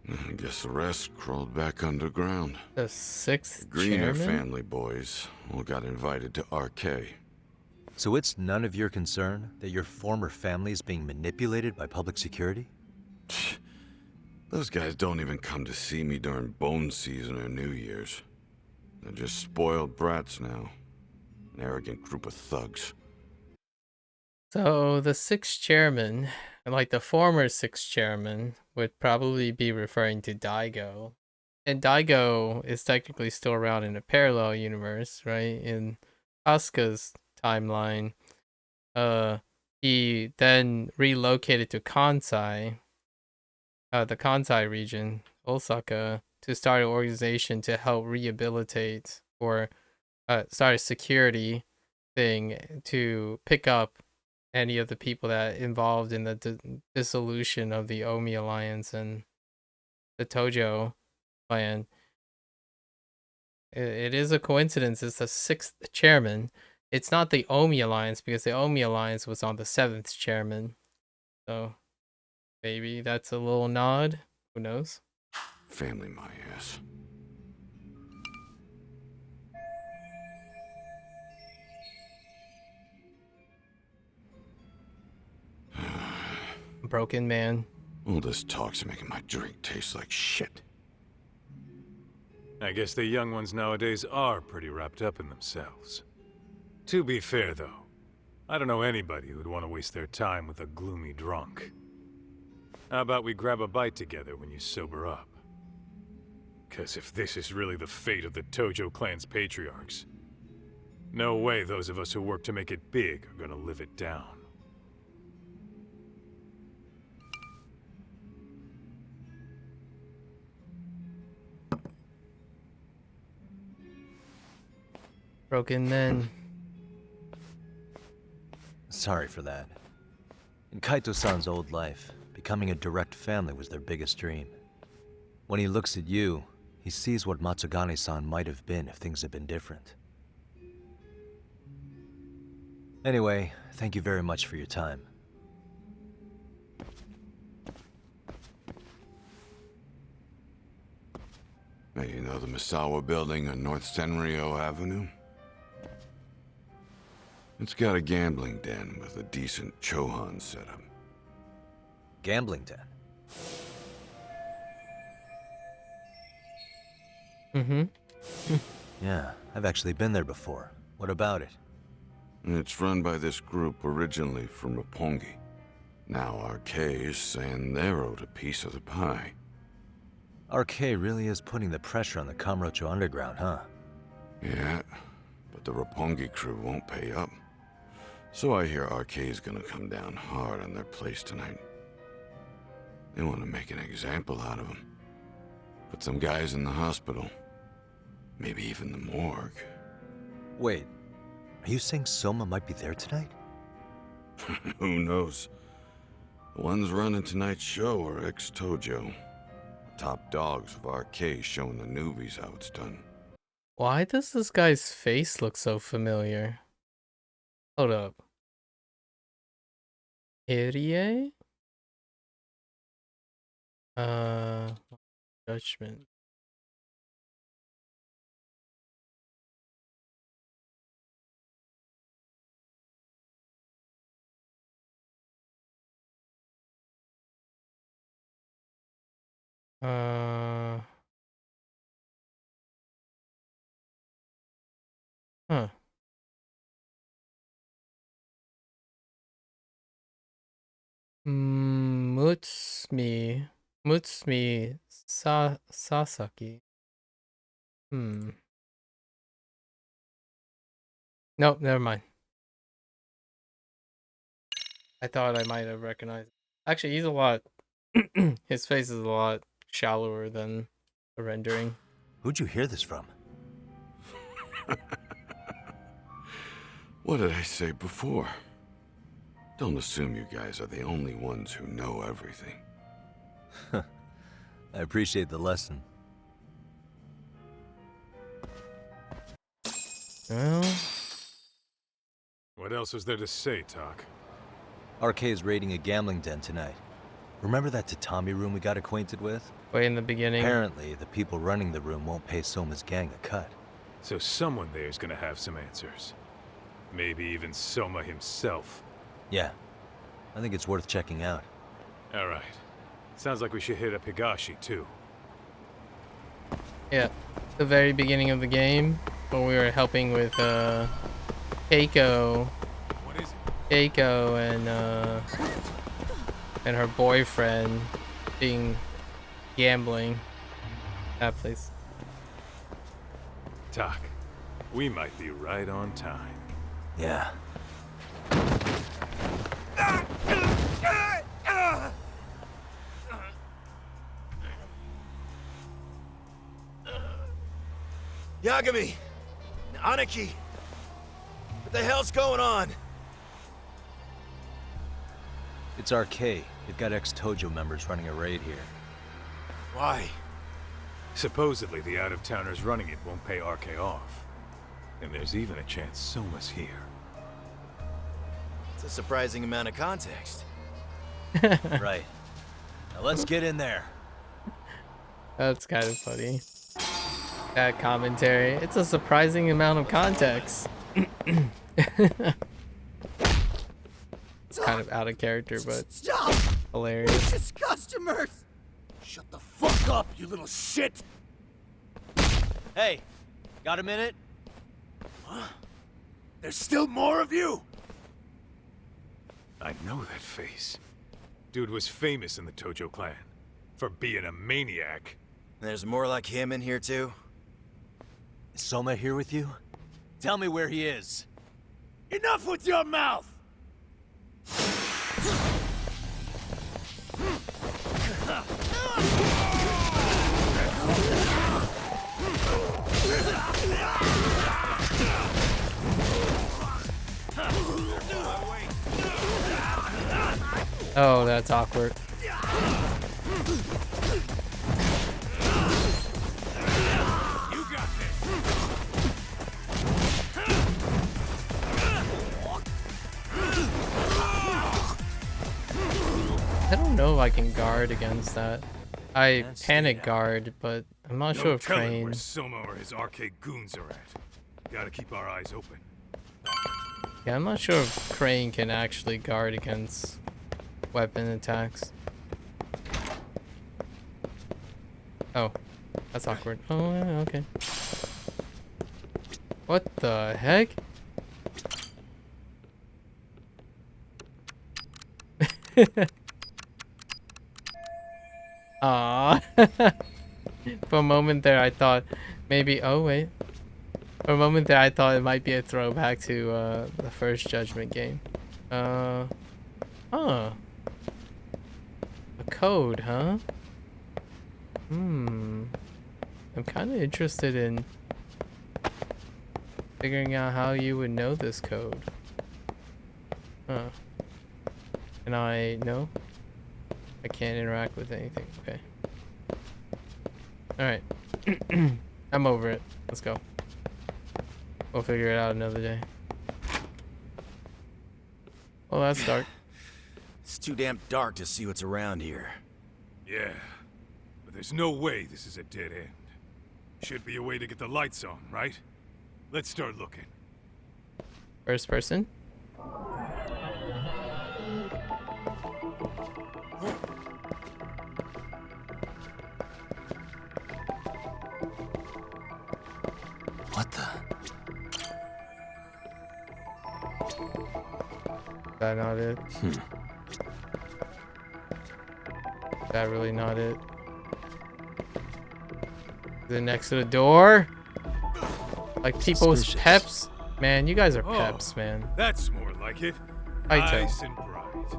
I guess the rest crawled back underground. The 6th Greener chairman? family boys all got invited to RK. So it's none of your concern that your former family is being manipulated by public security? Those guys don't even come to see me during bone season or New Year's. They're just spoiled brats now. An arrogant group of thugs. So the 6th chairman, like the former 6th chairman, would probably be referring to Daigo. And Daigo is technically still around in a parallel universe, right? In Asuka's timeline, he then relocated to Kansai, the Kansai region, Osaka, to start an organization to help rehabilitate or start a security thing to pick up any of the people that involved in the dissolution of the Omi Alliance and the Tojo clan. It is a coincidence. It's the 6th chairman. It's not the Omi Alliance because the Omi Alliance was on the 7th chairman. So maybe that's a little nod. Who knows? Family my ass. Broken man. All this talk's making my drink taste like shit. I guess the young ones nowadays are pretty wrapped up in themselves. To be fair, though, I don't know anybody who'd want to waste their time with a gloomy drunk. How about we grab a bite together when you sober up? 'Cause if this is really the fate of the Tojo clan's patriarchs, no way those of us who work to make it big are gonna live it down. Broken men. Sorry for that. In Kaito-san's old life, becoming a direct family was their biggest dream. When he looks at you, he sees what Matsugane-san might have been if things had been different. Anyway, thank you very much for your time. Hey, you know the Misawa building on North Senryo Avenue? It's got a gambling den with a decent Chohan setup. Gambling den? Mm-hmm. Yeah, I've actually been there before. What about it? It's run by this group originally from Roppongi. Now RK is saying they're owed a piece of the pie. RK really is putting the pressure on the Kamurocho Underground, huh? Yeah, but the Roppongi crew won't pay up. So I hear RK is gonna come down hard on their place tonight. They want to make an example out of them. Put some guys in the hospital. Maybe even the morgue. Wait, are you saying Soma might be there tonight? Who knows? The ones running tonight's show are ex-Tojo. Top dogs of RK showing the newbies how it's done. Why does this guy's face look so familiar? Hold up. Irie? Judgment. Huh. Mutsumi Sasaki. Nope, never mind. I thought I might have recognized. Actually, he's a lot. His face is a lot shallower than the rendering. Who'd you hear this from? What did I say before? Don't assume you guys are the only ones who know everything. I appreciate the lesson. Well, What else was there to say, Talk? RK is raiding a gambling den tonight. Remember that tatami room we got acquainted with? Way in the beginning. Apparently, the people running the room won't pay Soma's gang a cut. So someone there is gonna have some answers. Maybe even Soma himself. Yeah, I think it's worth checking out. Alright. Sounds like we should hit up Higashi, too. Yeah, the very beginning of the game, when we were helping with Keiko. What is it? Keiko and her boyfriend being gambling. That place. Talk. We might be right on time. Yeah. Yagami! Aniki! What the hell's going on? It's RK. They've got ex-Tojo members running a raid here. Why? Supposedly, the out-of-towners running it won't pay RK off. And there's even a chance Soma's here. It's a surprising amount of context. Right. Now let's get in there. That's kind of funny. That commentary. It's a surprising amount of context. It's kind of out of character, but Stop! hilarious. Vicious customers! Shut the fuck up, you little shit! Hey, got a minute? Huh? There's still more of you? I know that face. Dude was famous in the Tojo clan for being a maniac. There's more like him in here too? Is Soma here with you? Tell me where he is. Enough with your mouth! Oh, that's awkward. I don't know if I can guard against that. I panic guard, but I'm not sure if telling Crane. where Soma or his arcade goons are at. Gotta keep our eyes open. Yeah, I'm not sure if Crane can actually guard against weapon attacks. Oh, that's awkward. Oh, okay. What the heck? Ah. For a moment there, I thought maybe. Oh wait. For a moment there, I thought it might be a throwback to the first Judgment game. Huh. A code, huh? I'm kind of interested in figuring out how you would know this code. Huh. Can I know? I can't interact with anything. Okay. Alright. I'm over it. Let's go. We'll figure it out another day. Well, that's dark. It's too damn dark to see what's around here. Yeah, but there's no way this is a dead end. Should be a way to get the lights on, right? Let's start looking. First person? What the? Is that not it? Is that really not it? Is it next to the door? Like people's peps? Man, you guys are peps, man. That's more like it. Kaito. Nice and bright.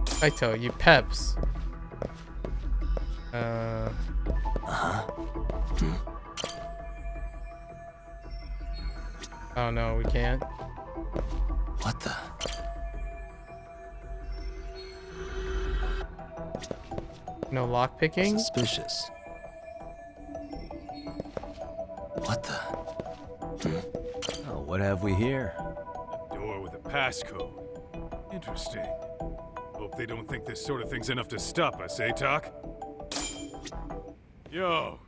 Kaito, you peps. Oh no, we can't. What the? No lockpicking? Suspicious. What the? Oh, what have we here? A door with a passcode. Interesting. Hope they don't think this sort of thing's enough to stop us, eh, Talk? Yo,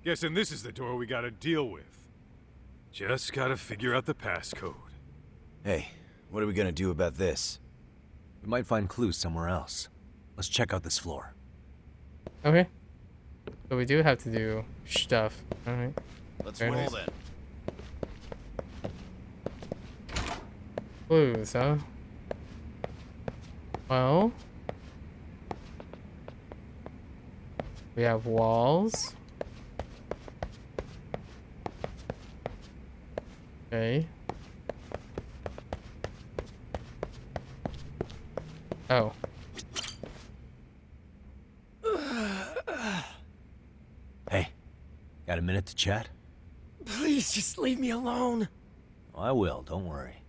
guessing this is the door we gotta deal with. Just gotta figure out the passcode. Hey, what are we gonna do about this? We might find clues somewhere else. Let's check out this floor. Okay. So we do have to do stuff. Alright. Let's Very roll nice. then. Clues, huh? Well, we have walls. Okay. Oh. Hey, got a minute to chat? Please just leave me alone. I will, don't worry.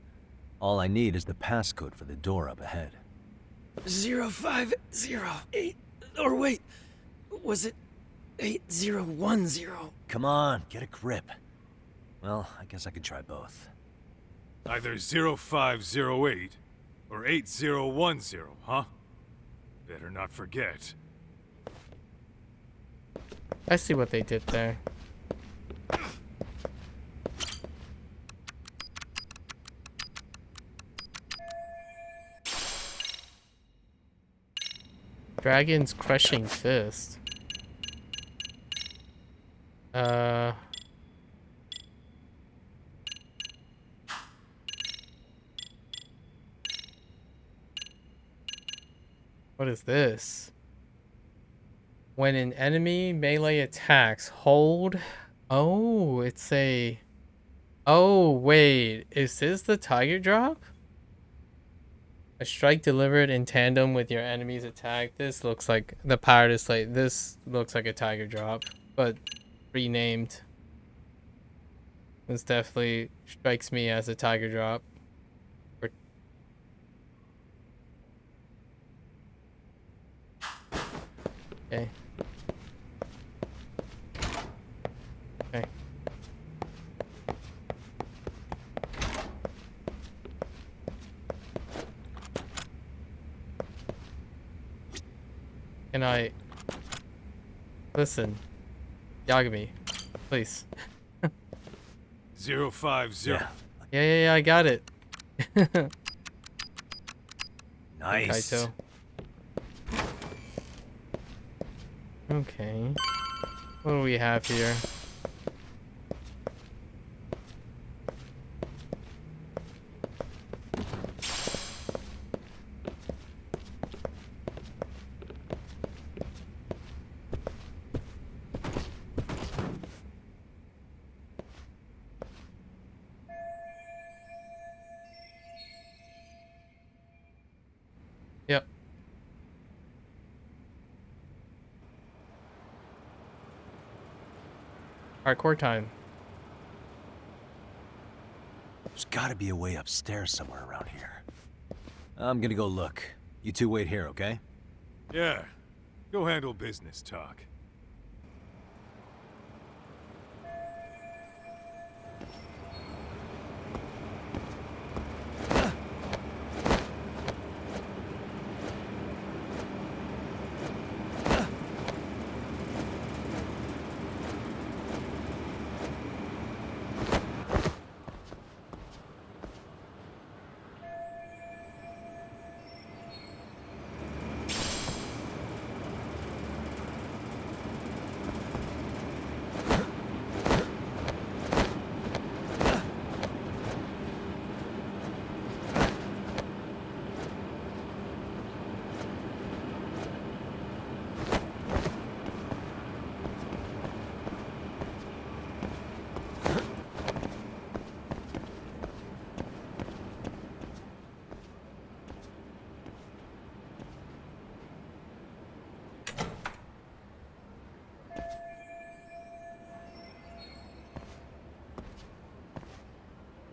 All I need is the passcode for the door up ahead. 0508. Or wait, was it 8010? Come on, get a grip. Well, I guess I could try both. Either 0508 or 8010, huh? Better not forget. I see what they did there. Dragon's crushing fist. What is this? When an enemy melee attacks, hold. Oh, it's a. Oh, wait. Is this the tiger drop? A strike delivered in tandem with your enemy's attack. This looks like the Pirate Slate. This looks like a tiger drop, but renamed. This definitely strikes me as a tiger drop. Okay. Okay. Can I listen? Yagami, please. 050. Yeah, I got it. Nice. Kaito. Okay. What do we have here? Hardcore time. There's gotta be a way upstairs somewhere around here. I'm gonna go look. You two wait here, okay? Yeah. Go handle business, Talk.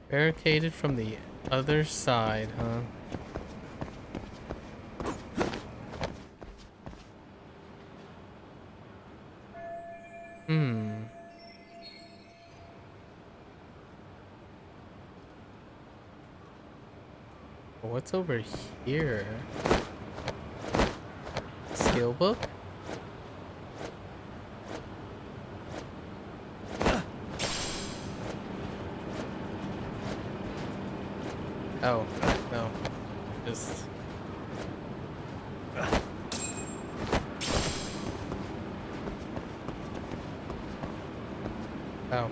Barricaded from the other side, huh? Hmm. What's over here? Skill book? Oh, no. Just... Oh.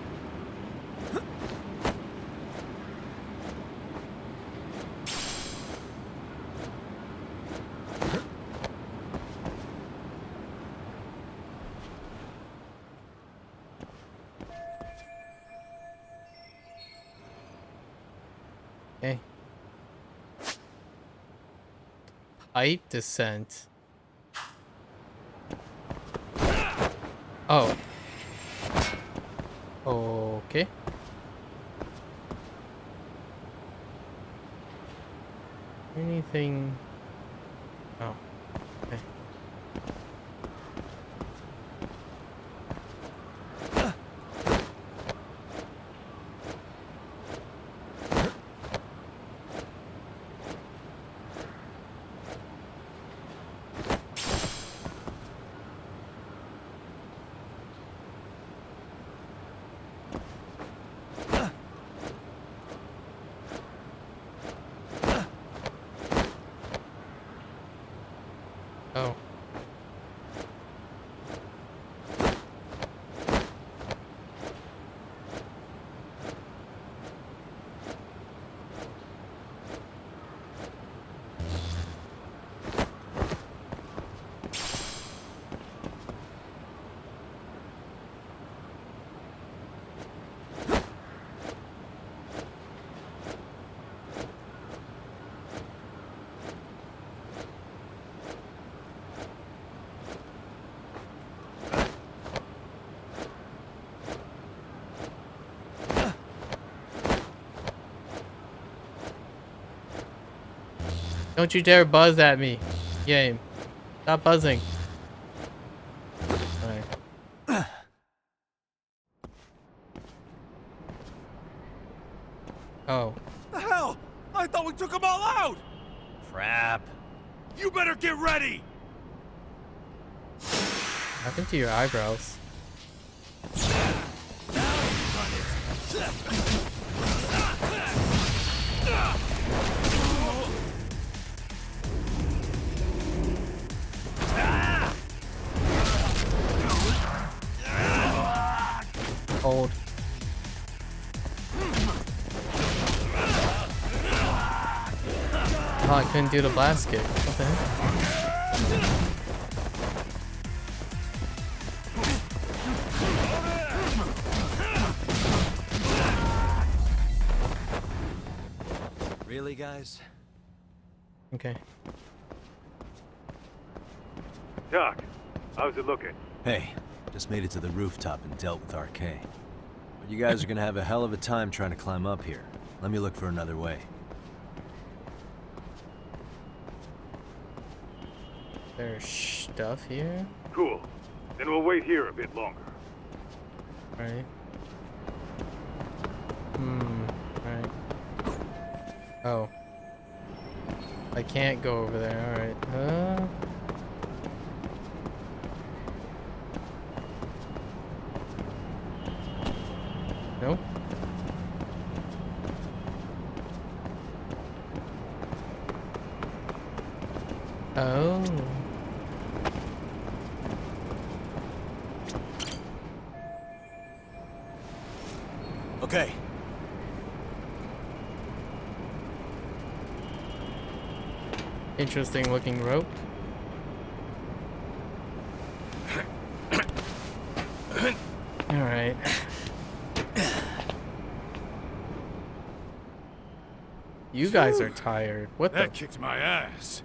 Okay. Pipe descent. Oh. Okay. Anything? Oh. Okay. Oh. Don't you dare buzz at me, game. Stop buzzing. Alright. Oh. The hell? I thought we took them all out! Crap. You better get ready! What happened to your eyebrows? Cold. Oh, I couldn't do the blast kick. What the heck? Really, guys? Okay. Doc, how's it looking? Hey, Just made it to the rooftop and dealt with RK. But you guys are gonna have a hell of a time trying to climb up here. Let me look for another way. There's stuff here? Cool. Then we'll wait here a bit longer. Right. Right. Oh. I can't go over there, alright. Nope. Oh. Okay. Interesting looking rope. Alright. You guys are tired. What That kicked my ass.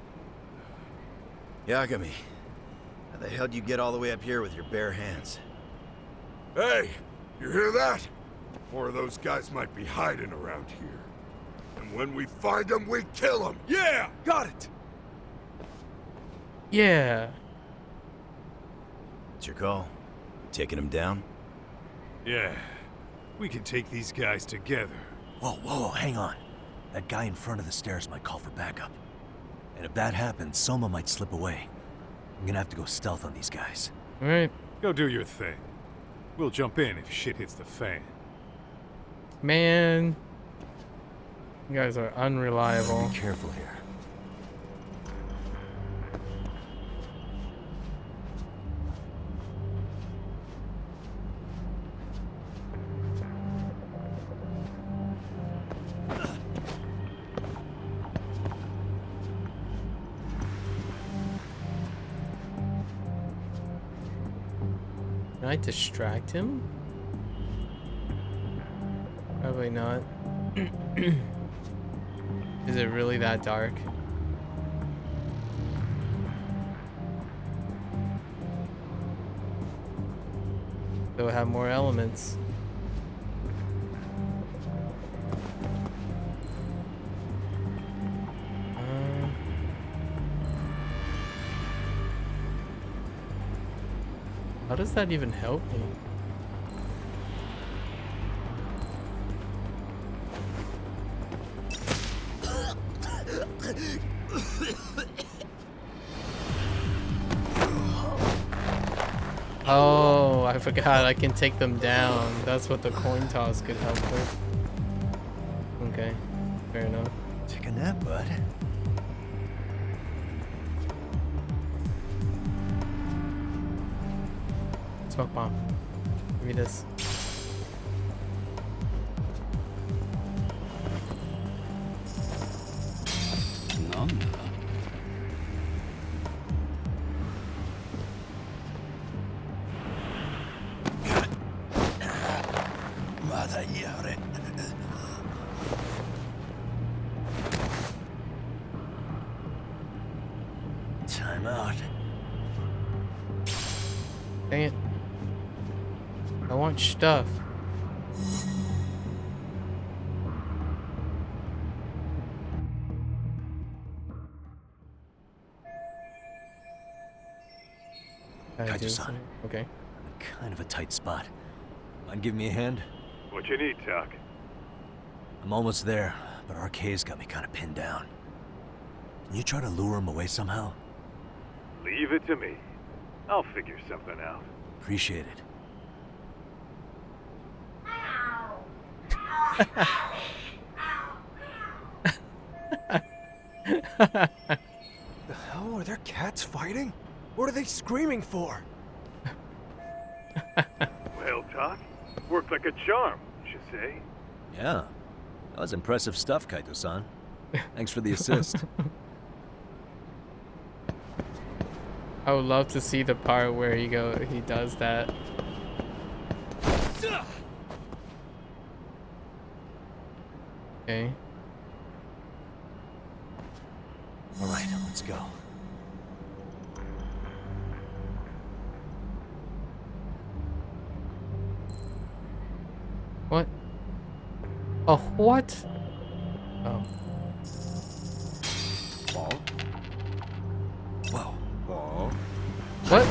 Yagami, how the hell do you get all the way up here with your bare hands? Hey, you hear that? More of those guys might be hiding around here. And when we find them, we kill them. Yeah, got it. Yeah. It's your call. Taking him down? Yeah. We can take these guys together. Whoa, hang on. That guy in front of the stairs might call for backup. And if that happens, Soma might slip away. I'm gonna have to go stealth on these guys. Alright. Go do your thing. We'll jump in if shit hits the fan. Man. You guys are unreliable. Be careful here. Can I distract him? Probably not. Is it really that dark? So have more elements. How does that even help me? Oh, I forgot I can take them down. That's what the coin toss could help with. Okay, fair enough. Take a nap, bud. Smoke bomb. Give me this. Time out. Dang it. I want stuff. Kaiju-san. Okay. Kind of a tight spot. Mind giving me a hand? What you need, Doc? I'm almost there, but RK's got me kind of pinned down. Can you try to lure him away somehow? Leave it to me. I'll figure something out. Appreciate it. The hell? Are there cats fighting? What are they screaming for? Well, Doc, worked like a charm, you say? Yeah. That was impressive stuff, Kaito-san. Thanks for the assist. I would love to see the part where he does that. Okay. All right, let's go. Oh, what? Oh. Ball. Whoa. Ball. What?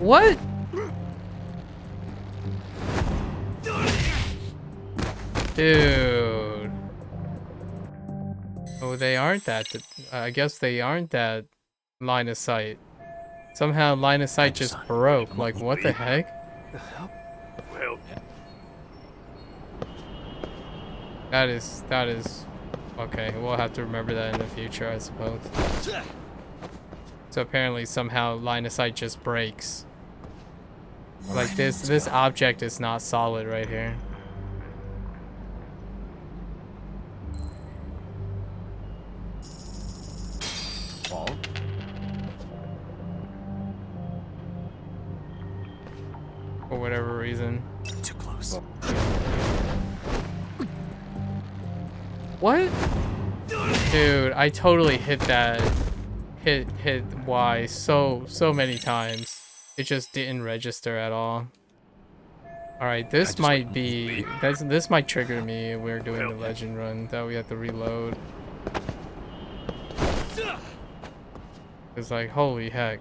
What? Dude. Oh, they aren't that. I guess they aren't that line of sight. Somehow line of sight just broke. Like, what the heck? Well, That is. Okay, we'll have to remember that in the future, I suppose. So apparently somehow line of sight just breaks. Like this object is not solid right here. Ball. For whatever reason. Too close. What? Dude, I totally hit that. Hit Y so many times. It just didn't register at all. Alright, this might be this might trigger me if we're doing the legend run that we have to reload. It's like, holy heck.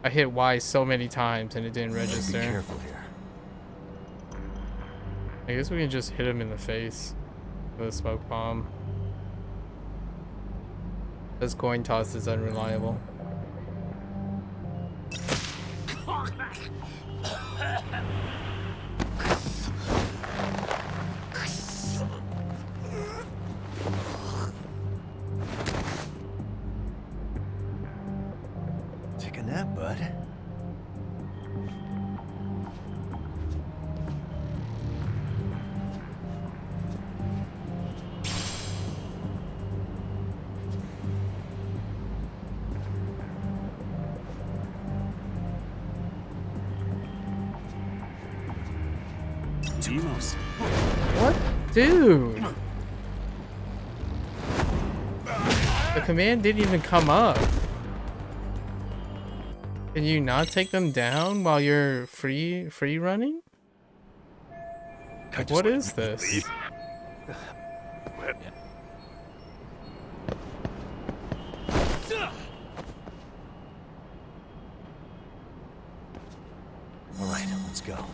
I hit Y so many times and it didn't register. Be careful here. I guess we can just hit him in the face with a smoke bomb. This coin toss is unreliable. Take a nap, bud. What? Dude! The command didn't even come up. Can you not take them down while you're free running? Like, what is this? All right, let's go.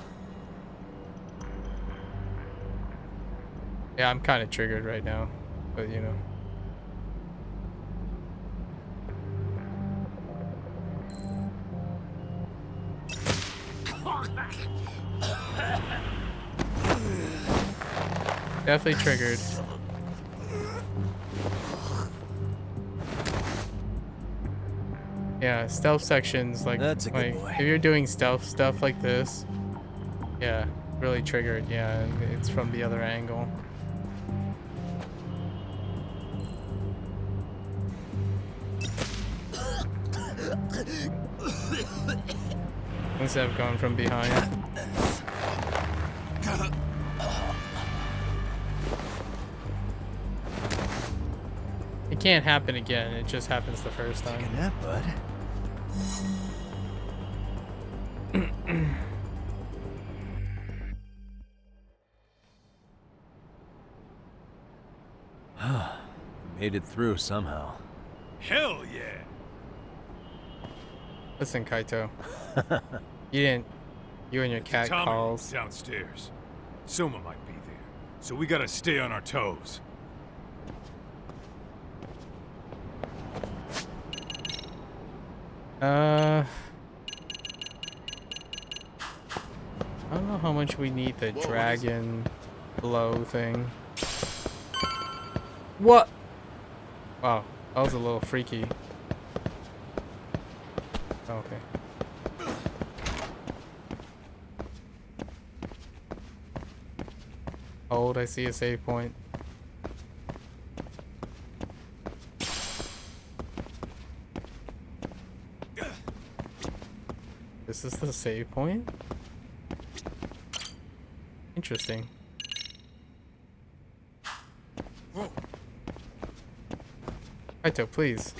Yeah, I'm kind of triggered right now, but you know. Definitely triggered. Yeah, stealth sections like That's a good boy. if you're doing stealth stuff like this, yeah, really triggered. Yeah, and it's from the other angle. Instead of going from behind. It can't happen again. It just happens the first time. Take a nap, bud. Made it through somehow. Hell yeah! Listen, Kaito. You and your cat Tommy calls. downstairs. Soma might be there, so we gotta stay on our toes. I don't know how much we need the dragon blow thing. What? Wow, that was a little freaky. Oh, okay. Hold, I see a save point. This is the save point? Interesting. Kaito, please.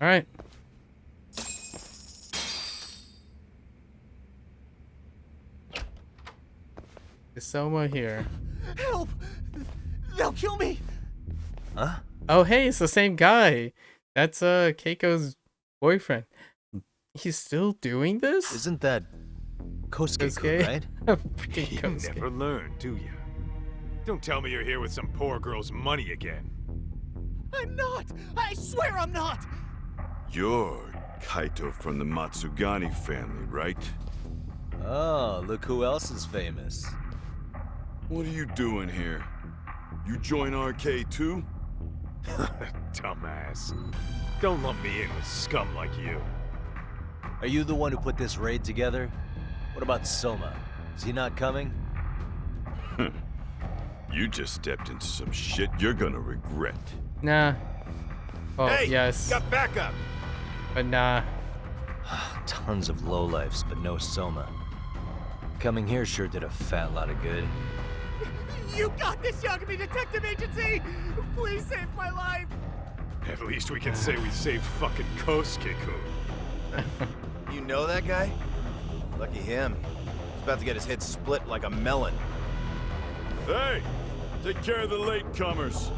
Alright. Is Soma here? Help! They'll kill me! Huh? Oh, hey, it's the same guy. That's Keiko's boyfriend. He's still doing this? Isn't that Kosuke, right? Freaking You Kosuke. never learn, do you? Don't tell me you're here with some poor girl's money again. I'm not! I swear I'm not! You're Kaito from the Matsugani family, right? Oh, look who else is famous. What are you doing here? You join RK too? Dumbass. Don't lump me in with scum like you. Are you the one who put this raid together? What about Soma? Is he not coming? You just stepped into some shit you're gonna regret. Nah. Oh, Hey, yes. got backup. But nah. Tons of lowlifes, but no Soma. Coming here sure did a fat lot of good. You got this, Yagami Detective Agency! Please save my life! At least we can say we saved fucking Kosuke-kun. You know that guy? Lucky him. He's about to get his head split like a melon. Hey! Take care of the latecomers.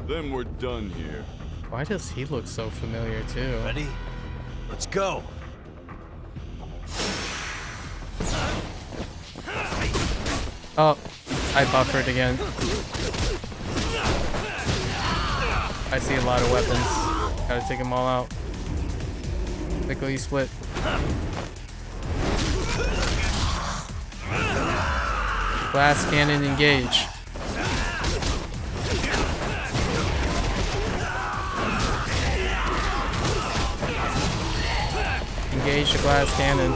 Then we're done here. Why does he look so familiar too? Ready? Let's go! Oh, I buffered again. I see a lot of weapons. Gotta take them all out. Quickly split. Glass cannon engage. Engage the glass cannon.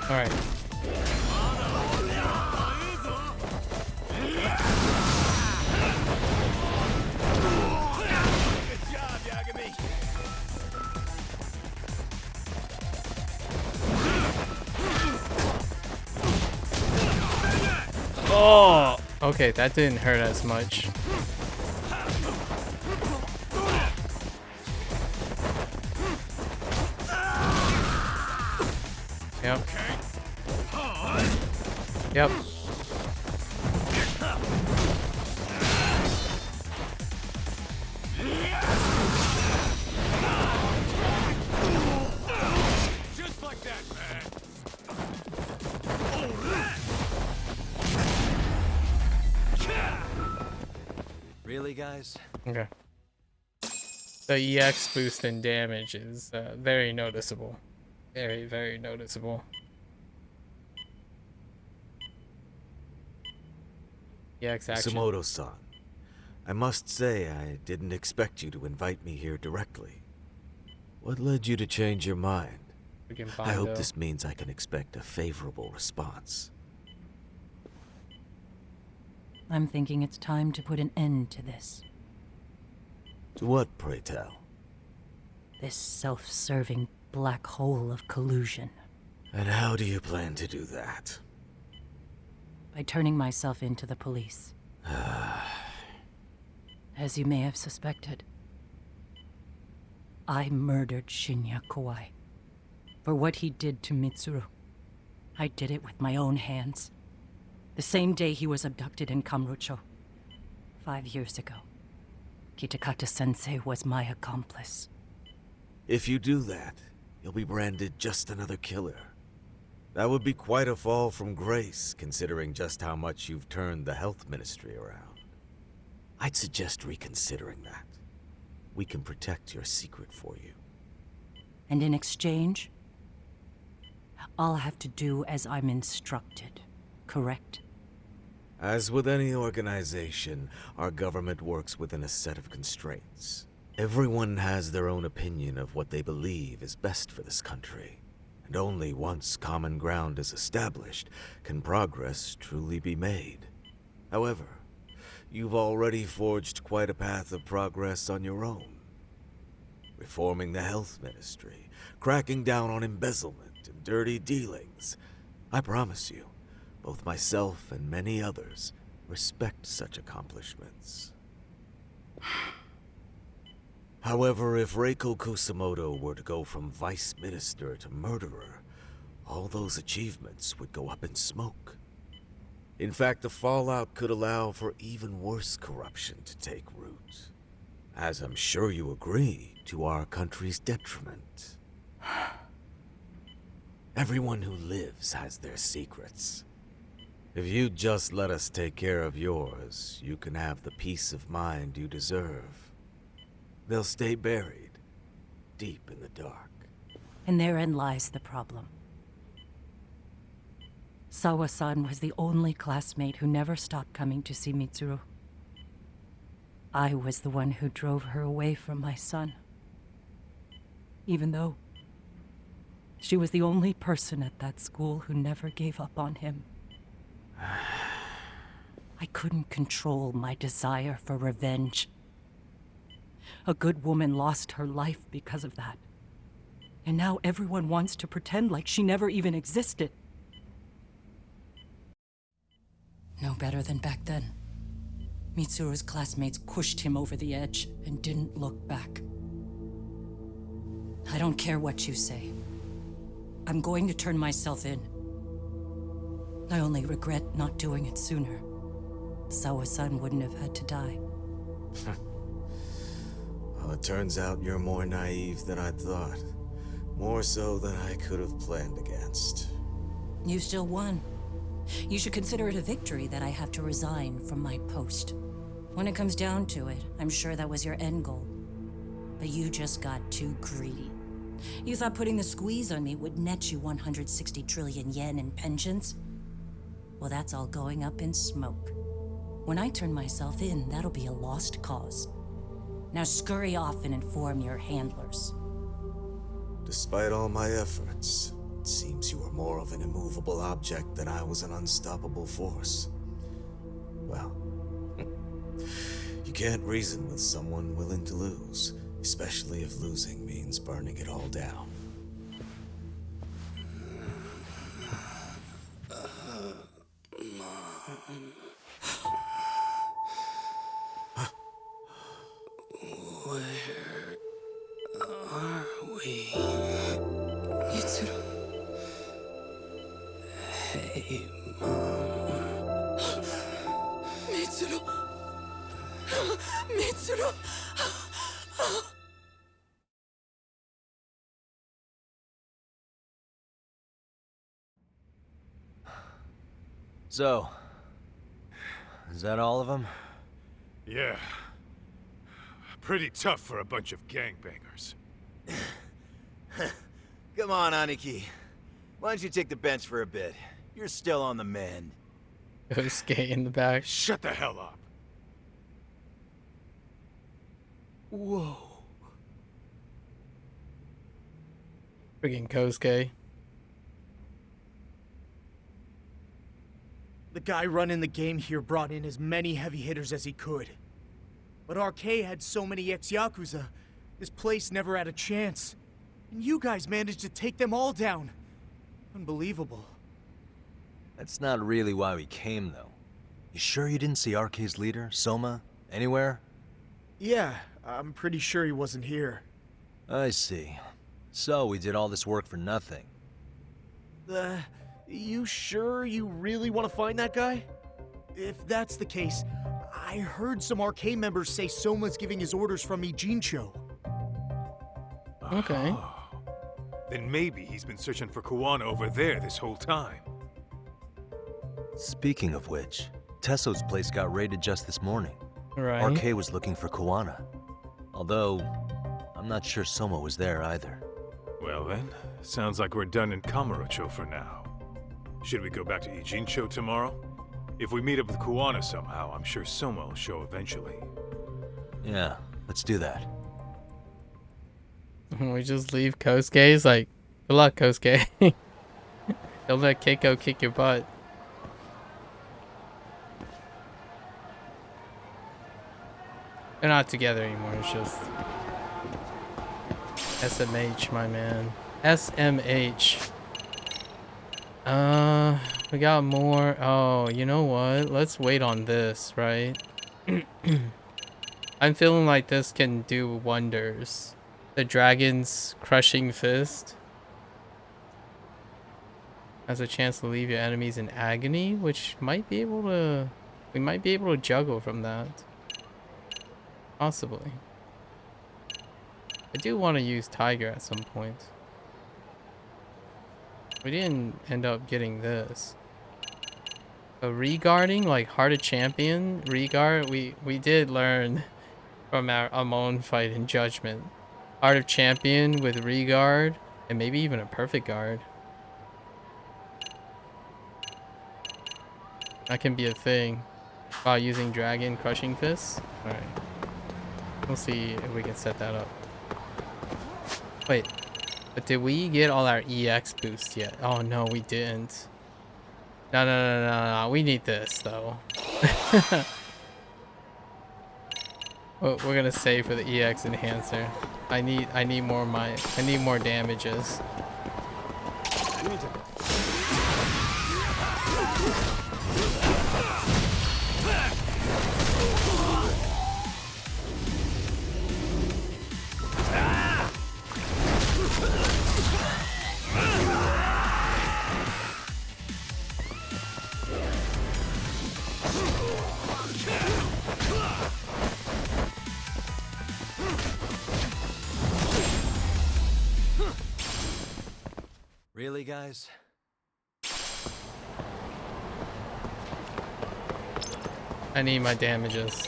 Alright. Good job, Yagami. Oh! Okay, that didn't hurt as much. Yep. Yep. Just like that, man. Really, guys? Okay. The EX boost in damage is very noticeable. Very, very noticeable. EX action. Simoto-san, I must say I didn't expect you to invite me here directly. What led you to change your mind? I hope this means I can expect a favorable response. I'm thinking it's time to put an end to this. To what, pray tell? This self-serving black hole of collusion. And how do you plan to do that? By turning myself into the police. As you may have suspected, I murdered Shinya Kawai. For what he did to Mitsuru. I did it with my own hands. The same day he was abducted in Kamurocho. 5 years ago. Kitakata-sensei was my accomplice. If you do that, you'll be branded just another killer. That would be quite a fall from grace, considering just how much you've turned the health ministry around. I'd suggest reconsidering that. We can protect your secret for you. And in exchange, I'll have to do as I'm instructed, correct? As with any organization, our government works within a set of constraints. Everyone has their own opinion of what they believe is best for this country. And only once common ground is established can progress truly be made. However, you've already forged quite a path of progress on your own. Reforming the health ministry, cracking down on embezzlement and dirty dealings. I promise you, both myself and many others respect such accomplishments. However, if Reiko Kusamoto were to go from vice minister to murderer, all those achievements would go up in smoke. In fact, the fallout could allow for even worse corruption to take root. As I'm sure you agree, to our country's detriment. Everyone who lives has their secrets. If you just let us take care of yours, you can have the peace of mind you deserve. They'll stay buried, deep in the dark. And therein lies the problem. Sawa-san was the only classmate who never stopped coming to see Mitsuru. I was the one who drove her away from my son. Even though she was the only person at that school who never gave up on him. I couldn't control my desire for revenge. A good woman lost her life because of that. And now everyone wants to pretend like she never even existed. No better than back then. Mitsuru's classmates pushed him over the edge and didn't look back. I don't care what you say. I'm going to turn myself in. I only regret not doing it sooner. Sawa-san wouldn't have had to die. Well, it turns out you're more naive than I thought. More so than I could have planned against. You still won. You should consider it a victory that I have to resign from my post. When it comes down to it, I'm sure that was your end goal. But you just got too greedy. You thought putting the squeeze on me would net you 160 trillion yen in pensions? Well, that's all going up in smoke. When I turn myself in, that'll be a lost cause. Now scurry off and inform your handlers. Despite all my efforts, it seems you were more of an immovable object than I was an unstoppable force. Well, you can't reason with someone willing to lose, especially if losing means burning it all down. Where are we? Mitsuru. Hey, Mom. Mitsuru. Mitsuru. So, is that all of them? Yeah. Pretty tough for a bunch of gangbangers. Come on, Aniki. Why don't you take the bench for a bit? You're still on the mend. Kosuke in the back. Shut the hell up. Whoa. Friggin' Kosuke. The guy running the game here brought in as many heavy hitters as he could. But RK had so many ex-Yakuza, this place never had a chance. And you guys managed to take them all down. Unbelievable. That's not really why we came, though. You sure you didn't see RK's leader, Soma, anywhere? Yeah, I'm pretty sure he wasn't here. I see. So we did all this work for nothing. You sure you really want to find that guy? If that's the case, I heard some RK members say Soma's giving his orders from Ijincho. Okay. Oh. Then maybe he's been searching for Kuwana over there this whole time. Speaking of which, Tesso's place got raided just this morning. Right. RK was looking for Kuwana. Although, I'm not sure Soma was there either. Well then, sounds like we're done in Kamurocho for now. Should we go back to Ijincho tomorrow? If we meet up with Kuwana somehow, I'm sure Soma will show eventually. Yeah, let's do that. We just leave Kosuke. He's like, good luck, Kosuke. Don't let Keiko kick your butt. They're not together anymore. It's just SMH, my man. SMH. We got more. Oh, you know what? Let's wait on this, right? I'm feeling like this can do wonders. The dragon's crushing fist has a chance to leave your enemies in agony, which might be able to... We might be able to juggle from that. Possibly. I do want to use Tiger at some point. We didn't end up getting this. A regarding, like Heart of Champion, regard, we did learn from our Amon fight in Judgment. Heart of Champion with regard, and maybe even a perfect guard. That can be a thing while using Dragon Crushing Fists. Alright. We'll see if we can set that up. Wait. But did we get all our EX boosts yet? Oh no, we didn't. No. We need this though. Well, we're gonna save for the EX enhancer. I need more damages. Really, guys? I need my damages.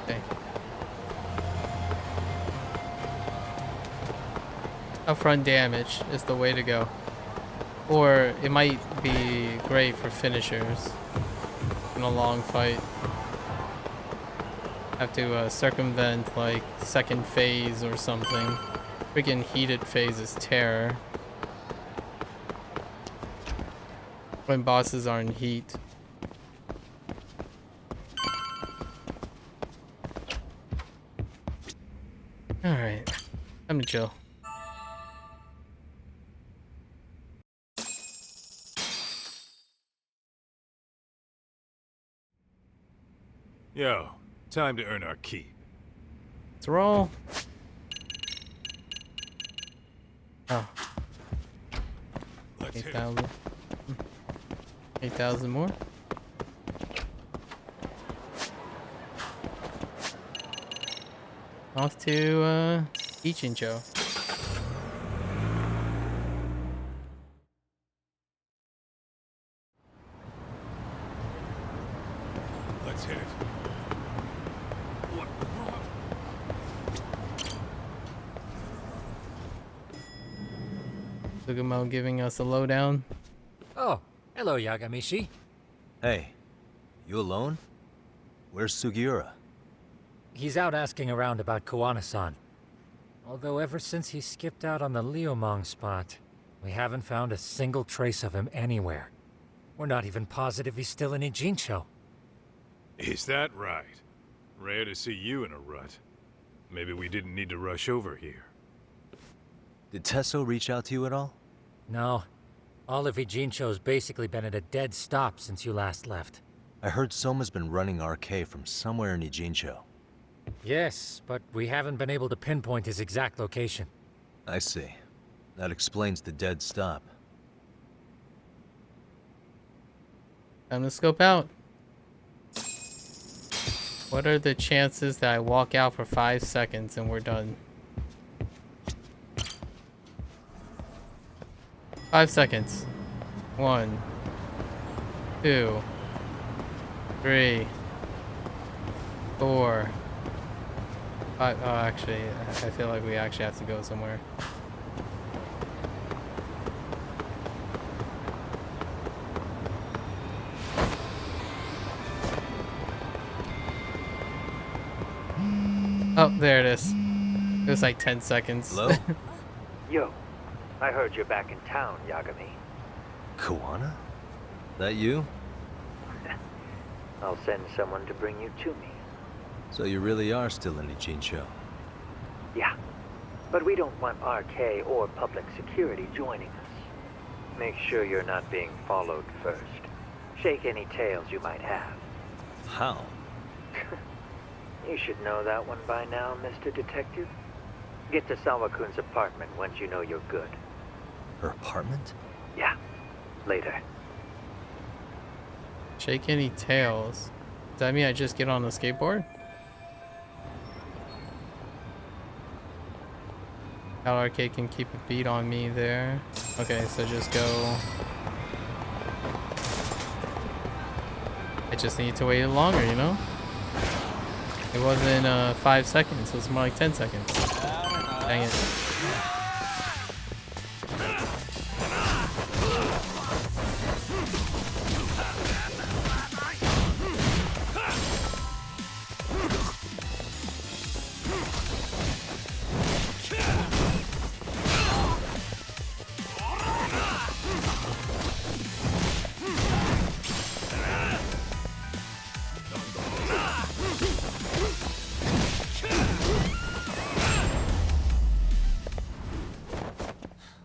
Okay. Upfront damage is the way to go. Or it might be great for finishers in a long fight. Have to circumvent like second phase or something. Freaking heated phase is terror. When bosses are in heat. Alright. Time to chill. Yo, time to earn our keep. Let's roll. Oh. 8,000. 8,000 more. Off to Ichincho. Let's hit it. Sugamo giving us a lowdown. Oh, hello, Yagamishi. Hey, you alone? Where's Sugiura? He's out asking around about Koana-san. Although ever since he skipped out on the Liumang spot, we haven't found a single trace of him anywhere. We're not even positive he's still in Ijincho. Is that right? Rare to see you in a rut. Maybe we didn't need to rush over here. Did Tesso reach out to you at all? No. All of Ijincho's basically been at a dead stop since you last left. I heard Soma's been running RK from somewhere in Ijincho. Yes, but we haven't been able to pinpoint his exact location. I see. That explains the dead stop. Time to scope out. What are the chances that I walk out for 5 seconds and we're done? 5 seconds. 1, 2, 3, 4, 5. Oh, actually, I feel like we actually have to go somewhere. Oh, there it is. It was like 10 seconds. Hello? Yo, I heard you're back in town, Yagami. Koana? That you? I'll send someone to bring you to me. So you really are still in Ijincho? Yeah, but we don't want RK or public security joining us. Make sure you're not being followed first. Shake any tails you might have. How? You should know that one by now, Mr. Detective. Get to Sawakun's apartment once you know you're good. Her apartment? Yeah, later. Shake any tails. Does that mean I just get on the skateboard? LRK can keep a beat on me there. Okay, so just go. I just need to wait longer, you know? It wasn't 5 seconds, it was more like 10 seconds. Dang it.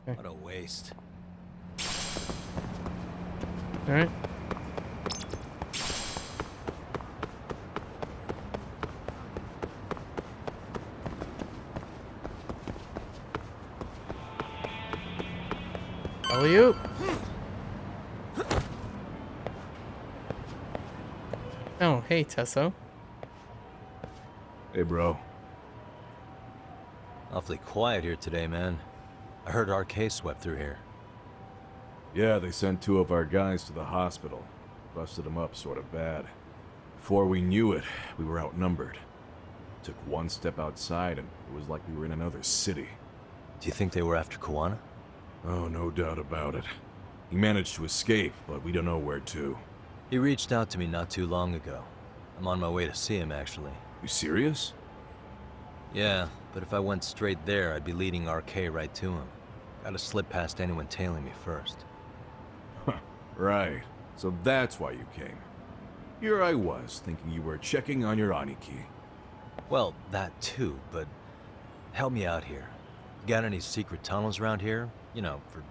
What a waste. Alright. Alley-oop. Oh, hey, Tesso. Hey, bro. Awfully quiet here today, man. I heard RK swept through here. Yeah, they sent 2 of our guys to the hospital. Busted them up sort of bad. Before we knew it, we were outnumbered. Took one step outside and it was like we were in another city. Do you think they were after Kuwana? Oh, no doubt about it. He managed to escape, but we don't know where to. He reached out to me not too long ago. I'm on my way to see him, actually. You serious? Yeah, but if I went straight there, I'd be leading RK right to him. Gotta slip past anyone tailing me first. Right. So that's why you came. Here I was, thinking you were checking on your Aniki. Well, that too, but help me out here. Got any secret tunnels around here? You know, for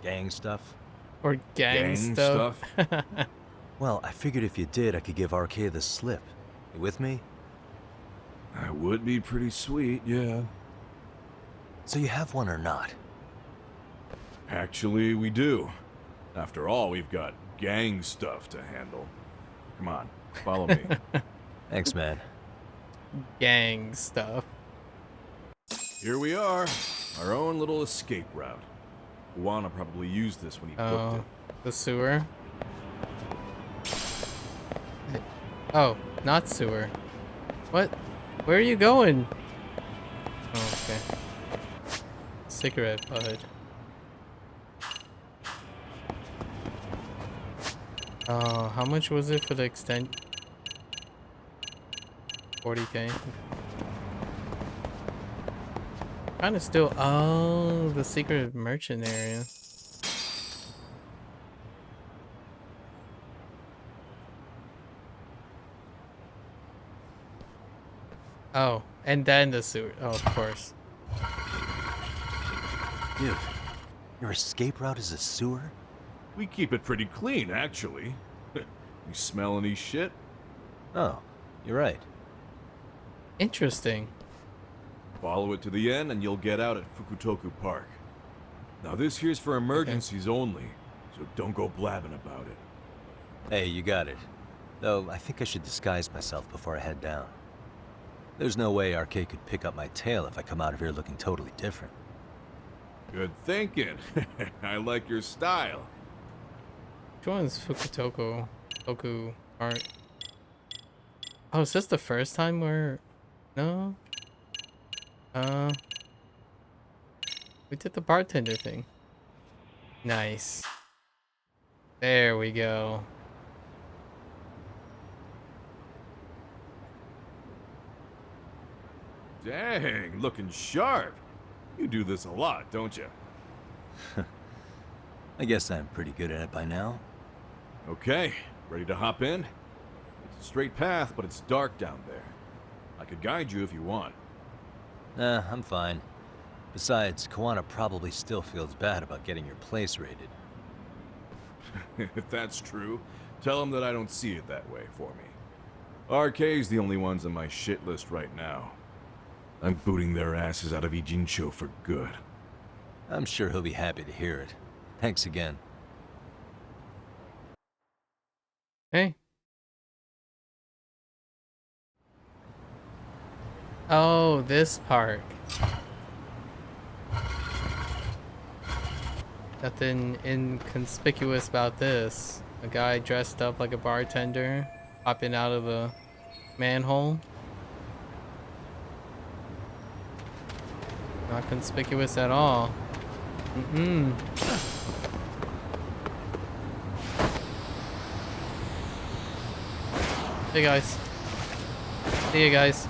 gang stuff? Or gang stuff? Well, I figured if you did, I could give RK the slip. You with me? That would be pretty sweet, yeah. So you have one or not? Actually, we do. After all, we've got gang stuff to handle. Come on, follow me. Thanks, man. Gang stuff. Here we are. Our own little escape route. Kuwana probably used this when he booked it. The sewer? Oh, not sewer. What? Where are you going? Oh, okay. Cigarette bud. Oh, how much was it for the extent? 40K. Kind of still. Oh, the secret merchant area. Oh, and then the sewer. Oh, of course. Dude, your escape route is a sewer? We keep it pretty clean, actually. You smell any shit? Oh, you're right. Interesting. Follow it to the end and you'll get out at Fukutoku Park. Now this here's for emergencies only, so don't go blabbing about it. Hey, you got it. Though, I think I should disguise myself before I head down. There's no way RK could pick up my tail if I come out of here looking totally different. Good thinking. I like your style. Which one's Fukutoku? Toku Park. Oh, is this the first time we're... No? We did the bartender thing. Nice. There we go. Dang, looking sharp. You do this a lot, don't you? I guess I'm pretty good at it by now. Okay, ready to hop in? straight path, but it's dark down there. I could guide you if you want. Nah, I'm fine. Besides, Kawana probably still feels bad about getting your place raided. If that's true, tell him that I don't see it that way for me. RK's the only ones on my shit list right now. I'm booting their asses out of Ijincho for good. I'm sure he'll be happy to hear it. Thanks again. Hey. Oh, this part. Nothing inconspicuous about this. A guy dressed up like a bartender, popping out of a manhole. Not conspicuous at all. Mm-mm. Hey guys. See you guys.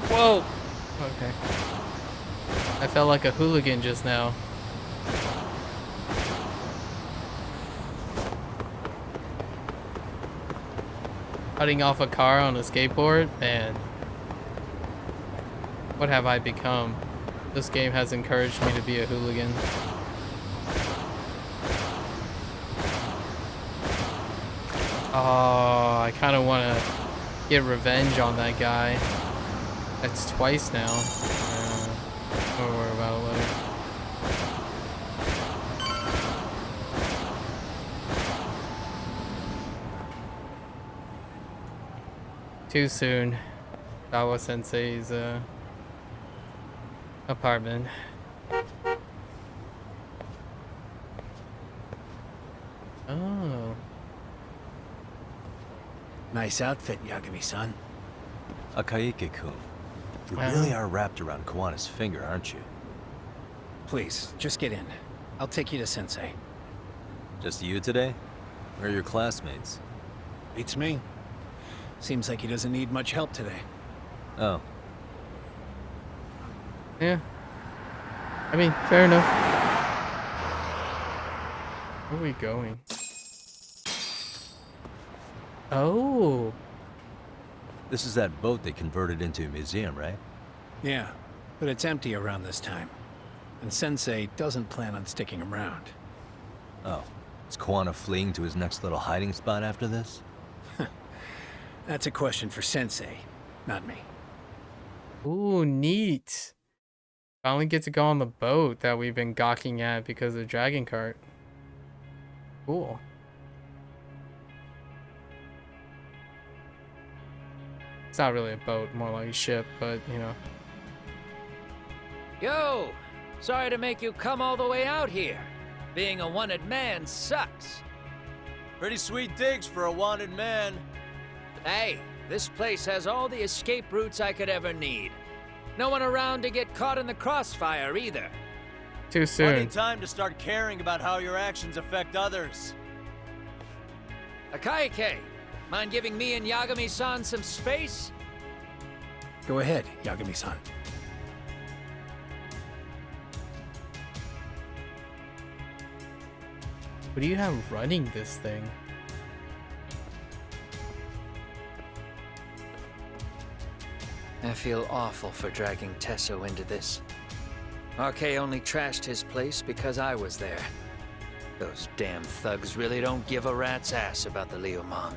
Whoa! Okay. I felt like a hooligan just now. Cutting off a car on a skateboard? Man. What have I become? This game has encouraged me to be a hooligan. Oh, I kind of want to get revenge on that guy. That's twice now. Don't worry about it later. Too soon. Dawa Sensei's apartment. Oh. Nice outfit, Yagami-san. Akaike-kun. You really are wrapped around Kawana's finger, aren't you? Please, just get in. I'll take you to Sensei. Just you today? Where are your classmates? Beats me. Seems like he doesn't need much help today. Oh. Yeah. I mean, fair enough. Where are we going? Oh. This is that boat they converted into a museum, right? Yeah, but it's empty around this time. And Sensei doesn't plan on sticking around. Oh. Is Kawana fleeing to his next little hiding spot after this? That's a question for Sensei, not me. Ooh, neat. Finally get to go on the boat that we've been gawking at because of Dragon Cart. Cool. It's not really a boat, more like a ship, but you know. Yo! Sorry to make you come all the way out here. Being a wanted man sucks. Pretty sweet digs for a wanted man. Hey, this place has all the escape routes I could ever need. No one around to get caught in the crossfire either. Too soon. Plenty time to start caring about how your actions affect others. Akaike, mind giving me and Yagami-san some space? Go ahead, Yagami-san. What do you have running this thing? I feel awful for dragging Tesso into this. RK only trashed his place because I was there. Those damn thugs really don't give a rat's ass about the Liumang.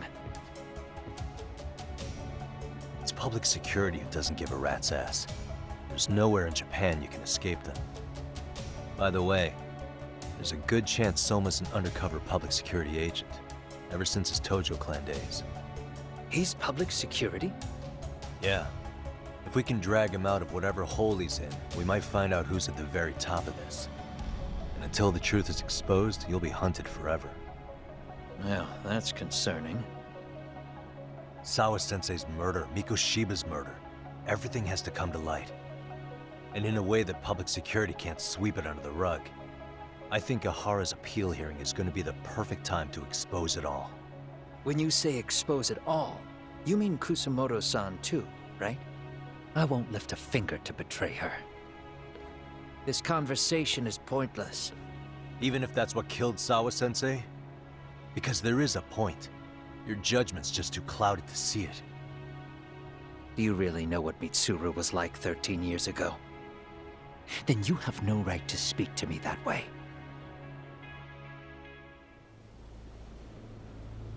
It's public security who doesn't give a rat's ass. There's nowhere in Japan you can escape them. By the way, there's a good chance Soma's an undercover public security agent, ever since his Tojo clan days. He's public security? Yeah. If we can drag him out of whatever hole he's in, we might find out who's at the very top of this. And until the truth is exposed, you'll be hunted forever. Well, that's concerning. Sawa-sensei's murder, Mikoshiba's murder. Everything has to come to light. And in a way that public security can't sweep it under the rug. I think Ahara's appeal hearing is going to be the perfect time to expose it all. When you say expose it all, you mean Kusumoto-san too, right? I won't lift a finger to betray her. This conversation is pointless. Even if that's what killed Sawa-sensei? Because there is a point. Your judgment's just too clouded to see it. Do you really know what Mitsuru was like 13 years ago? Then you have no right to speak to me that way.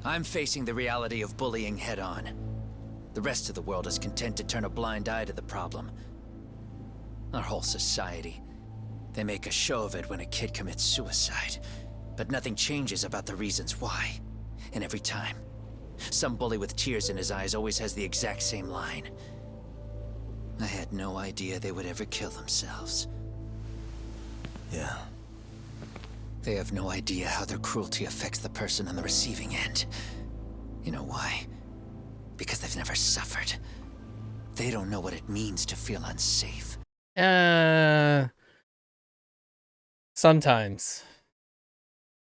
I'm facing the reality of bullying head-on. The rest of the world is content to turn a blind eye to the problem. Our whole society. They make a show of it when a kid commits suicide, but nothing changes about the reasons why. And every time, some bully with tears in his eyes always has the exact same line. I had no idea they would ever kill themselves. Yeah. They have no idea how their cruelty affects the person on the receiving end. You know why? Because they've never suffered. They don't know what it means to feel unsafe. Sometimes.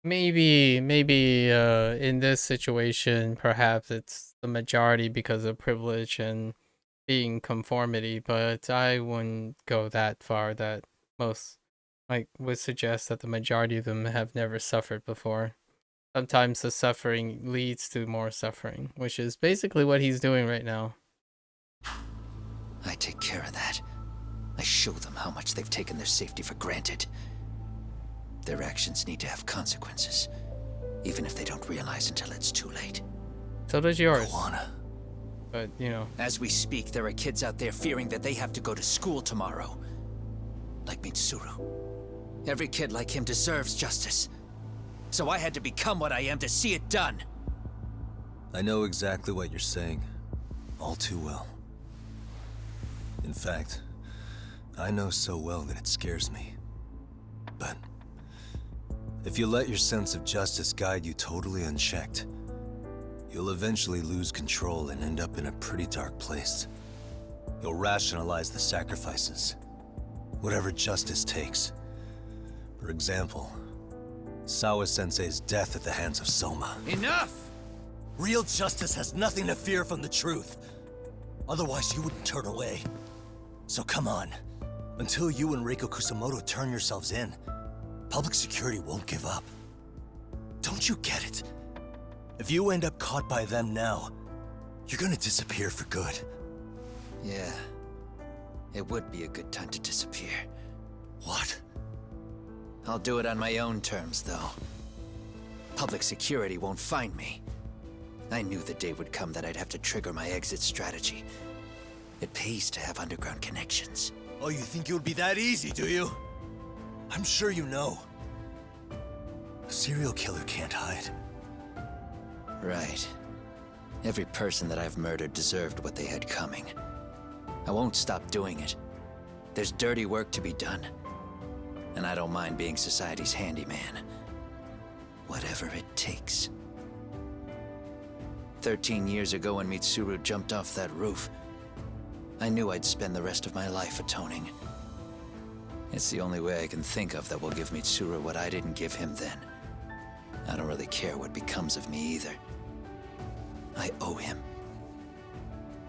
Maybe in this situation, perhaps it's the majority because of privilege and being conformity, but I wouldn't go that far that most would suggest that the majority of them have never suffered before. Sometimes the suffering leads to more suffering, which is basically what he's doing right now. I take care of that. I show them how much they've taken their safety for granted. Their actions need to have consequences, even if they don't realize until it's too late. So does yours. Go on. But, you know. As we speak, there are kids out there fearing that they have to go to school tomorrow. Like Mitsuru. Every kid like him deserves justice. So I had to become what I am to see it done. I know exactly what you're saying. All too well. In fact, I know so well that it scares me. But if you let your sense of justice guide you totally unchecked, you'll eventually lose control and end up in a pretty dark place. You'll rationalize the sacrifices, whatever justice takes. For example, Sawa-sensei's death at the hands of Soma. Enough! Real justice has nothing to fear from the truth. Otherwise, you wouldn't turn away. So come on. Until you and Reiko Kusumoto turn yourselves in, public security won't give up. Don't you get it? If you end up caught by them now, you're gonna disappear for good. Yeah. It would be a good time to disappear. What? I'll do it on my own terms, though. Public security won't find me. I knew the day would come that I'd have to trigger my exit strategy. It pays to have underground connections. Oh, you think it would be that easy, do you? I'm sure you know. A serial killer can't hide. Right. Every person that I've murdered deserved what they had coming. I won't stop doing it. There's dirty work to be done. And I don't mind being society's handyman. Whatever it takes. 13 years ago when Mitsuru jumped off that roof, I knew I'd spend the rest of my life atoning. It's the only way I can think of that will give Mitsuru what I didn't give him then. I don't really care what becomes of me either. I owe him.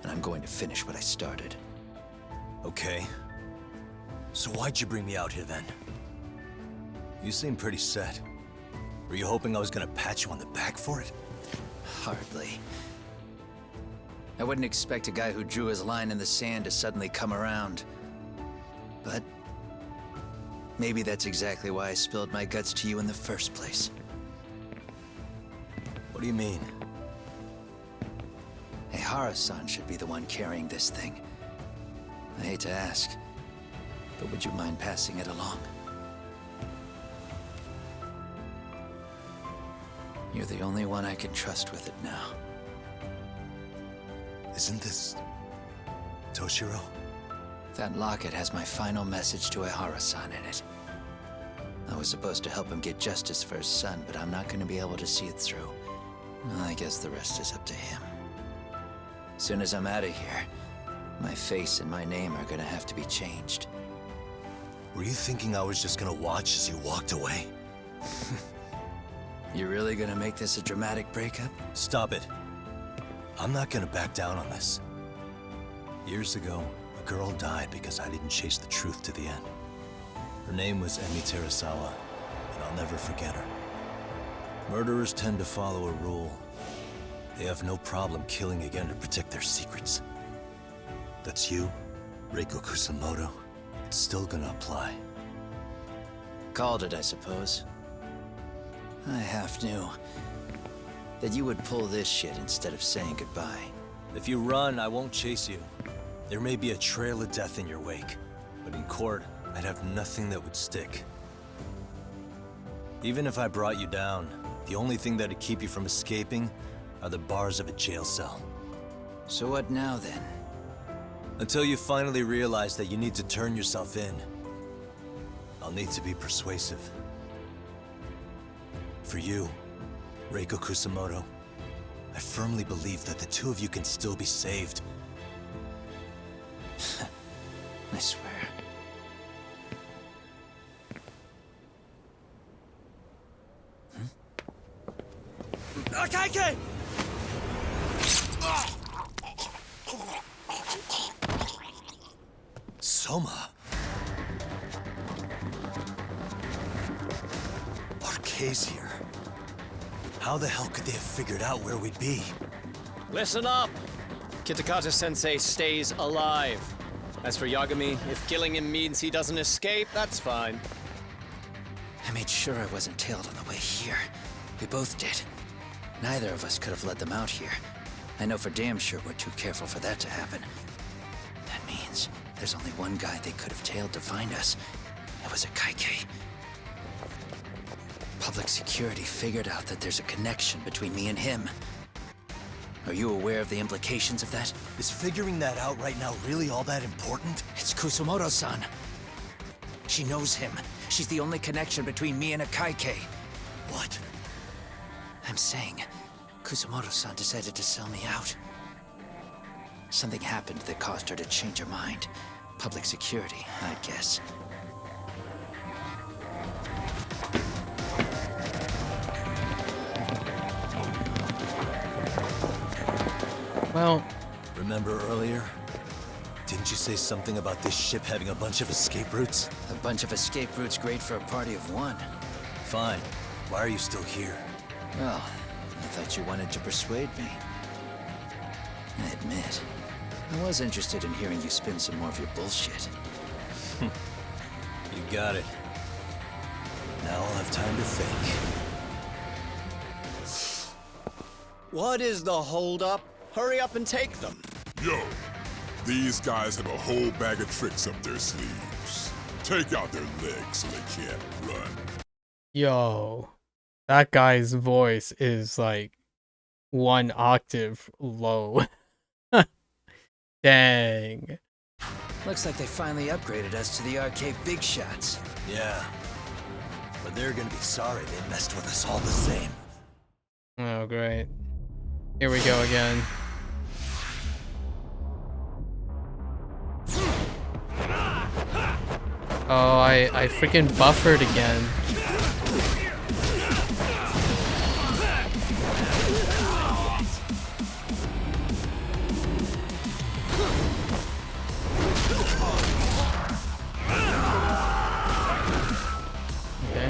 And I'm going to finish what I started. Okay. So why'd you bring me out here then? You seem pretty set. Were you hoping I was gonna pat you on the back for it? Hardly. I wouldn't expect a guy who drew his line in the sand to suddenly come around. But maybe that's exactly why I spilled my guts to you in the first place. What do you mean? Ehara-san should be the one carrying this thing. I hate to ask, but would you mind passing it along? You're the only one I can trust with it now. Isn't this Toshiro? That locket has my final message to Ehara-san in it. I was supposed to help him get justice for his son, but I'm not going to be able to see it through. I guess the rest is up to him. Soon as I'm out of here, my face and my name are going to have to be changed. Were you thinking I was just gonna watch as you walked away? You really gonna make this a dramatic breakup? Stop it. I'm not gonna back down on this. Years ago, a girl died because I didn't chase the truth to the end. Her name was Emi Terasawa, and I'll never forget her. Murderers tend to follow a rule. They have no problem killing again to protect their secrets. That's you, Reiko Kusamoto. It's still gonna apply. Called it, I suppose. I half knew that you would pull this shit instead of saying goodbye. If you run, I won't chase you. There may be a trail of death in your wake, but in court, I'd have nothing that would stick. Even if I brought you down, the only thing that'd keep you from escaping are the bars of a jail cell. So what now, then? Until you finally realize that you need to turn yourself in, I'll need to be persuasive. For you, Reiko Kusamoto, I firmly believe that the two of you can still be saved. I swear. Akaike! Soma. Arke's here. How the hell could they have figured out where we'd be? Listen up! Kitakata-sensei stays alive. As for Yagami, if killing him means he doesn't escape, that's fine. I made sure I wasn't tailed on the way here. We both did. Neither of us could have led them out here. I know for damn sure we're too careful for that to happen. That means there's only one guy they could have tailed to find us. It was a Kaike. Public security figured out that there's a connection between me and him. Are you aware of the implications of that? Is figuring that out right now really all that important? It's Kusamoto-san. She knows him. She's the only connection between me and a Kaike. What? I'm saying, Kusamoto-san decided to sell me out. Something happened that caused her to change her mind. Public security, I'd guess. Well, remember earlier? Didn't you say something about this ship having a bunch of escape routes? A bunch of escape routes great for a party of one. Fine. Why are you still here? Well, I thought you wanted to persuade me. I admit, I was interested in hearing you spin some more of your bullshit. You got it. Now I'll have time to think. What is the holdup? Hurry up and take them. Yo, these guys have a whole bag of tricks up their sleeves. Take out their legs so they can't run. Yo, that guy's voice is like 1 octave low. Dang. Looks like they finally upgraded us to the arcade big shots. Yeah. But they're gonna be sorry they messed with us all the same. Oh, great. Here we go again. Oh, I freaking buffered again. Okay.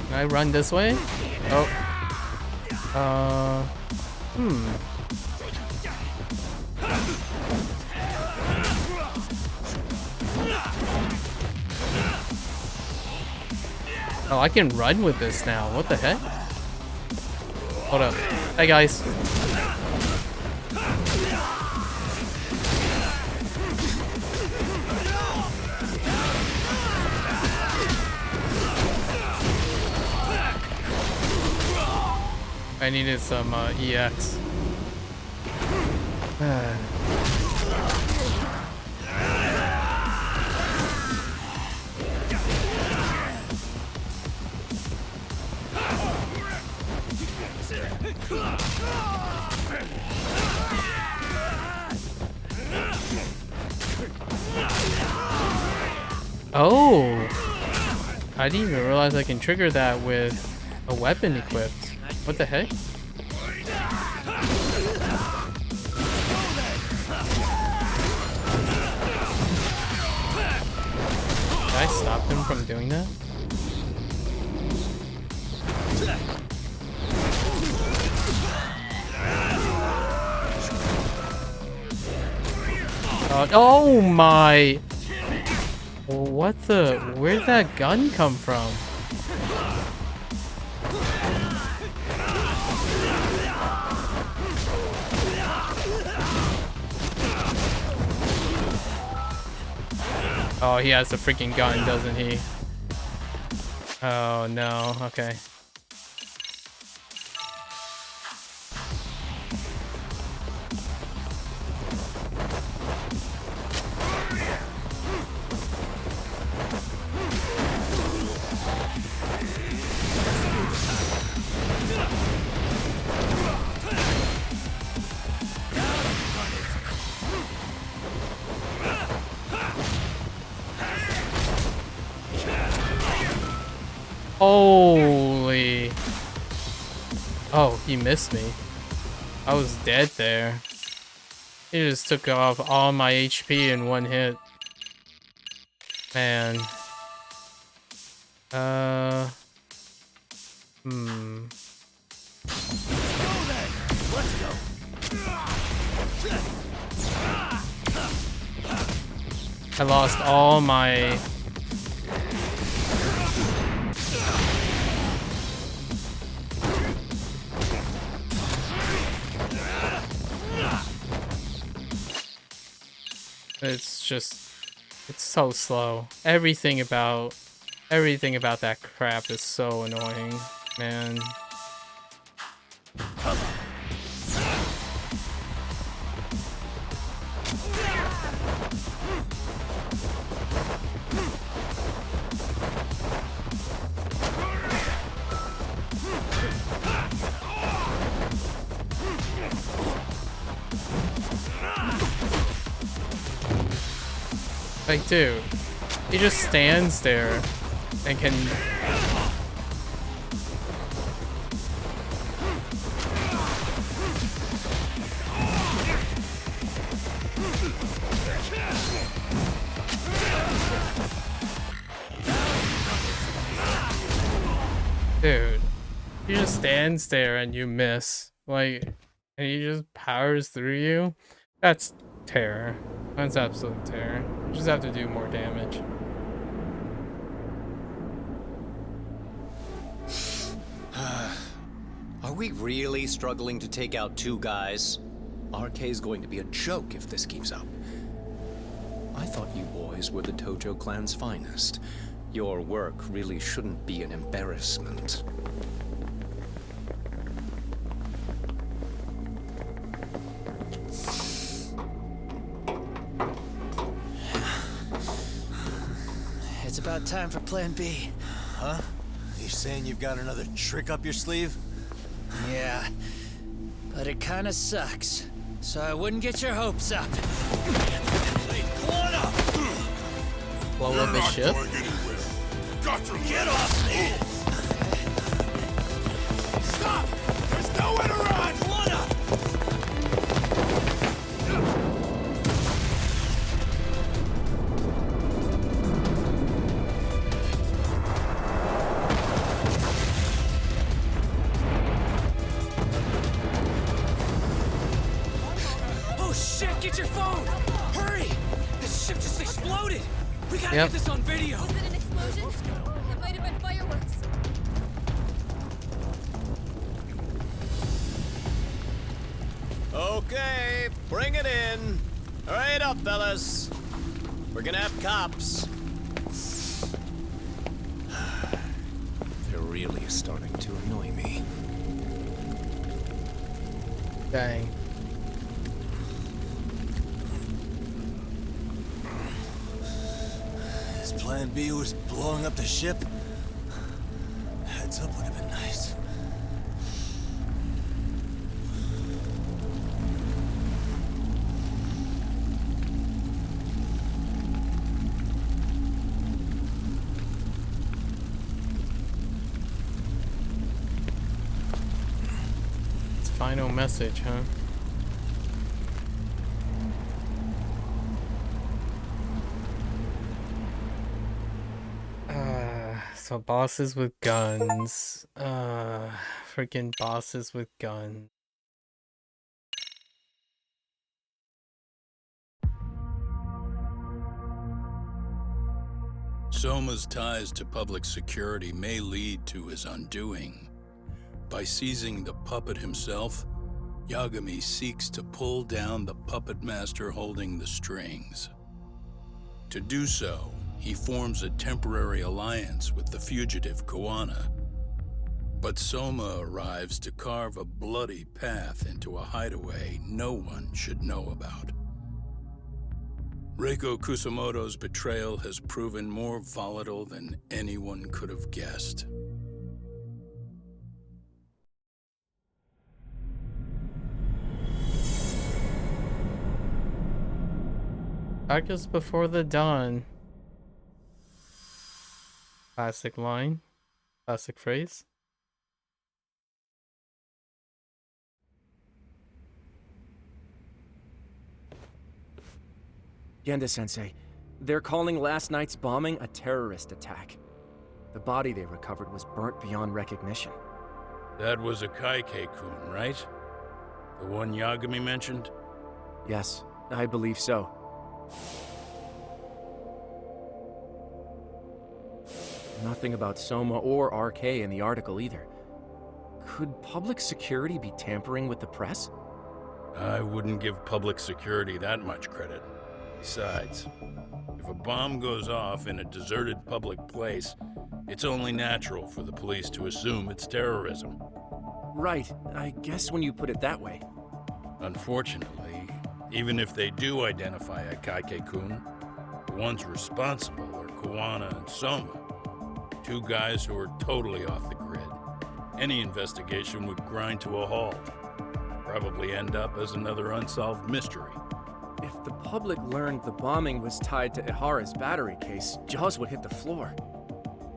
Can I run this way? Oh. Oh, I can run with this now. What the heck? Hold up. Hey, guys. I needed some EX. Oh. I didn't even realize I can trigger that with a weapon equipped. What the heck? Did I stop him from doing that? Oh my! What the? Where'd that gun come from? Oh, he has a freaking gun, doesn't he? Oh no, okay. Holy. Oh, he missed me. I was dead there. He just took off all my HP in one hit. Man. I lost all my... It's just, it's so slow. Everything about that crap is so annoying, man. Like, dude, he just stands there and can... Dude, he just stands there and you miss. Like, and he just powers through you. That's terror. That's absolute terror. You just have to do more damage. Are we really struggling to take out two guys? RK is going to be a joke if this keeps up. I thought you boys were the Tojo clan's finest. Your work really shouldn't be an embarrassment. It's about time for Plan B. Huh? You saying you've got another trick up your sleeve? Yeah, but it kinda sucks. So I wouldn't get your hopes up. Blow up his ship? Get off me! Stop! There's nowhere to run! Oh shit, get your phone! Hurry! This ship just exploded! We gotta get this on video! Was it an explosion? It might have been fireworks. Okay, bring it in. Hurry it up, fellas. We're gonna have cops. They're really starting to annoy me. Dang. His plan B was blowing up the ship. Heads up would have been nice. Final message, huh? So bosses with guns. Freaking bosses with guns. Soma's ties to public security may lead to his undoing. By seizing the puppet himself, Yagami seeks to pull down the puppet master holding the strings. To do so, he forms a temporary alliance with the fugitive Kuwana. But Soma arrives to carve a bloody path into a hideaway no one should know about. Reiko Kusamoto's betrayal has proven more volatile than anyone could have guessed. Darkest before the dawn. Classic line. Classic phrase. Genda-sensei, they're calling last night's bombing a terrorist attack. The body they recovered was burnt beyond recognition. That was a Kaike-kun, right? The one Yagami mentioned? Yes, I believe so. Nothing about Soma or RK in the article either. Could public security be tampering with the press? I wouldn't give public security that much credit. Besides, if a bomb goes off in a deserted public place, it's only natural for the police to assume it's terrorism. Right, I guess when you put it that way. Unfortunately, even if they do identify a Kaike-kun, the ones responsible are Kuwana and Soma, two guys who are totally off the grid. Any investigation would grind to a halt, probably end up as another unsolved mystery. If the public learned the bombing was tied to Ihara's battery case, jaws would hit the floor.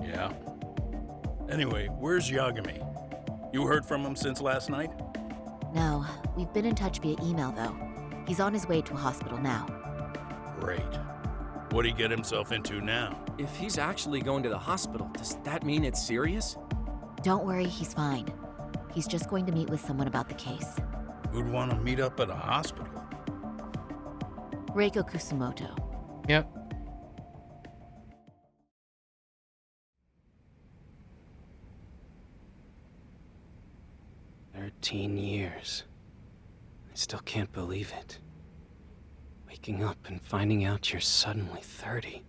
Yeah. Anyway, where's Yagami? You heard from him since last night? No, we've been in touch via email though. He's on his way to a hospital now. Great. What'd he get himself into now? If he's actually going to the hospital, does that mean it's serious? Don't worry, he's fine. He's just going to meet with someone about the case. Who'd want to meet up at a hospital? Reiko Kusumoto. Yep. "13 years. I still can't believe it. Waking up and finding out you're suddenly 30.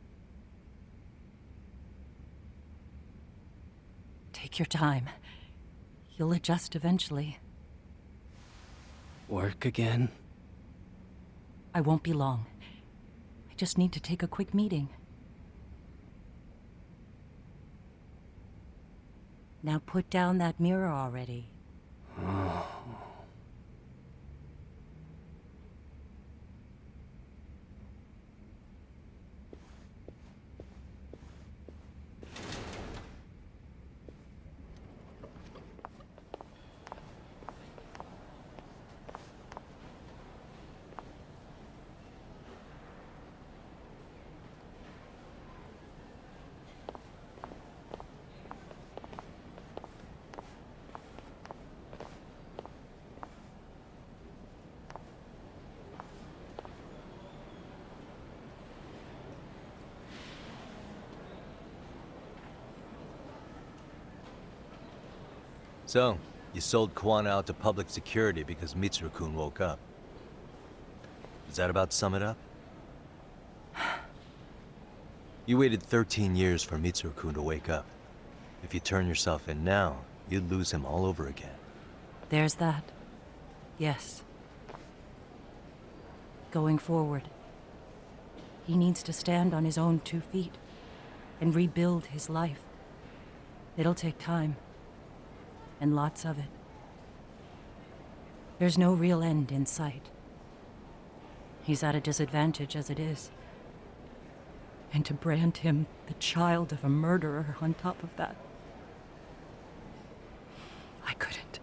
Take your time. You'll adjust eventually. Work again? I won't be long. I just need to take a quick meeting. Now put down that mirror already. Oh. So, you sold Kuwana out to public security because Mitsuru-kun woke up. Does that about sum it up? You waited 13 years for Mitsuru-kun to wake up. If you turn yourself in now, you'd lose him all over again. There's that. Yes. Going forward, he needs to stand on his own 2 feet and rebuild his life. It'll take time. And lots of it. There's no real end in sight. He's at a disadvantage as it is. And to brand him the child of a murderer on top of that, I couldn't.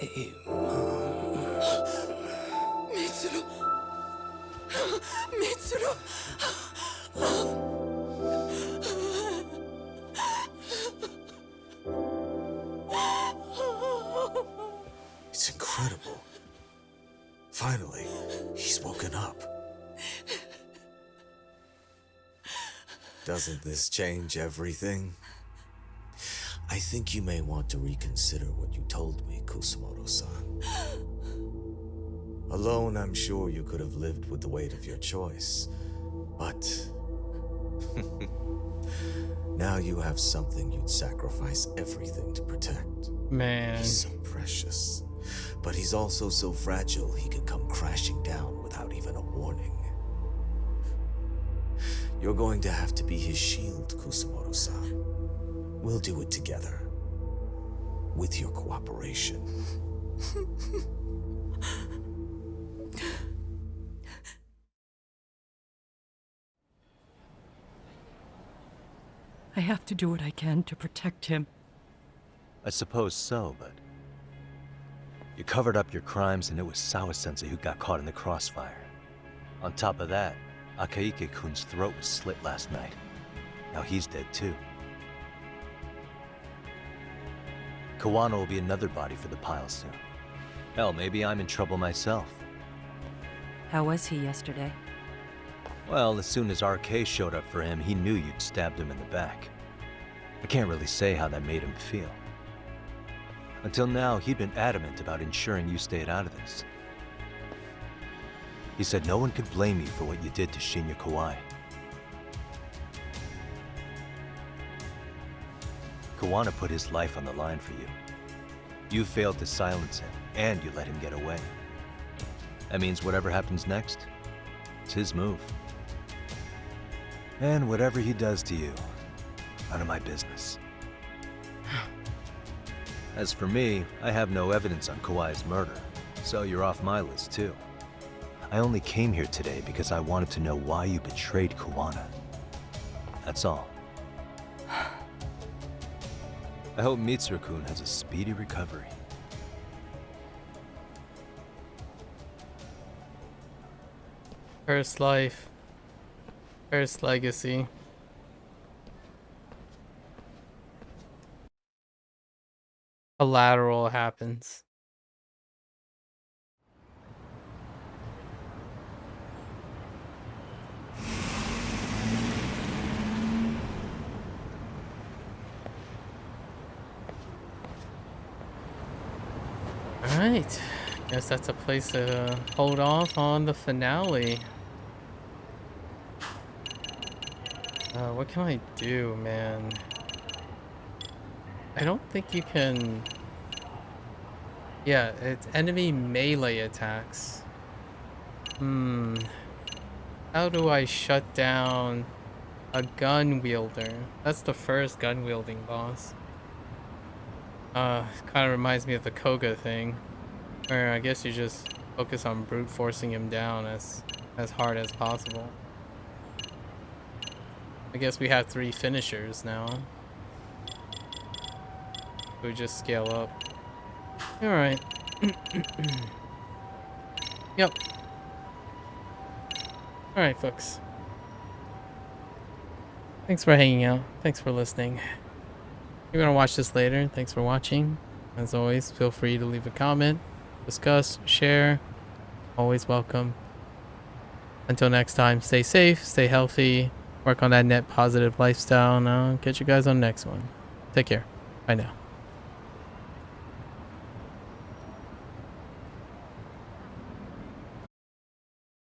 Hey, Mitsuru! Mitsuru! It's incredible. Finally, he's woken up. Doesn't this change everything? I think you may want to reconsider what you told me, Kusumoto-san. Alone, I'm sure you could have lived with the weight of your choice, but now you have something you'd sacrifice everything to protect. Man. He's so precious, but he's also so fragile he could come crashing down without even a warning. You're going to have to be his shield, Kusumoto-san. We'll do it together. With your cooperation. I have to do what I can to protect him. I suppose so, but... You covered up your crimes and it was Sawa-sensei who got caught in the crossfire. On top of that, Akaike-kun's throat was slit last night. Now he's dead too. Kawano will be another body for the pile soon. Hell, maybe I'm in trouble myself. How was he yesterday? Well, as soon as RK showed up for him, he knew you'd stabbed him in the back. I can't really say how that made him feel. Until now, he'd been adamant about ensuring you stayed out of this. He said no one could blame you for what you did to Shinya Kawai. Kawana put his life on the line for you. You failed to silence him, and you let him get away. That means whatever happens next, it's his move. And whatever he does to you, none of my business. As for me, I have no evidence on Kawai's murder, so you're off my list too. I only came here today because I wanted to know why you betrayed Kawana. That's all. I hope Mitsuru-kun has a speedy recovery. First life. First legacy. Collateral happens. Alright, guess that's a place to hold off on the finale. What can I do, man? I don't think you can... Yeah, it's enemy melee attacks. How do I shut down a gun wielder? That's the first gun wielding boss. Kind of reminds me of the Koga thing, where I guess you just focus on brute forcing him down as hard as possible. I guess we have 3 finishers now. We just scale up. Alright. Yep. Alright, folks. Thanks for hanging out. Thanks for listening. You're gonna watch this later. Thanks for watching. As always, feel free to leave a comment, discuss, share. Always welcome. Until next time, stay safe, stay healthy, work on that net positive lifestyle, and I'll catch you guys on the next one. Take care. Bye now.